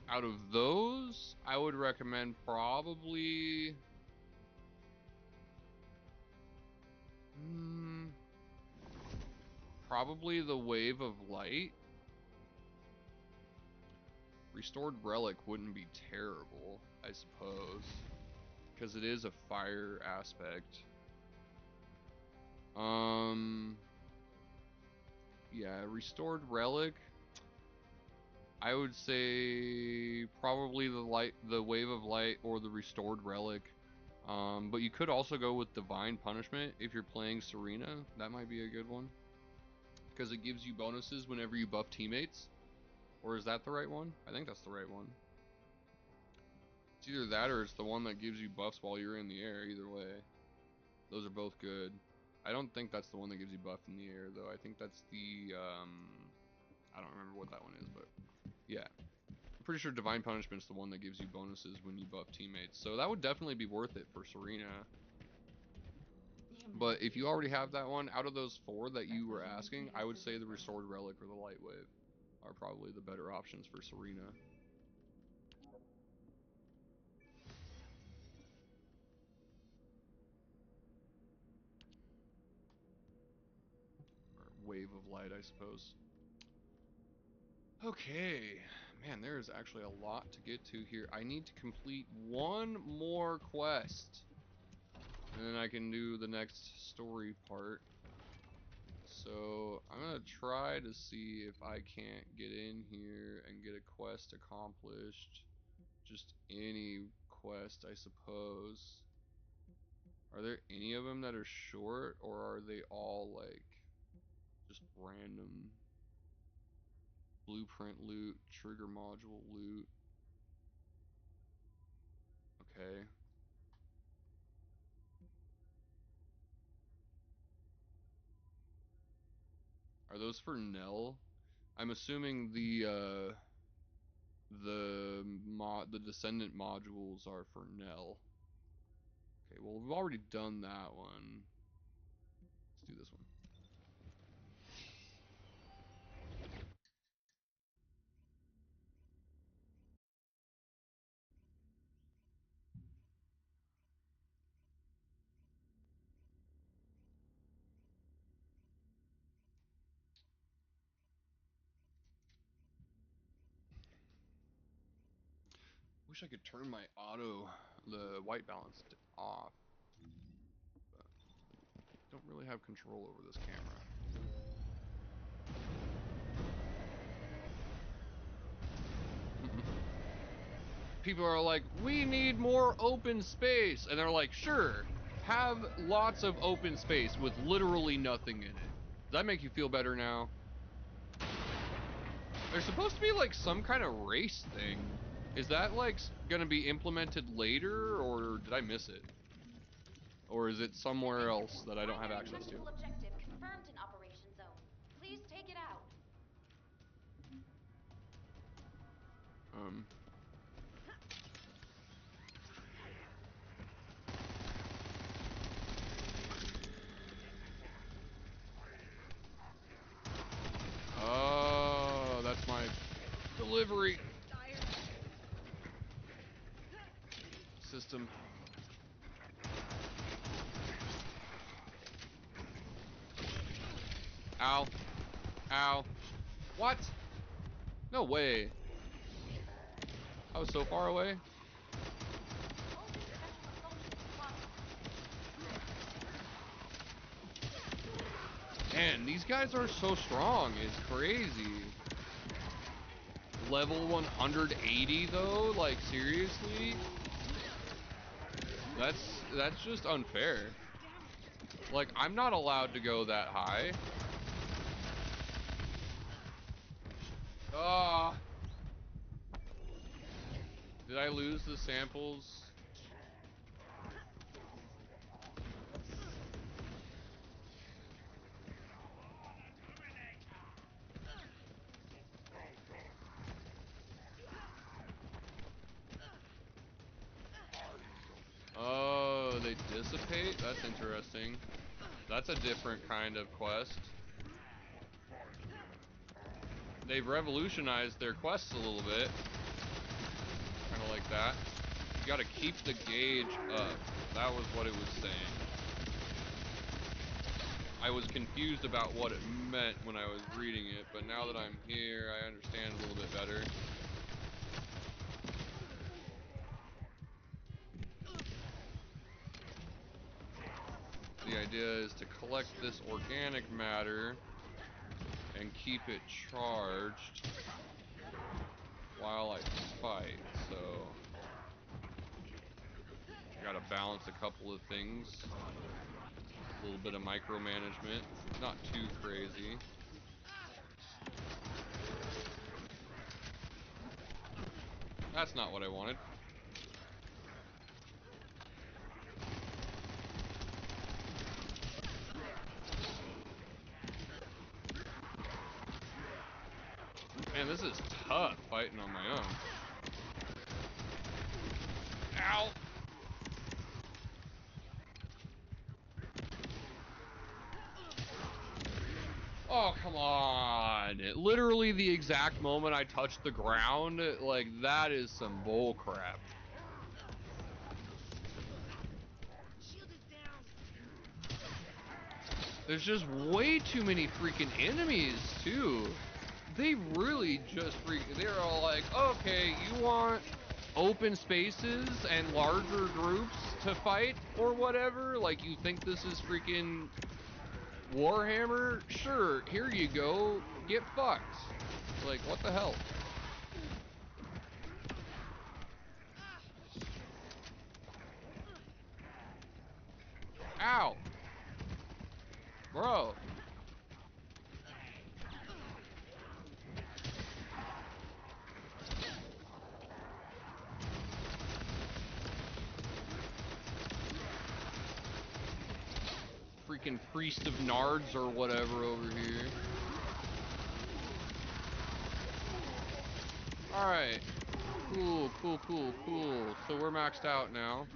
out of those, I would recommend probably, probably the Wave of Light. Restored Relic wouldn't be terrible, I suppose, because it is a fire aspect. Yeah, Restored Relic, I would say probably the Wave of Light or the Restored Relic. But you could also go with Divine Punishment if you're playing Serena. That might be a good one, because it gives you bonuses whenever you buff teammates. Or is that the right one? I think that's the right one. It's either that or it's the one that gives you buffs while you're in the air. Either way, those are both good. I don't think that's the one that gives you buff in the air, though. I think that's the, I don't remember what that one is, but yeah. I'm pretty sure Divine Punishment's the one that gives you bonuses when you buff teammates. So that would definitely be worth it for Serena. But if you already have that one, out of those 4 that you were asking, I would say the Restored Relic or the Light Wave are probably the better options for Serena. Or Wave of Light, I suppose. Okay, man, there is actually a lot to get to here. I need to complete one more quest, and then I can do the next story part. So I'm gonna try to see if I can't get in here and get a quest accomplished. Just any quest, I suppose. Are there any of them that are short, or are they all like just random? Blueprint loot, trigger module loot. Okay. Are those for Nell? I'm assuming the Descendant modules are for Nell. Okay, well we've already done that one. Let's do this one. Wish I could turn my the white balance off, but I don't really have control over this camera. People are like, we need more open space, and they're like, sure, have lots of open space with literally nothing in it. Does that make you feel better now? There's supposed to be like some kind of race thing. Is that like gonna be implemented later, or did I miss it? Or is it somewhere else that I don't have access to? Objective confirmed in Operation Zone. Please take it out. Oh, that's my delivery system. Ow. Ow. What? No way. I was so far away. Man, these guys are so strong. It's crazy. Level 180 though? Like, seriously? That's just unfair. Like, I'm not allowed to go that high. Ah. Did I lose the samples? dissipate? That's interesting. That's a different kind of quest. They've revolutionized their quests a little bit. Kind of like that. You gotta keep the gauge up. That was what it was saying. I was confused about what it meant when I was reading it, but now that I'm here, I understand a little bit better. The idea is to collect this organic matter and keep it charged while I fight, so I gotta balance a couple of things. A little bit of micromanagement, not too crazy. That's not what I wanted. Man, this is tough fighting on my own. Ow! Oh, come on. Literally the exact moment I touched the ground, like, that is some bull crap. There's just way too many freaking enemies, too. They really just they're all like, okay, you want open spaces and larger groups to fight or whatever? Like, you think this is freaking Warhammer? Sure, here you go. Get fucked. Like, what the hell? Ow! Bro. Freaking Priest of Nards or whatever over here. Alright. Cool, cool, cool, cool. So we're maxed out now.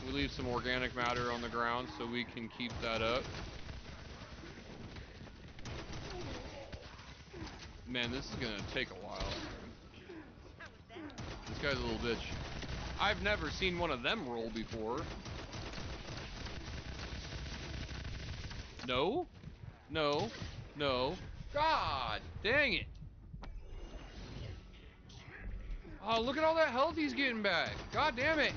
We leave some organic matter on the ground so we can keep that up. Man, this is gonna take a while. This guy's a little bitch. I've never seen one of them roll before. No? No? No? God dang it! Oh, look at all that health he's getting back. God damn it!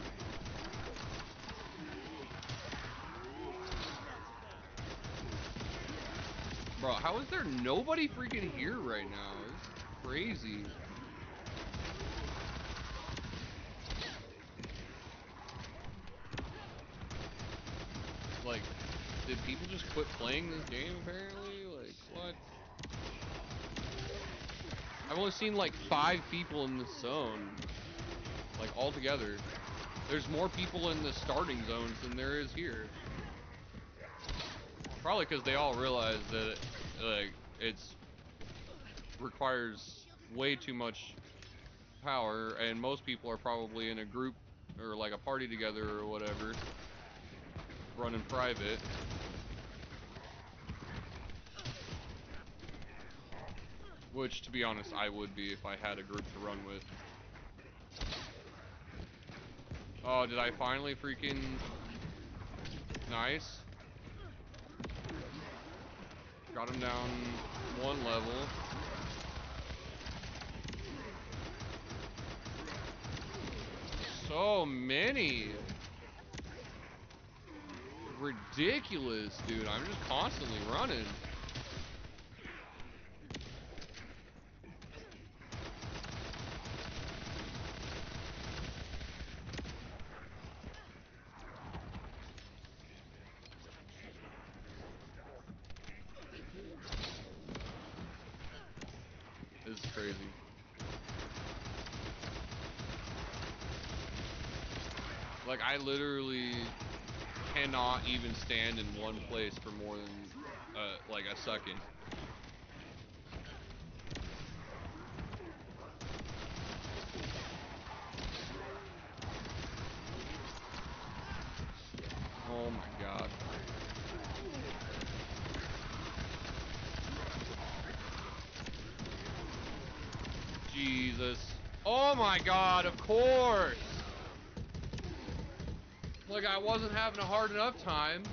Bro, how is there nobody freaking here right now? It's crazy. Like, did people just quit playing this game apparently? Like, what? I've only seen like 5 people in this zone. Like, all together. There's more people in the starting zones than there is here. Probably because they all realize that like it's requires way too much power, and most people are probably in a group or like a party together or whatever, running private. Which, to be honest, I would be if I had a group to run with. Oh, did I finally freaking... Nice. Got him down 1 level. So many. Ridiculous, dude. I'm just constantly running. This is crazy. Like, I literally cannot even stand in one place for more than, like, a second. Jesus. Oh my god, of course! Like I wasn't having a hard enough time.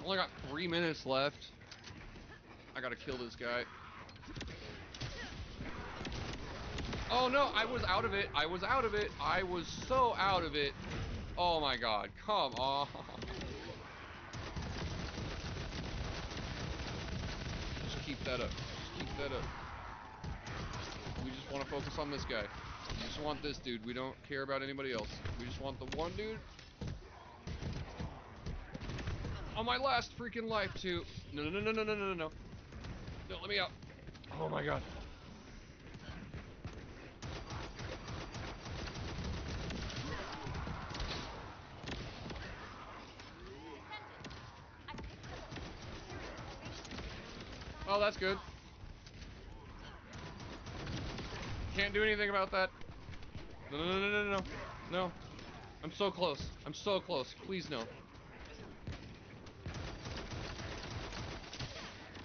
Only got 3 minutes left. I gotta kill this guy. Oh no, I was out of it. I was out of it. I was so out of it. Oh my god, come on. Just keep that up. Just keep that up. We just want to focus on this guy. We just want this dude. We don't care about anybody else. We just want the one dude. On my last freaking life too. No, no, no, no, no, no, no, no. No, let me out. Oh my god. Oh, that's good. Can't do anything about that. No, no, no, no, no, no. No. I'm so close. I'm so close. Please no.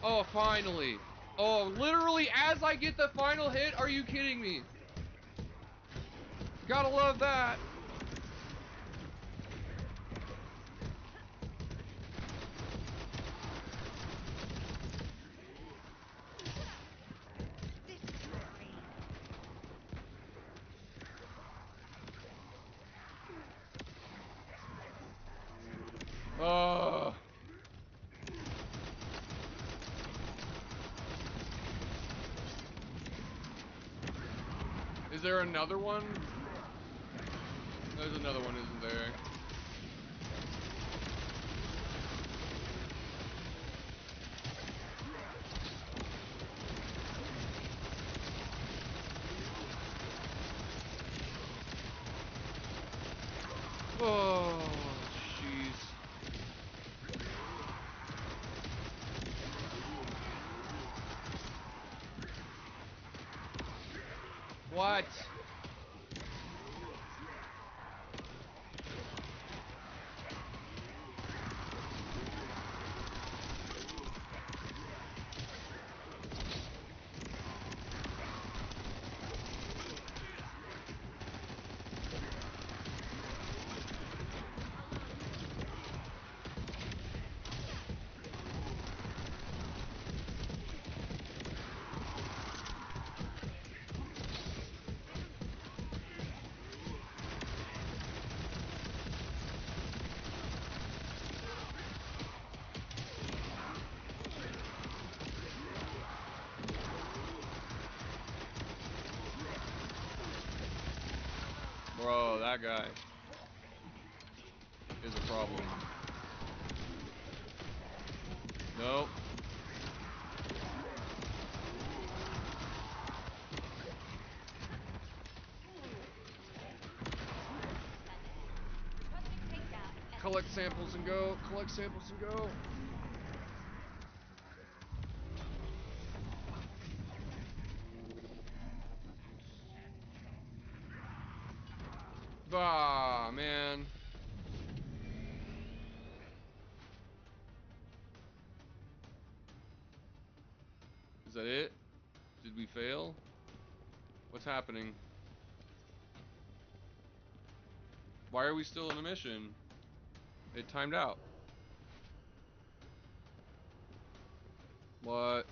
Oh, finally. Oh, literally as I get the final hit? Are you kidding me? Gotta love that. Oh. Is there another one? There's another one, isn't there? Oh, jeez. What? Bro, that guy is a problem. Nope. Collect samples and go. Collect samples and go. Ah, man. Is that it? Did we fail? What's happening? Why are we still in the mission? It timed out. What?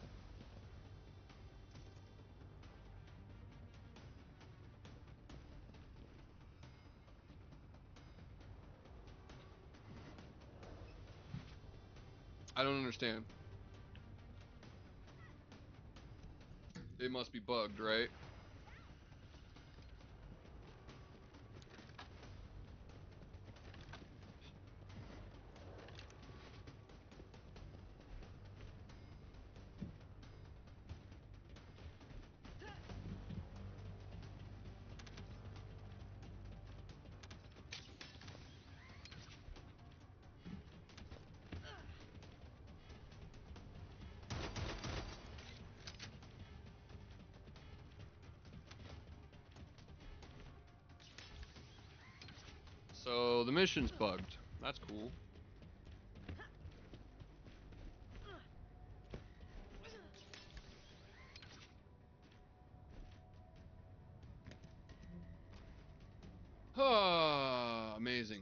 I don't understand. It must be bugged, right? So the mission's bugged. That's cool. Amazing.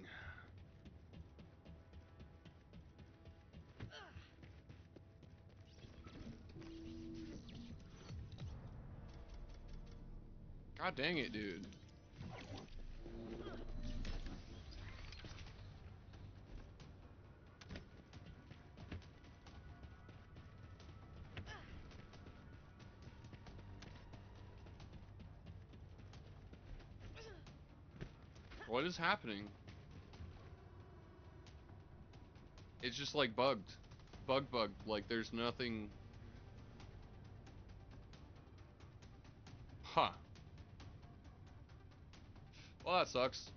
God dang it, dude. What is happening? It's just like bugged. Bugged. Like there's nothing. Huh. Well, that sucks.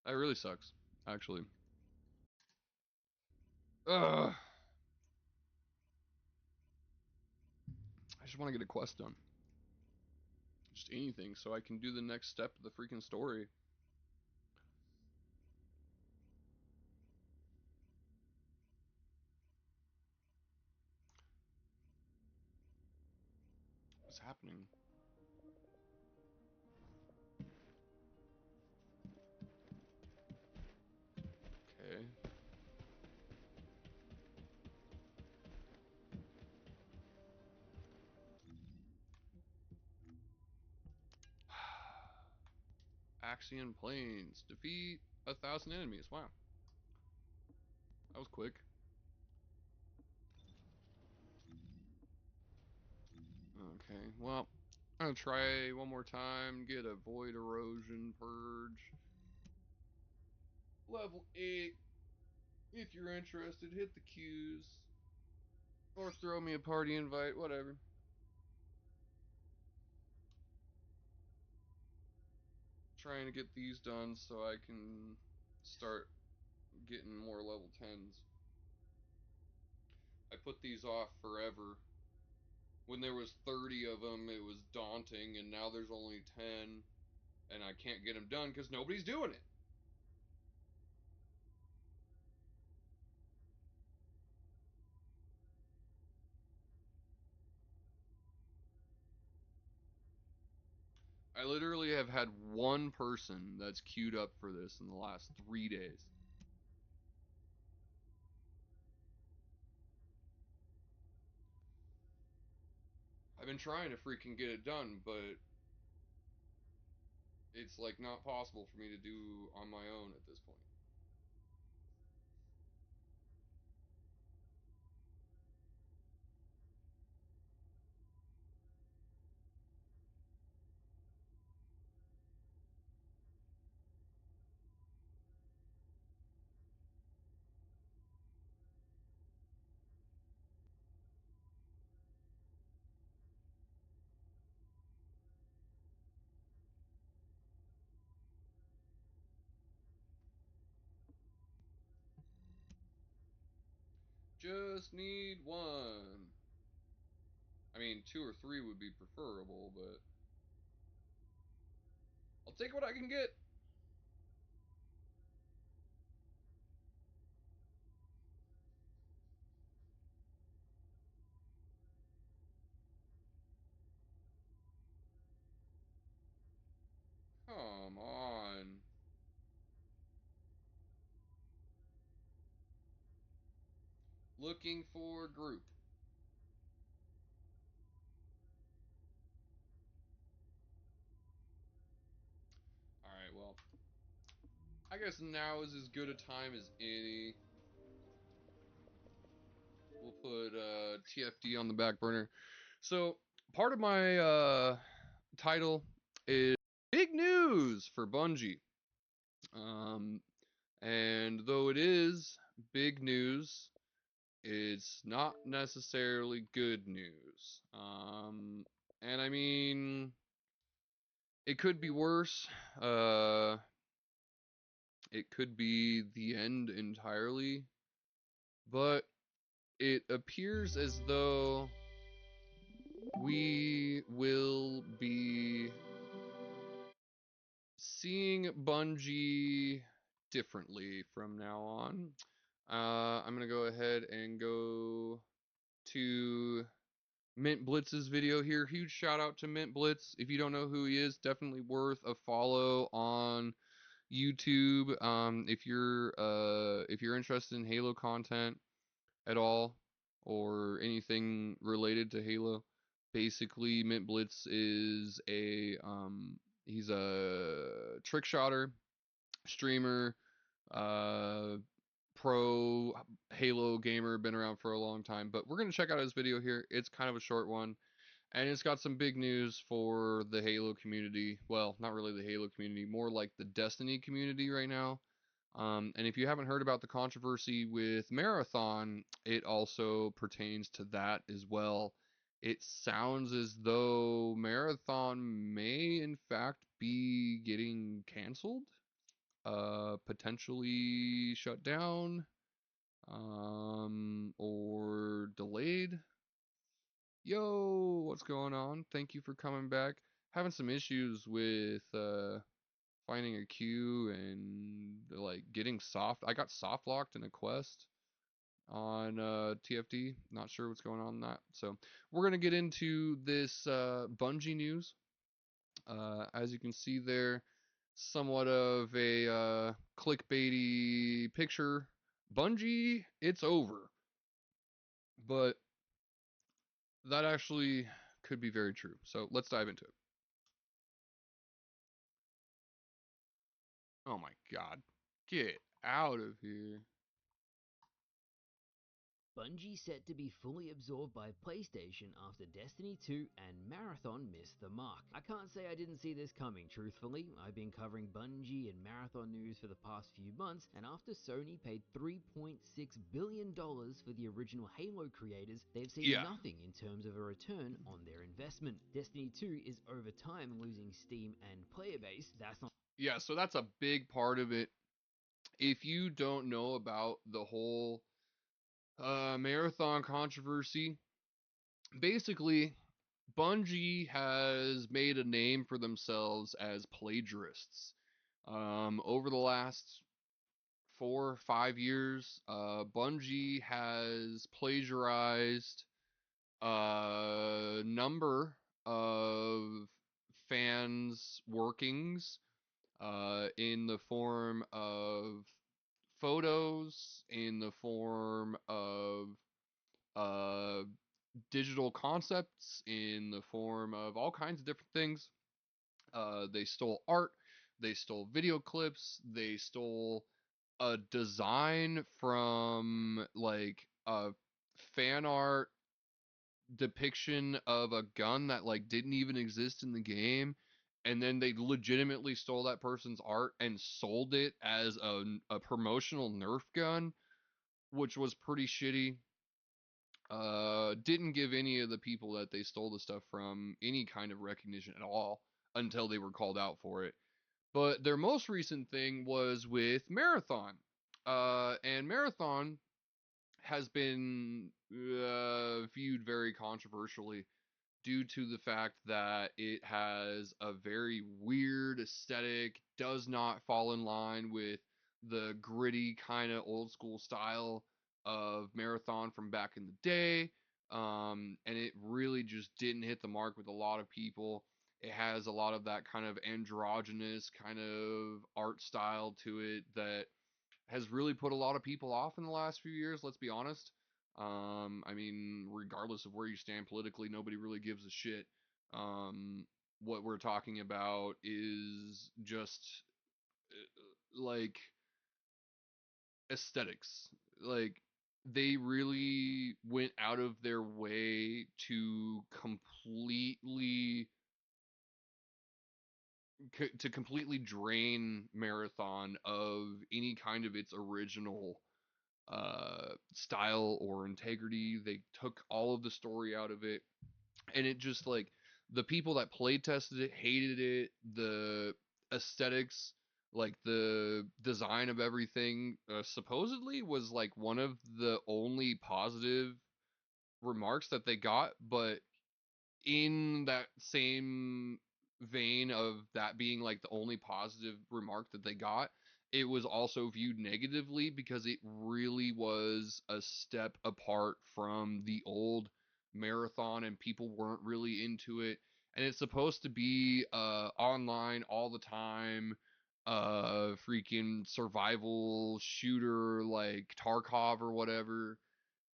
That really sucks, actually. Ugh. I just want to get a quest done. Just anything, so I can do the next step of the freaking story. What's happening? Okay. Axion Plains. Defeat 1,000 enemies. Wow. That was quick. Okay, well, I'm gonna try one more time. Get a Void Erosion Purge. Level 8. If you're interested, hit the Q's. Or throw me a party invite, whatever. Trying to get these done so I can start getting more level 10s. I put these off forever. When there was 30 of them, it was daunting, and now there's only 10, and I can't get them done because nobody's doing it. I literally have had one person that's queued up for this in the last 3 days. I've been trying to freaking get it done, but it's like not possible for me to do on my own at this point. Just need one. I mean, 2 or 3 would be preferable, but I'll take what I can get. Come on. Looking for group. Alright, well, I guess now is as good a time as any. We'll put TFD on the back burner. So, part of my title is big news for Bungie. And though it is big news, it's not necessarily good news. And I mean, it could be worse. It could be the end entirely. But it appears as though we will be seeing Bungie differently from now on. I'm going to go ahead and go to Mint Blitz's video here. Huge shout out to Mint Blitz. If you don't know who he is, definitely worth a follow on YouTube. If you're interested in Halo content at all or anything related to Halo, basically Mint Blitz is he's a trick shotter, streamer, uh pro Halo gamer, been around for a long time. But we're gonna check out his video here. It's kind of a short one, and it's got some big news for the Halo community. Well, not really the Halo community, more like the Destiny community right now. And if you haven't heard about the controversy with Marathon, it also pertains to that as well. It sounds as though Marathon may, in fact, be getting canceled, potentially shut down, or delayed. Yo, what's going on? Thank you for coming back. Having some issues with finding a queue and like getting soft. I got soft locked in a quest on TFD. Not sure what's going on in that. So we're gonna get into this Bungie news. As you can see there, somewhat of a clickbaity picture. Bungie, it's over. But that actually could be very true. So let's dive into it. Oh my god. Get out of here. Bungie set to be fully absorbed by PlayStation after Destiny 2 and Marathon missed the mark. I can't say I didn't see this coming, truthfully. I've been covering Bungie and Marathon news for the past few months, and after Sony paid $3.6 billion for the original Halo creators, they've seen nothing in terms of a return on their investment. Destiny 2 is over time losing steam and player base. That's not... Yeah, so that's a big part of it. If you don't know about the whole Marathon controversy, basically Bungie has made a name for themselves as plagiarists. Over the last 4 or 5 years, Bungie has plagiarized a number of fans' workings in the form of photos, in the form of uh, digital concepts, in the form of all kinds of different things. They stole art, they stole video clips, they stole a design from like a fan art depiction of a gun that like didn't even exist in the game, and then they legitimately stole that person's art and sold it as a promotional Nerf gun, which was pretty shitty. Didn't give any of the people that they stole the stuff from any kind of recognition at all until they were called out for it. But their most recent thing was with Marathon. And Marathon has been viewed very controversially due to the fact that it has a very weird aesthetic, does not fall in line with the gritty kind of old school style of Marathon from back in the day. And it really just didn't hit the mark with a lot of people. It has a lot of that kind of androgynous kind of art style to it that has really put a lot of people off in the last few years, let's be honest. I mean, regardless of where you stand politically, nobody really gives a shit. What we're talking about is just like aesthetics. Like they really went out of their way to completely drain Marathon of any kind of its original style or integrity. They took all of the story out of it, and it just like the people that play tested it hated it. The aesthetics, like the design of everything, supposedly was like one of the only positive remarks that they got. But in that same vein of that being like the only positive remark that they got, it was also viewed negatively because it really was a step apart from the old Marathon and people weren't really into it. And it's supposed to be online all the time, freaking survival shooter like Tarkov or whatever.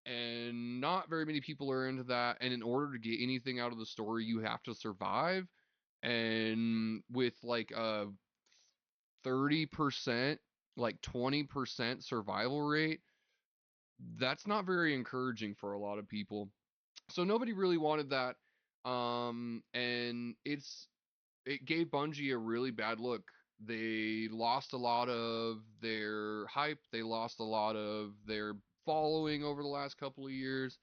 And not very many people are into that. And in order to get anything out of the story, you have to survive. And with like a 30%, like 20% survival rate, that's not very encouraging for a lot of people. So nobody really wanted that. And it gave Bungie a really bad look. They lost a lot of their hype. They lost a lot of their following over the last couple of years.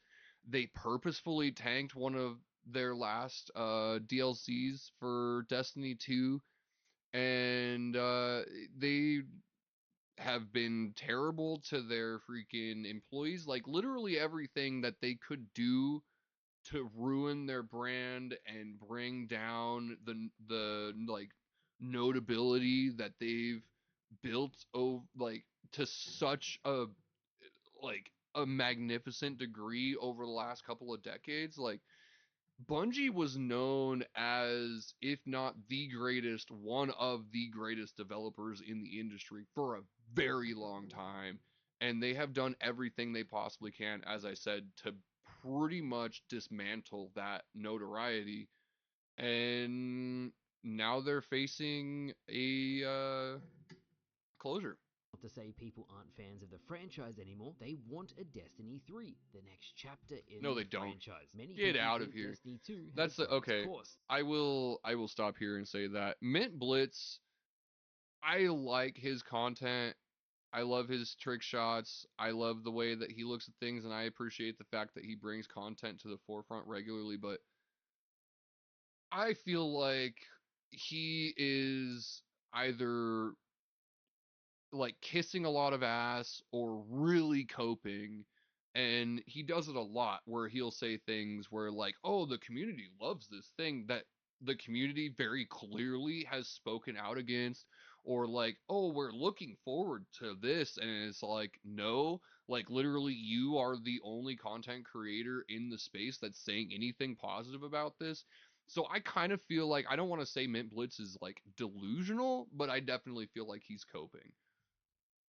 They purposefully tanked one of their last DLCs for Destiny 2, and they have been terrible to their freaking employees. Like literally everything that they could do to ruin their brand and bring down the like notability that they've built over like to such a magnificent degree over the last couple of decades. Like Bungie was known as, if not the greatest, one of the greatest developers in the industry for a very long time. And they have done everything they possibly can, as I said, to pretty much dismantle that notoriety. And now they're facing a closure. Not to say people aren't fans of the franchise anymore, they want a Destiny 3, the next chapter in No, the they don't. franchise. Many Get people out of think here. Destiny 2 That's has the, run its okay. course. I will stop here and say that Mint Blitz, I like his content. I love his trick shots. I love the way that he looks at things, and I appreciate the fact that he brings content to the forefront regularly, but I feel like he is either like kissing a lot of ass or really coping. And he does it a lot where he'll say things where like, oh, the community loves this thing that the community very clearly has spoken out against, or like, oh, we're looking forward to this. And it's like, no, like literally you are the only content creator in the space that's saying anything positive about this. So I kind of feel like, I don't want to say Mint Blitz is like delusional, but I definitely feel like he's coping.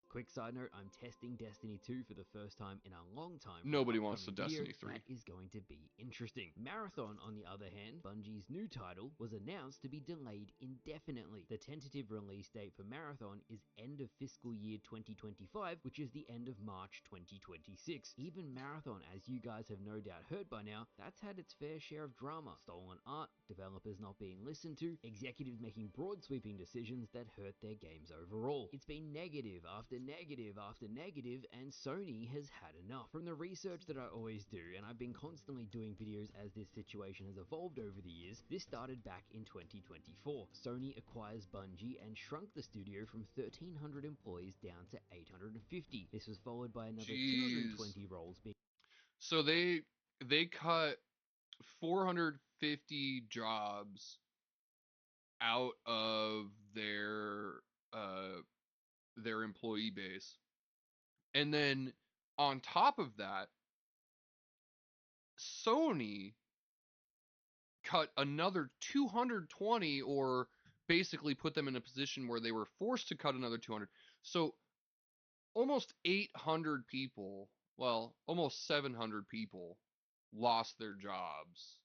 Quick side note, I'm testing Destiny 2 for the first time in a long time. Nobody wants to Destiny 3. That is going to be interesting. Marathon, on the other hand, Bungie's new title, was announced to be delayed indefinitely. The tentative release date for Marathon is end of fiscal year 2025, which is the end of March 2026. Even Marathon, as you guys have no doubt heard by now, that's had its fair share of drama. Stolen art, developers not being listened to, executives making broad sweeping decisions that hurt their games overall. It's been negative after negative after negative, and Sony has had enough. From the research that I always do, and I've been constantly doing videos as this situation has evolved over the years, this started back in 2024. Sony acquires Bungie and shrunk the studio from 1,300 employees down to 850. This was followed by another 220 roles being... So they cut 450 jobs out of their employee base. And then on top of that, Sony cut another 220, or basically put them in a position where they were forced to cut another 200. So almost 800 people, well, almost 700 people lost their jobs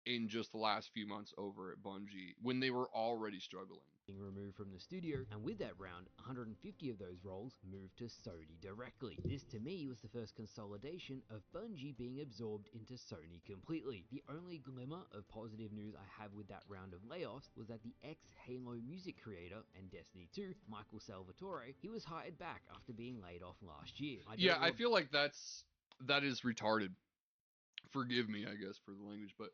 in just the last few months over at Bungie when they were already struggling. Removed from the studio, and with that round, 150 of those roles moved to Sony directly. This to me was the first consolidation of Bungie being absorbed into Sony completely. The only glimmer of positive news I have with that round of layoffs was that the ex-Halo music creator and Destiny 2, Michael Salvatore, he was hired back after being laid off last year. I feel like that is retarded. Forgive me, I guess, for the language, but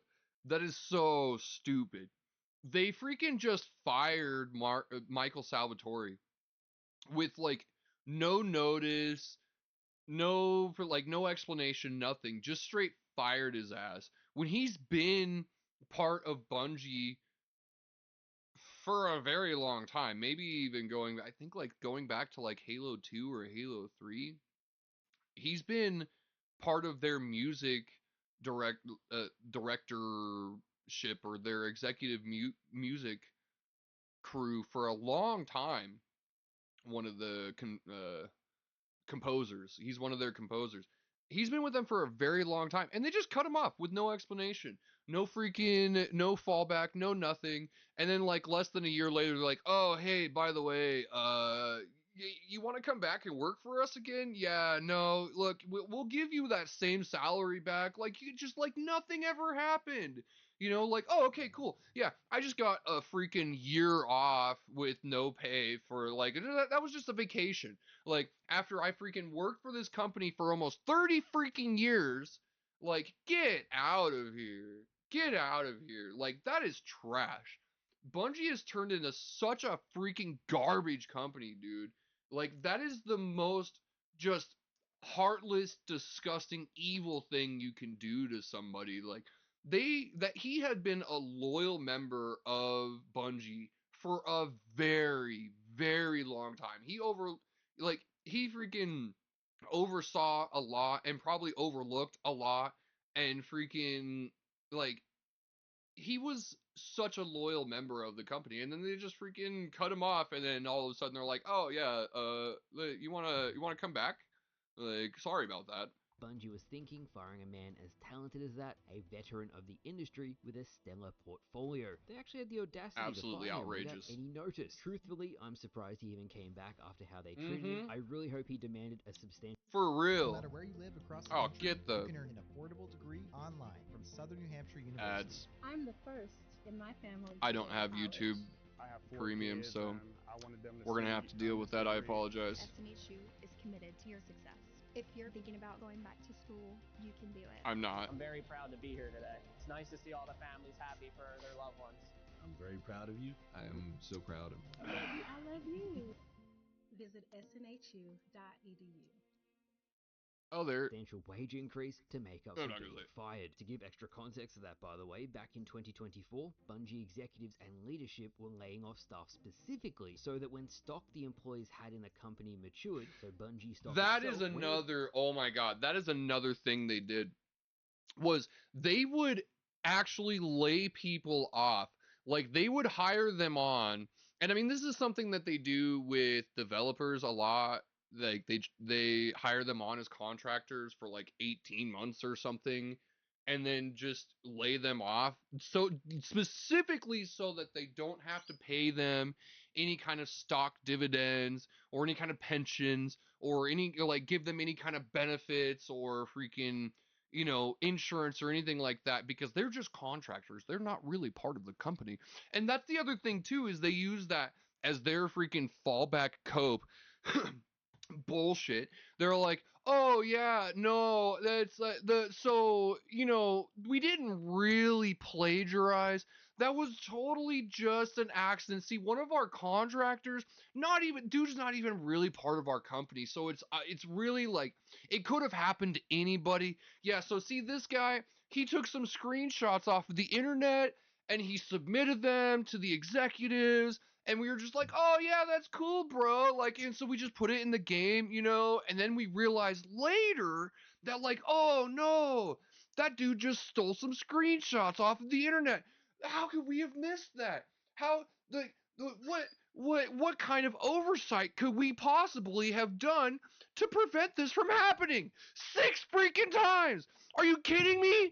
that is so stupid. They freaking just fired Michael Salvatore with like no notice, no explanation, nothing. Just straight fired his ass when he's been part of Bungie for a very long time. Maybe even going back to like Halo 2 or Halo 3. He's been part of their music directorship or their executive music crew for a long time. One of the composers. He's one of their composers. He's been with them for a very long time, and they just cut him off with no explanation, no fallback, no nothing. And then like less than a year later, they're like, oh hey, by the way, you want to come back and work for us again? Yeah, no, look, we'll give you that same salary back. Like you just like nothing ever happened. You know, like, oh, okay, cool. Yeah, I just got a freaking year off with no pay for like that was just a vacation. Like after I freaking worked for this company for almost 30 freaking years, like get out of here. Get out of here. Like that is trash. Bungie has turned into such a freaking garbage company, dude. Like that is the most just heartless, disgusting, evil thing you can do to somebody. Like he had been a loyal member of Bungie for a very, very long time. He freaking oversaw a lot and probably overlooked a lot and freaking like he was such a loyal member of the company, and then they just freaking cut him off, and then all of a sudden they're like, oh yeah, you wanna come back? Like, sorry about that. Bungie was thinking firing a man as talented as that, a veteran of the industry with a stellar portfolio. They actually had the audacity Absolutely to fire outrageous. him without any notice. Truthfully, I'm surprised he even came back after how they treated him. I really hope he demanded a substantial... For real. No matter where you live across the country, you can earn an affordable degree online from Southern New Hampshire University. Ads. I'm the first in my family. I don't have YouTube Premium, so we're gonna have to deal with that. I apologize. SNHU is committed to your success. If you're thinking about going back to school, you can do it. I'm not. I'm very proud to be here today. It's nice to see all the families happy for their loved ones. I'm very proud of you. I am so proud of you. I love you. Visit snhu.edu. Oh, there. Substantial wage increase to make up No, for not getting really. fired. To give extra context to that, by the way, back in 2024, Bungie executives and leadership were laying off staff specifically so that when stock the employees had in the company matured, so Bungie stock That is another, oh my god, that is another thing they did, was they would actually lay people off. Like, they would hire them on, and I mean, this is something that they do with developers a lot. Like they hire them on as contractors for like 18 months or something, and then just lay them off, so specifically so that they don't have to pay them any kind of stock dividends or any kind of pensions or any, like, give them any kind of benefits or freaking, you know, insurance or anything like that, because they're just contractors. They're not really part of the company. And that's the other thing too, is they use that as their freaking fallback cope. Bullshit. They're like, oh yeah, no, that's so, you know, we didn't really plagiarize. That was totally just an accident. See, one of our contractors, dude's not even really part of our company. So it's really like, it could have happened to anybody. Yeah, so see, this guy, he took some screenshots off of the internet and he submitted them to the executives. And we were just like, oh yeah, that's cool, bro. Like, and so we just put it in the game, you know, and then we realized later that, like, oh no, that dude just stole some screenshots off of the internet. How could we have missed that? How, what kind of oversight could we possibly have done to prevent this from happening? 6 freaking times! Are you kidding me?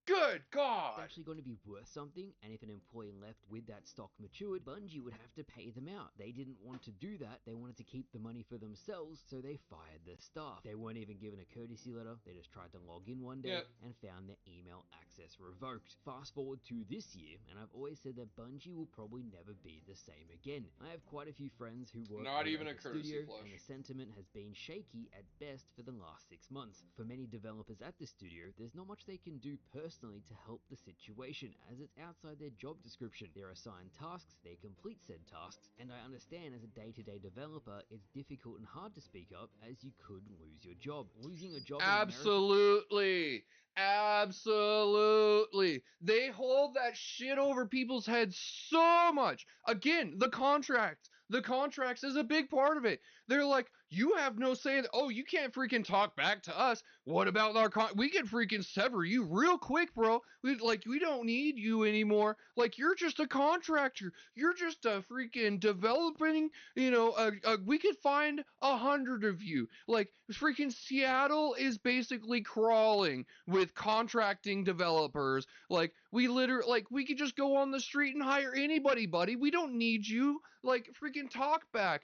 Good God! It's actually going to be worth something, and if an employee left with that stock matured, Bungie would have to pay them out. They didn't want to do that. They wanted to keep the money for themselves, so they fired their staff. They weren't even given a courtesy letter. They just tried to log in one day and found their email access revoked. Fast forward to this year, and I've always said that Bungie will probably never be the same again. I have quite a few friends who work not even at a the courtesy studio, flush. and the sentiment has been shaky at best for the last 6 months. For many developers at the studio, there's not much they can do personally to help the situation, as it's outside their job description. They're assigned tasks, they complete said tasks, and I understand as a day-to-day developer, it's difficult and hard to speak up, as you could lose your job. Losing a job Absolutely. Absolutely. They hold that shit over people's heads so much. Again, the contracts. the contracts is a big part of it. They're like, you have no say. Oh, you can't freaking talk back to us. What about our we can freaking sever you real quick, bro. We don't need you anymore. Like, you're just a contractor. You're just a freaking developing, we could find 100 of you. Like, freaking Seattle is basically crawling with contracting developers. Like, we could just go on the street and hire anybody, buddy. We don't need you. Like, freaking talk back.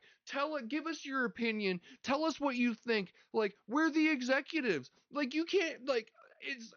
Give us your opinion. Tell us what you think. Like, we're the executives. Like, you can't, like, it's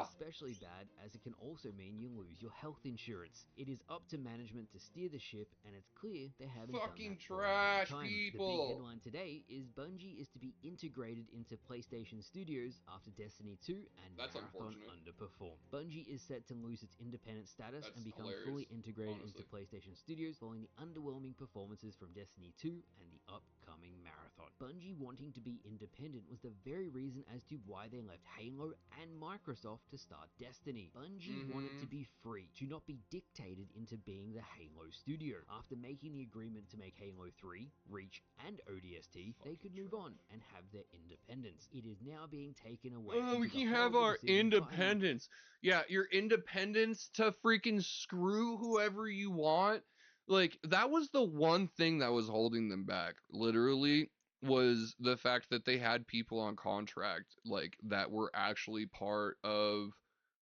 especially bad as it can also mean you lose your health insurance. It is up to management to steer the ship, and it's clear they haven't fucking done that trash for a long time. people. The big headline today is Bungie is to be integrated into PlayStation Studios after Destiny 2 and Marathon underperformed. Bungie is set to lose its independent status and become fully integrated into PlayStation Studios following the underwhelming performances from Destiny 2 and the upcoming Marathon. Bungie wanting to be independent was the very reason as to why they left Halo and Microsoft to start Destiny. Bungie wanted to be free, to not be dictated into being the Halo studio. After making the agreement to make Halo 3, Reach, and ODST, they could move on and have their independence. It is now being taken away. We can have our independence. Yeah, your independence to freaking screw whoever you want. Like, that was the one thing that was holding them back, literally, was the fact that they had people on contract, like, that were actually part of,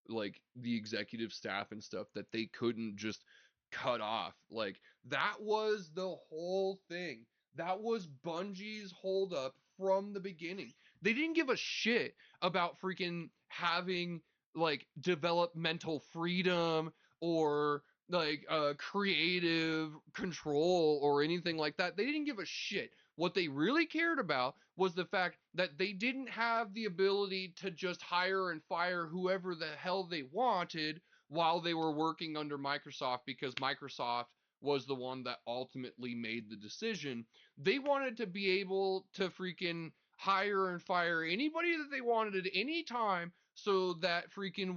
like, the executive staff and stuff that they couldn't just cut off. Like, that was the whole thing. That was Bungie's holdup from the beginning. They didn't give a shit about freaking having, like, developmental freedom or like creative control or anything like that. They didn't give a shit. What they really cared about was the fact that they didn't have the ability to just hire and fire whoever the hell they wanted while they were working under Microsoft, because Microsoft was the one that ultimately made the decision. They wanted to be able to freaking hire and fire anybody that they wanted at any time, so that freaking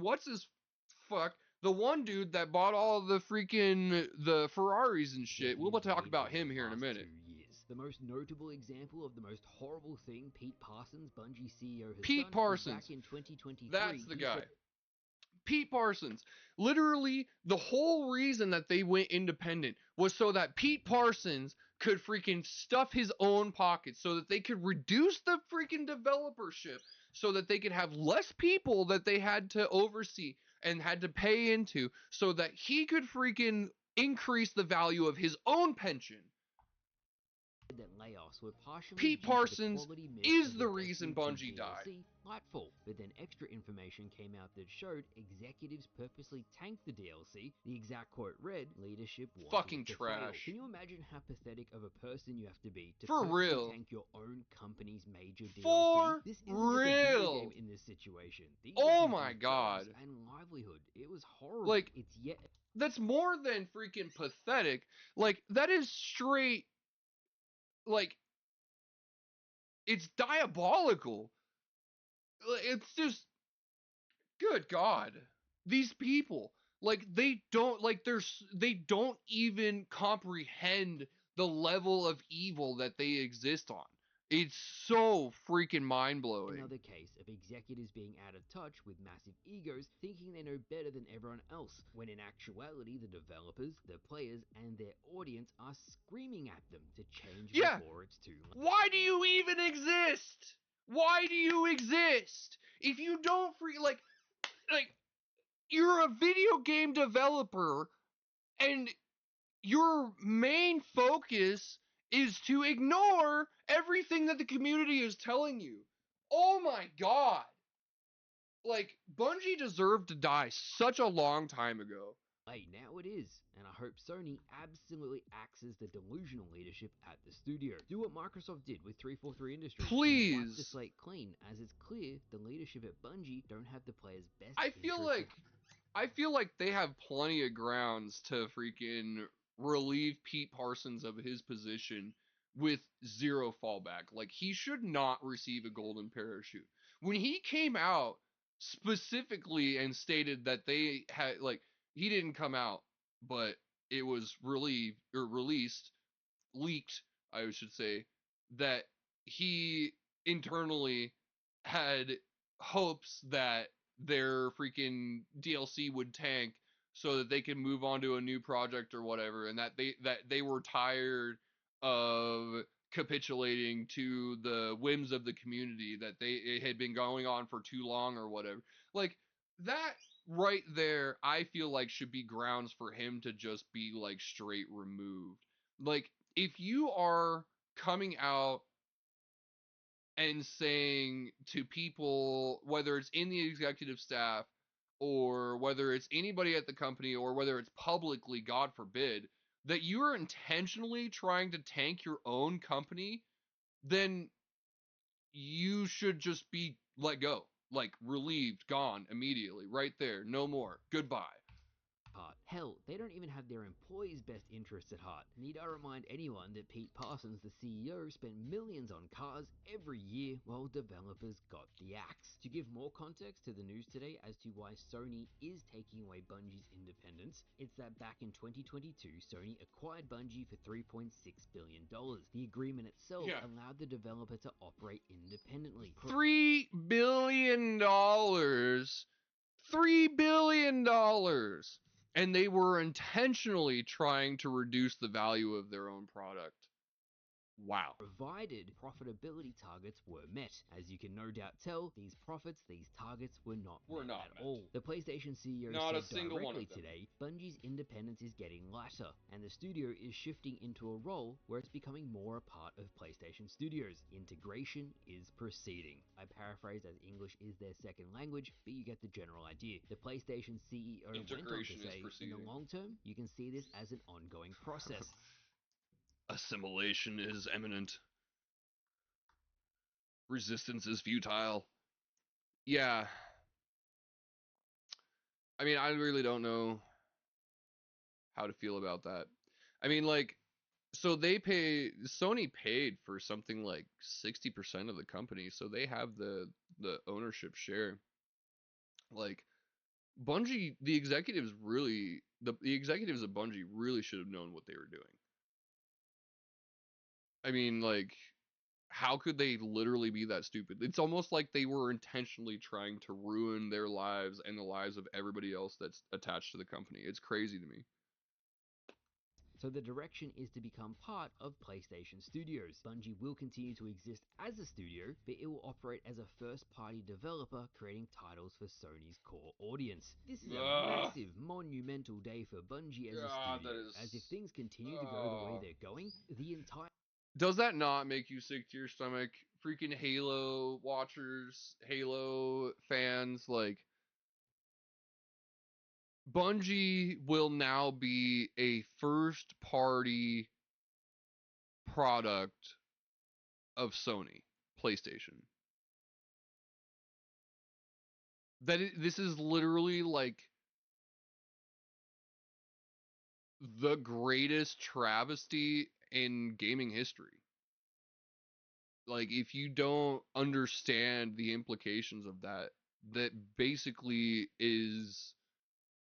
the one dude that bought all the freaking the Ferraris and shit. We'll talk about him here in a minute. The most notable example of the most horrible thing Pete Parsons, Bungie CEO, has Pete done Parsons. back in 2023. That's the guy. Pete Parsons. Literally, the whole reason that they went independent was so that Pete Parsons could freaking stuff his own pockets, so that they could reduce the freaking developership, so that they could have less people that they had to oversee and had to pay into, so that he could freaking increase the value of his own pension. That layoffs were partially Pete due to the Parsons quality miss is of the Destiny reason 2 Bungie DLC, died. Lightfall. But then extra information came out that showed executives purposely tanked the DLC. The exact quote read, "Leadership wanted Fucking it to trash. fail." Can you imagine how pathetic of a person you have to be to For purposely real. tank your own company's major DLC? For This isn't just a video real. game in this situation. These Oh are my people's god. jobs and livelihood. It was horrible. Like, it's yet. That's more than freaking pathetic. Like, that is straight, like, it's diabolical. It's just, good God. These people, like, they don't even comprehend the level of evil that they exist on. It's so freaking mind-blowing. Another case of executives being out of touch with massive egos, thinking they know better than everyone else, when in actuality the developers, the players, and their audience are screaming at them to change before it's too late. Why do you even exist? Why do you exist? If you don't like, you're a video game developer, and your main focus is to ignore everything that the community is telling you. Oh my god. Like, Bungie deserved to die such a long time ago. Hey, now it is, and I hope Sony absolutely axes the delusional leadership at the studio. Do what Microsoft did with 343 Industries. Please. And wipe the slate clean, as it's clear the leadership at Bungie don't have the players' best I feel like they have plenty of grounds to freaking relieve Pete Parsons of his position with zero fallback. Like, he should not receive a golden parachute. When he came out specifically and stated that they had, like, he didn't come out, but it was released leaked, I should say, that he internally had hopes that their freaking DLC would tank so that they could move on to a new project or whatever, and that they were tired of capitulating to the whims of the community, that it had been going on for too long or whatever. Like that right there, I feel like should be grounds for him to just be like straight removed. Like if you are coming out and saying to people, whether it's in the executive staff or whether it's anybody at the company or whether it's publicly, God forbid, that you are intentionally trying to tank your own company, then you should just be let go, like relieved, gone immediately, right there, no more, goodbye. Hell, they don't even have their employees' best interests at heart. Need I remind anyone that Pete Parsons, the CEO, spent millions on cars every year while developers got the axe. To give more context to the news today as to why Sony is taking away Bungie's independence, it's that back in 2022, Sony acquired Bungie for $3.6 billion. The agreement itself allowed the developer to operate independently. $3 billion. $3 billion. And they were intentionally trying to reduce the value of their own product. Wow. Provided profitability targets were met. As you can no doubt tell, these targets were not met at all. The PlayStation CEO said directly today, Bungie's independence is getting lighter, and the studio is shifting into a role where it's becoming more a part of PlayStation Studios. Integration is proceeding. I paraphrase as English is their second language, but you get the general idea. The PlayStation CEO went on to say, in the long term, you can see this as an ongoing process. Assimilation is imminent. Resistance is futile. Yeah. I mean, I really don't know how to feel about that. I mean, like, so Sony paid for something like 60% of the company, so they have the ownership share. Like, Bungie, the executives of Bungie really should have known what they were doing. I mean, like, how could they literally be that stupid? It's almost like they were intentionally trying to ruin their lives and the lives of everybody else that's attached to the company. It's crazy to me. So the direction is to become part of PlayStation Studios. Bungie will continue to exist as a studio, but it will operate as a first-party developer, creating titles for Sony's core audience. This is a massive, monumental day for Bungie as a studio, as if things continue to go the way they're going, the entire... Does that not make you sick to your stomach? Freaking Halo watchers, Halo fans, like... Bungie will now be a first-party product of Sony, PlayStation. This is literally like the greatest travesty in gaming history. Like, if you don't understand the implications of that, that basically is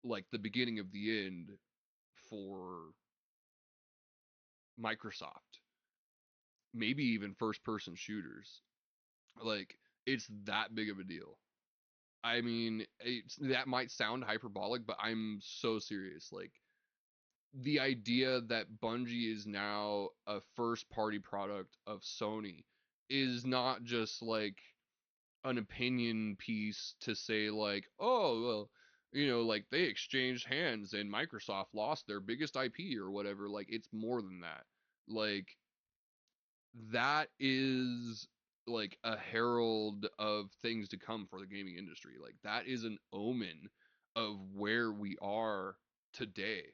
like the beginning of the end for Microsoft. Maybe even first-person shooters. Like, it's that big of a deal. I mean, that might sound hyperbolic, but I'm so serious. Like, the idea that Bungie is now a first-party product of Sony is not just like an opinion piece to say like, oh, well, you know, like they exchanged hands and Microsoft lost their biggest IP or whatever. Like, it's more than that. Like, that is like a herald of things to come for the gaming industry. Like, that is an omen of where we are today.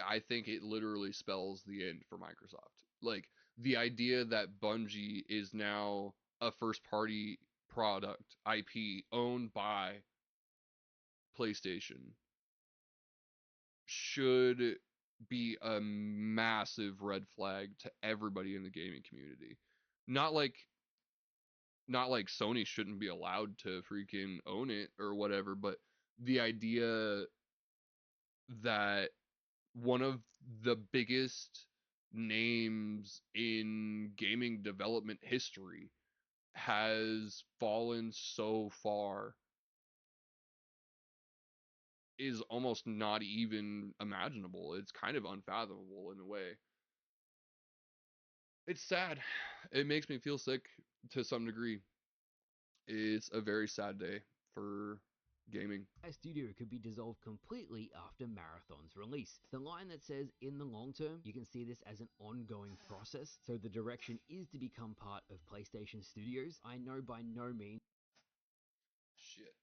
I think it literally spells the end for Microsoft. Like, the idea that Bungie is now a first party product IP owned by PlayStation should be a massive red flag to everybody in the gaming community. Not like Sony shouldn't be allowed to freaking own it or whatever, but the idea that one of the biggest names in gaming development history has fallen so far is almost not even imaginable. It's kind of unfathomable in a way. It's sad. It makes me feel sick to some degree. It's a very sad day for gaming. A studio could be dissolved completely after Marathon's release. The line that says, in the long term, you can see this as an ongoing process, so the direction is to become part of PlayStation Studios. I know by no means. Shit.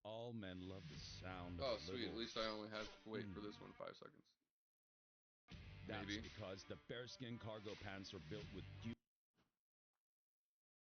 All men love the sound of Oh, a sweet. little... At least I only have to wait for this one 5 seconds. That's Maybe. because the bearskin cargo pants are built with...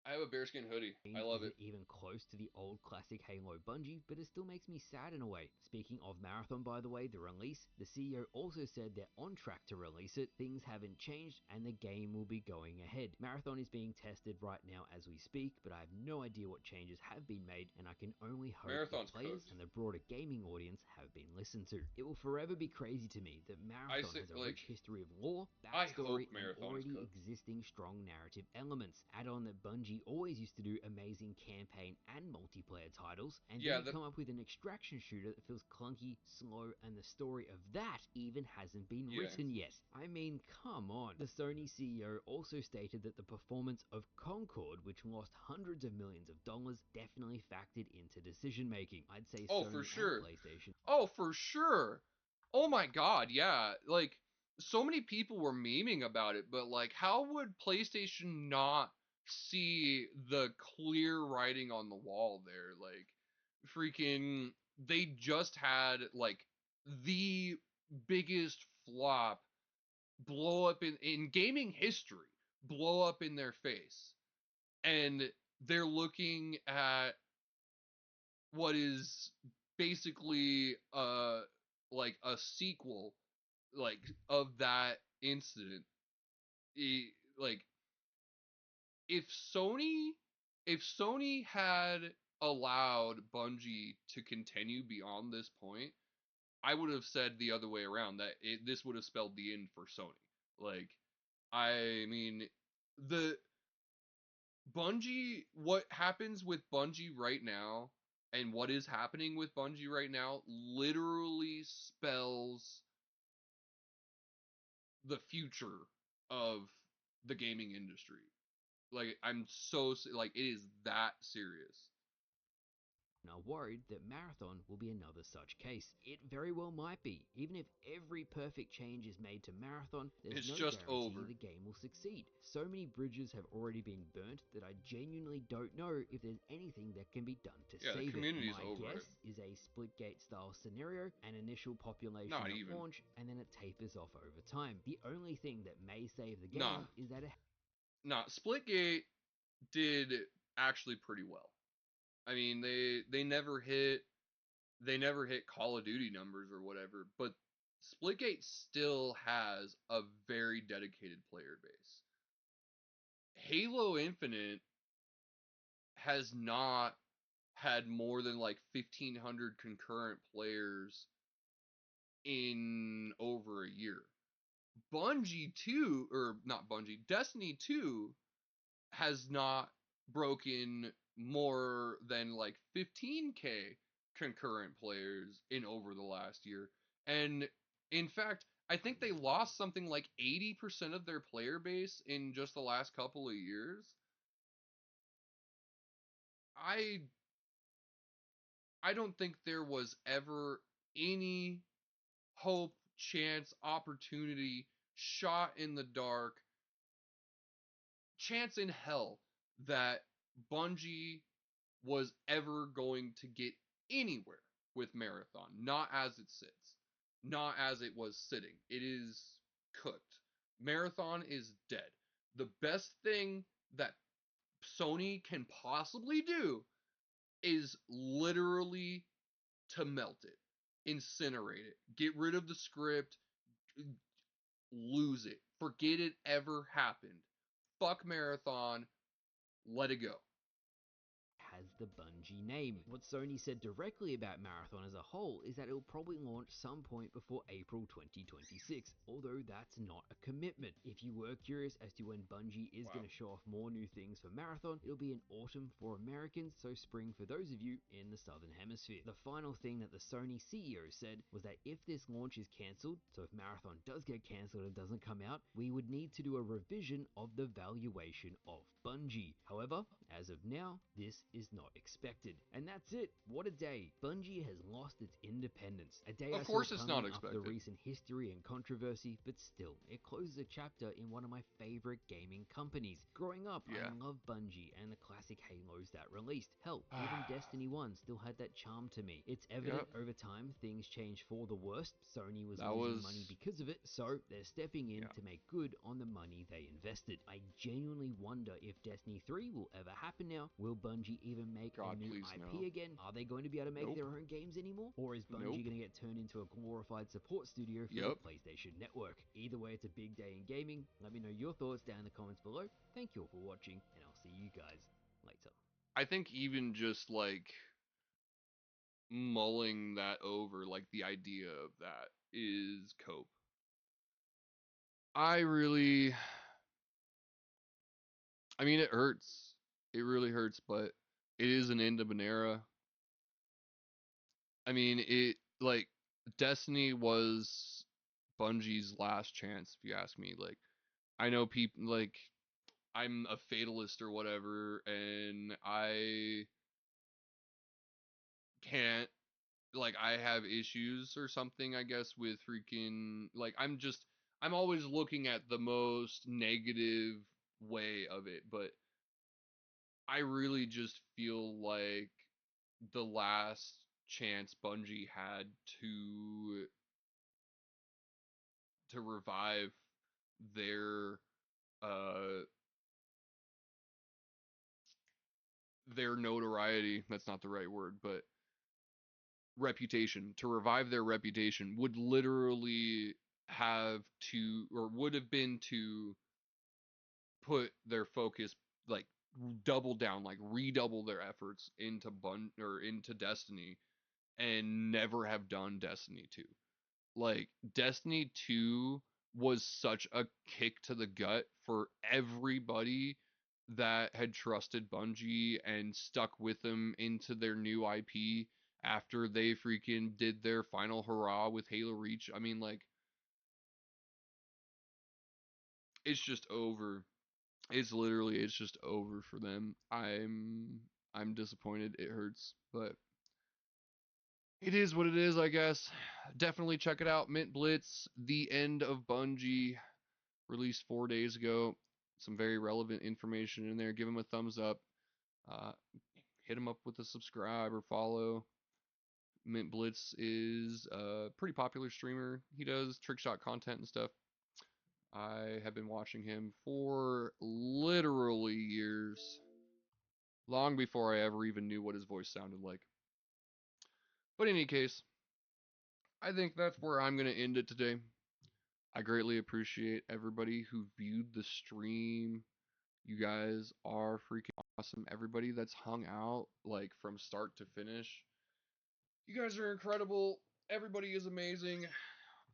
I have a bearskin hoodie. I love it. Even close to the old classic Halo Bungie, but it still makes me sad in a way. Speaking of Marathon, by the way, the release, the CEO also said they're on track to release it. Things haven't changed and the game will be going ahead. Marathon is being tested right now as we speak, but I have no idea what changes have been made, and I can only hope Marathon's that players cooked. and the broader gaming audience have been listened to. It will forever be crazy to me that Marathon has a rich history of lore, backstory, and already existing strong narrative elements. Add on that Bungie always used to do amazing campaign and multiplayer titles, and then come up with an extraction shooter that feels clunky, slow, and the story of that even hasn't been written yet. I mean, come on. The Sony CEO also stated that the performance of Concord, which lost hundreds of millions of dollars, definitely factored into decision making. I'd say Sony for sure. and PlayStation. Oh, for sure. Oh my god, yeah. Like, so many people were memeing about it, but like, how would PlayStation not see the clear writing on the wall there? Like, freaking, they just had like the biggest flop blow up in gaming history, blow up in their face. And they're looking at what is basically like a sequel like of that incident. Like if Sony if Sony had allowed Bungie to continue beyond this point, I would have said the other way around, that this would have spelled the end for Sony. Like, I mean, the Bungie, what happens with Bungie right now and what is happening with Bungie right now literally spells the future of the gaming industry. Like, I'm so, like, it is that serious. Are worried that Marathon will be another such case. It very well might be. Even if every perfect change is made to Marathon, there's no guarantee the game will succeed. So many bridges have already been burnt that I genuinely don't know if there's anything that can be done to save it. My guess is a Splitgate style scenario, an initial population at launch, and then it tapers off over time. The only thing that may save the game is that it... Splitgate did actually pretty well. I mean, they never hit Call of Duty numbers or whatever, but Splitgate still has a very dedicated player base. Halo Infinite has not had more than like 1,500 concurrent players in over a year. Bungie 2, or not Bungie, Destiny 2 has not broken more than like 15k concurrent players in over the last year. And in fact, I think they lost something like 80% of their player base in just the last couple of years. I don't think there was ever any hope, chance, opportunity, shot in the dark, chance in hell that Bungie was ever going to get anywhere with Marathon. Not as it sits. Not as it was sitting. It is cooked. Marathon is dead. The best thing that Sony can possibly do is literally to melt it, incinerate it, get rid of the script, lose it, forget it ever happened. Fuck Marathon, let it go. as the Bungie name. What Sony said directly about Marathon as a whole is that it will probably launch some point before April 2026, although that's not a commitment. If you were curious as to when Bungie is going to show off more new things for Marathon, it'll be in autumn for Americans, so spring for those of you in the Southern Hemisphere. The final thing that the Sony CEO said was that if this launch is cancelled, so if Marathon does get cancelled and doesn't come out, we would need to do a revision of the valuation of Bungie. However, as of now, this is not expected. And that's it. What a day. Bungie has lost its independence. A day Of I course saw it's coming not after expected. the recent history and controversy, but still, it closes a chapter in one of my favorite gaming companies. Growing up, I loved Bungie and the classic Halos that released. Hell, even Destiny 1 still had that charm to me. It's evident over time things changed for the worst. Sony was losing money because of it, so they're stepping in to make good on the money they invested. I genuinely wonder if Destiny 3 will ever happen now. Will Bungie even make a new IP again? Are they going to be able to make their own games anymore? Or is Bungie going to get turned into a glorified support studio for the PlayStation Network? Either way, it's a big day in gaming. Let me know your thoughts down in the comments below. Thank you all for watching, and I'll see you guys later. I think even just like mulling that over, like the idea of that is cope. I mean, it hurts. It really hurts, but it is an end of an era. I mean, like, Destiny was Bungie's last chance, if you ask me. Like, I know people, like, I'm a fatalist or whatever, and I can't, like, I have issues or something, I guess, with freaking, like, I'm always looking at the most negative way of it, but I really just feel like the last chance Bungie had to revive their uh their notoriety, that's not the right word, but reputation, to revive their reputation would literally have to, or would have been to put their focus, like, double down, like redouble their efforts into into Destiny, and never have done Destiny 2. Like, Destiny 2 was such a kick to the gut for everybody that had trusted Bungie and stuck with them into their new IP after they freaking did their final hurrah with Halo Reach. I mean, like, it's just over. It's just over for them. I'm disappointed. It hurts, but it is what it is, I guess. Definitely check it out. Mint Blitz, The End of Bungie, released 4 days ago. Some very relevant information in there. Give him a thumbs up. Hit him up with a subscribe or follow. Mint Blitz is a pretty popular streamer. He does trick shot content and stuff. I have been watching him for literally years. Long before I ever even knew what his voice sounded like. But in any case, I think that's where I'm going to end it today. I greatly appreciate everybody who viewed the stream. You guys are freaking awesome. Everybody that's hung out, like, from start to finish. You guys are incredible. Everybody is amazing.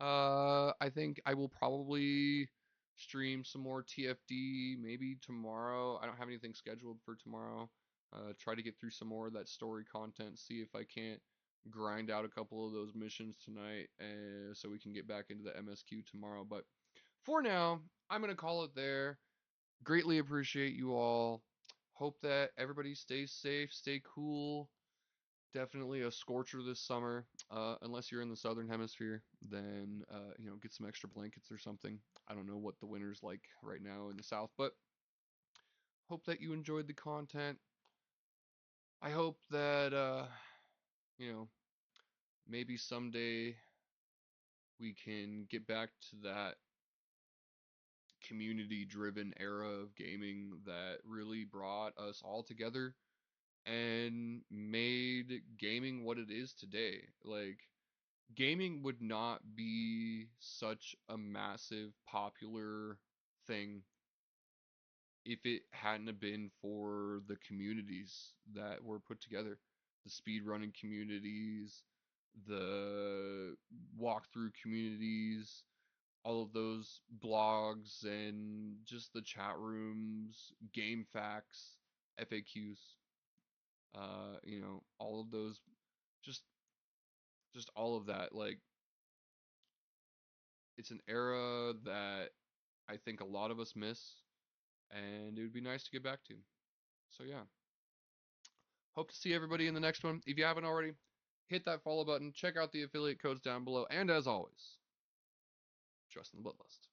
I think I will probably stream some more TFD maybe tomorrow. I don't have anything scheduled for tomorrow. Try to get through some more of that story content, see if I can't grind out a couple of those missions tonight, so we can get back into the MSQ tomorrow. But for now, I'm going to call it there. Greatly appreciate you all. Hope that everybody stays safe, stay cool. Definitely a scorcher this summer. Unless you're in the southern hemisphere, then get some extra blankets or something. I don't know what the winter's like right now in the south, but hope that you enjoyed the content. I hope that maybe someday we can get back to that community driven era of gaming that really brought us all together and made gaming what it is today. Like, gaming would not be such a massive popular thing if it hadn't have been for the communities that were put together, the speedrunning communities, the walkthrough communities, all of those blogs and just the chat rooms, game facts, FAQs, all of those, just all of that. Like, it's an era that I think a lot of us miss, and it would be nice to get back to. So yeah, hope to see everybody in the next one. If you haven't already, hit that follow button, check out the affiliate codes down below, and as always, trust in the Bloodlust.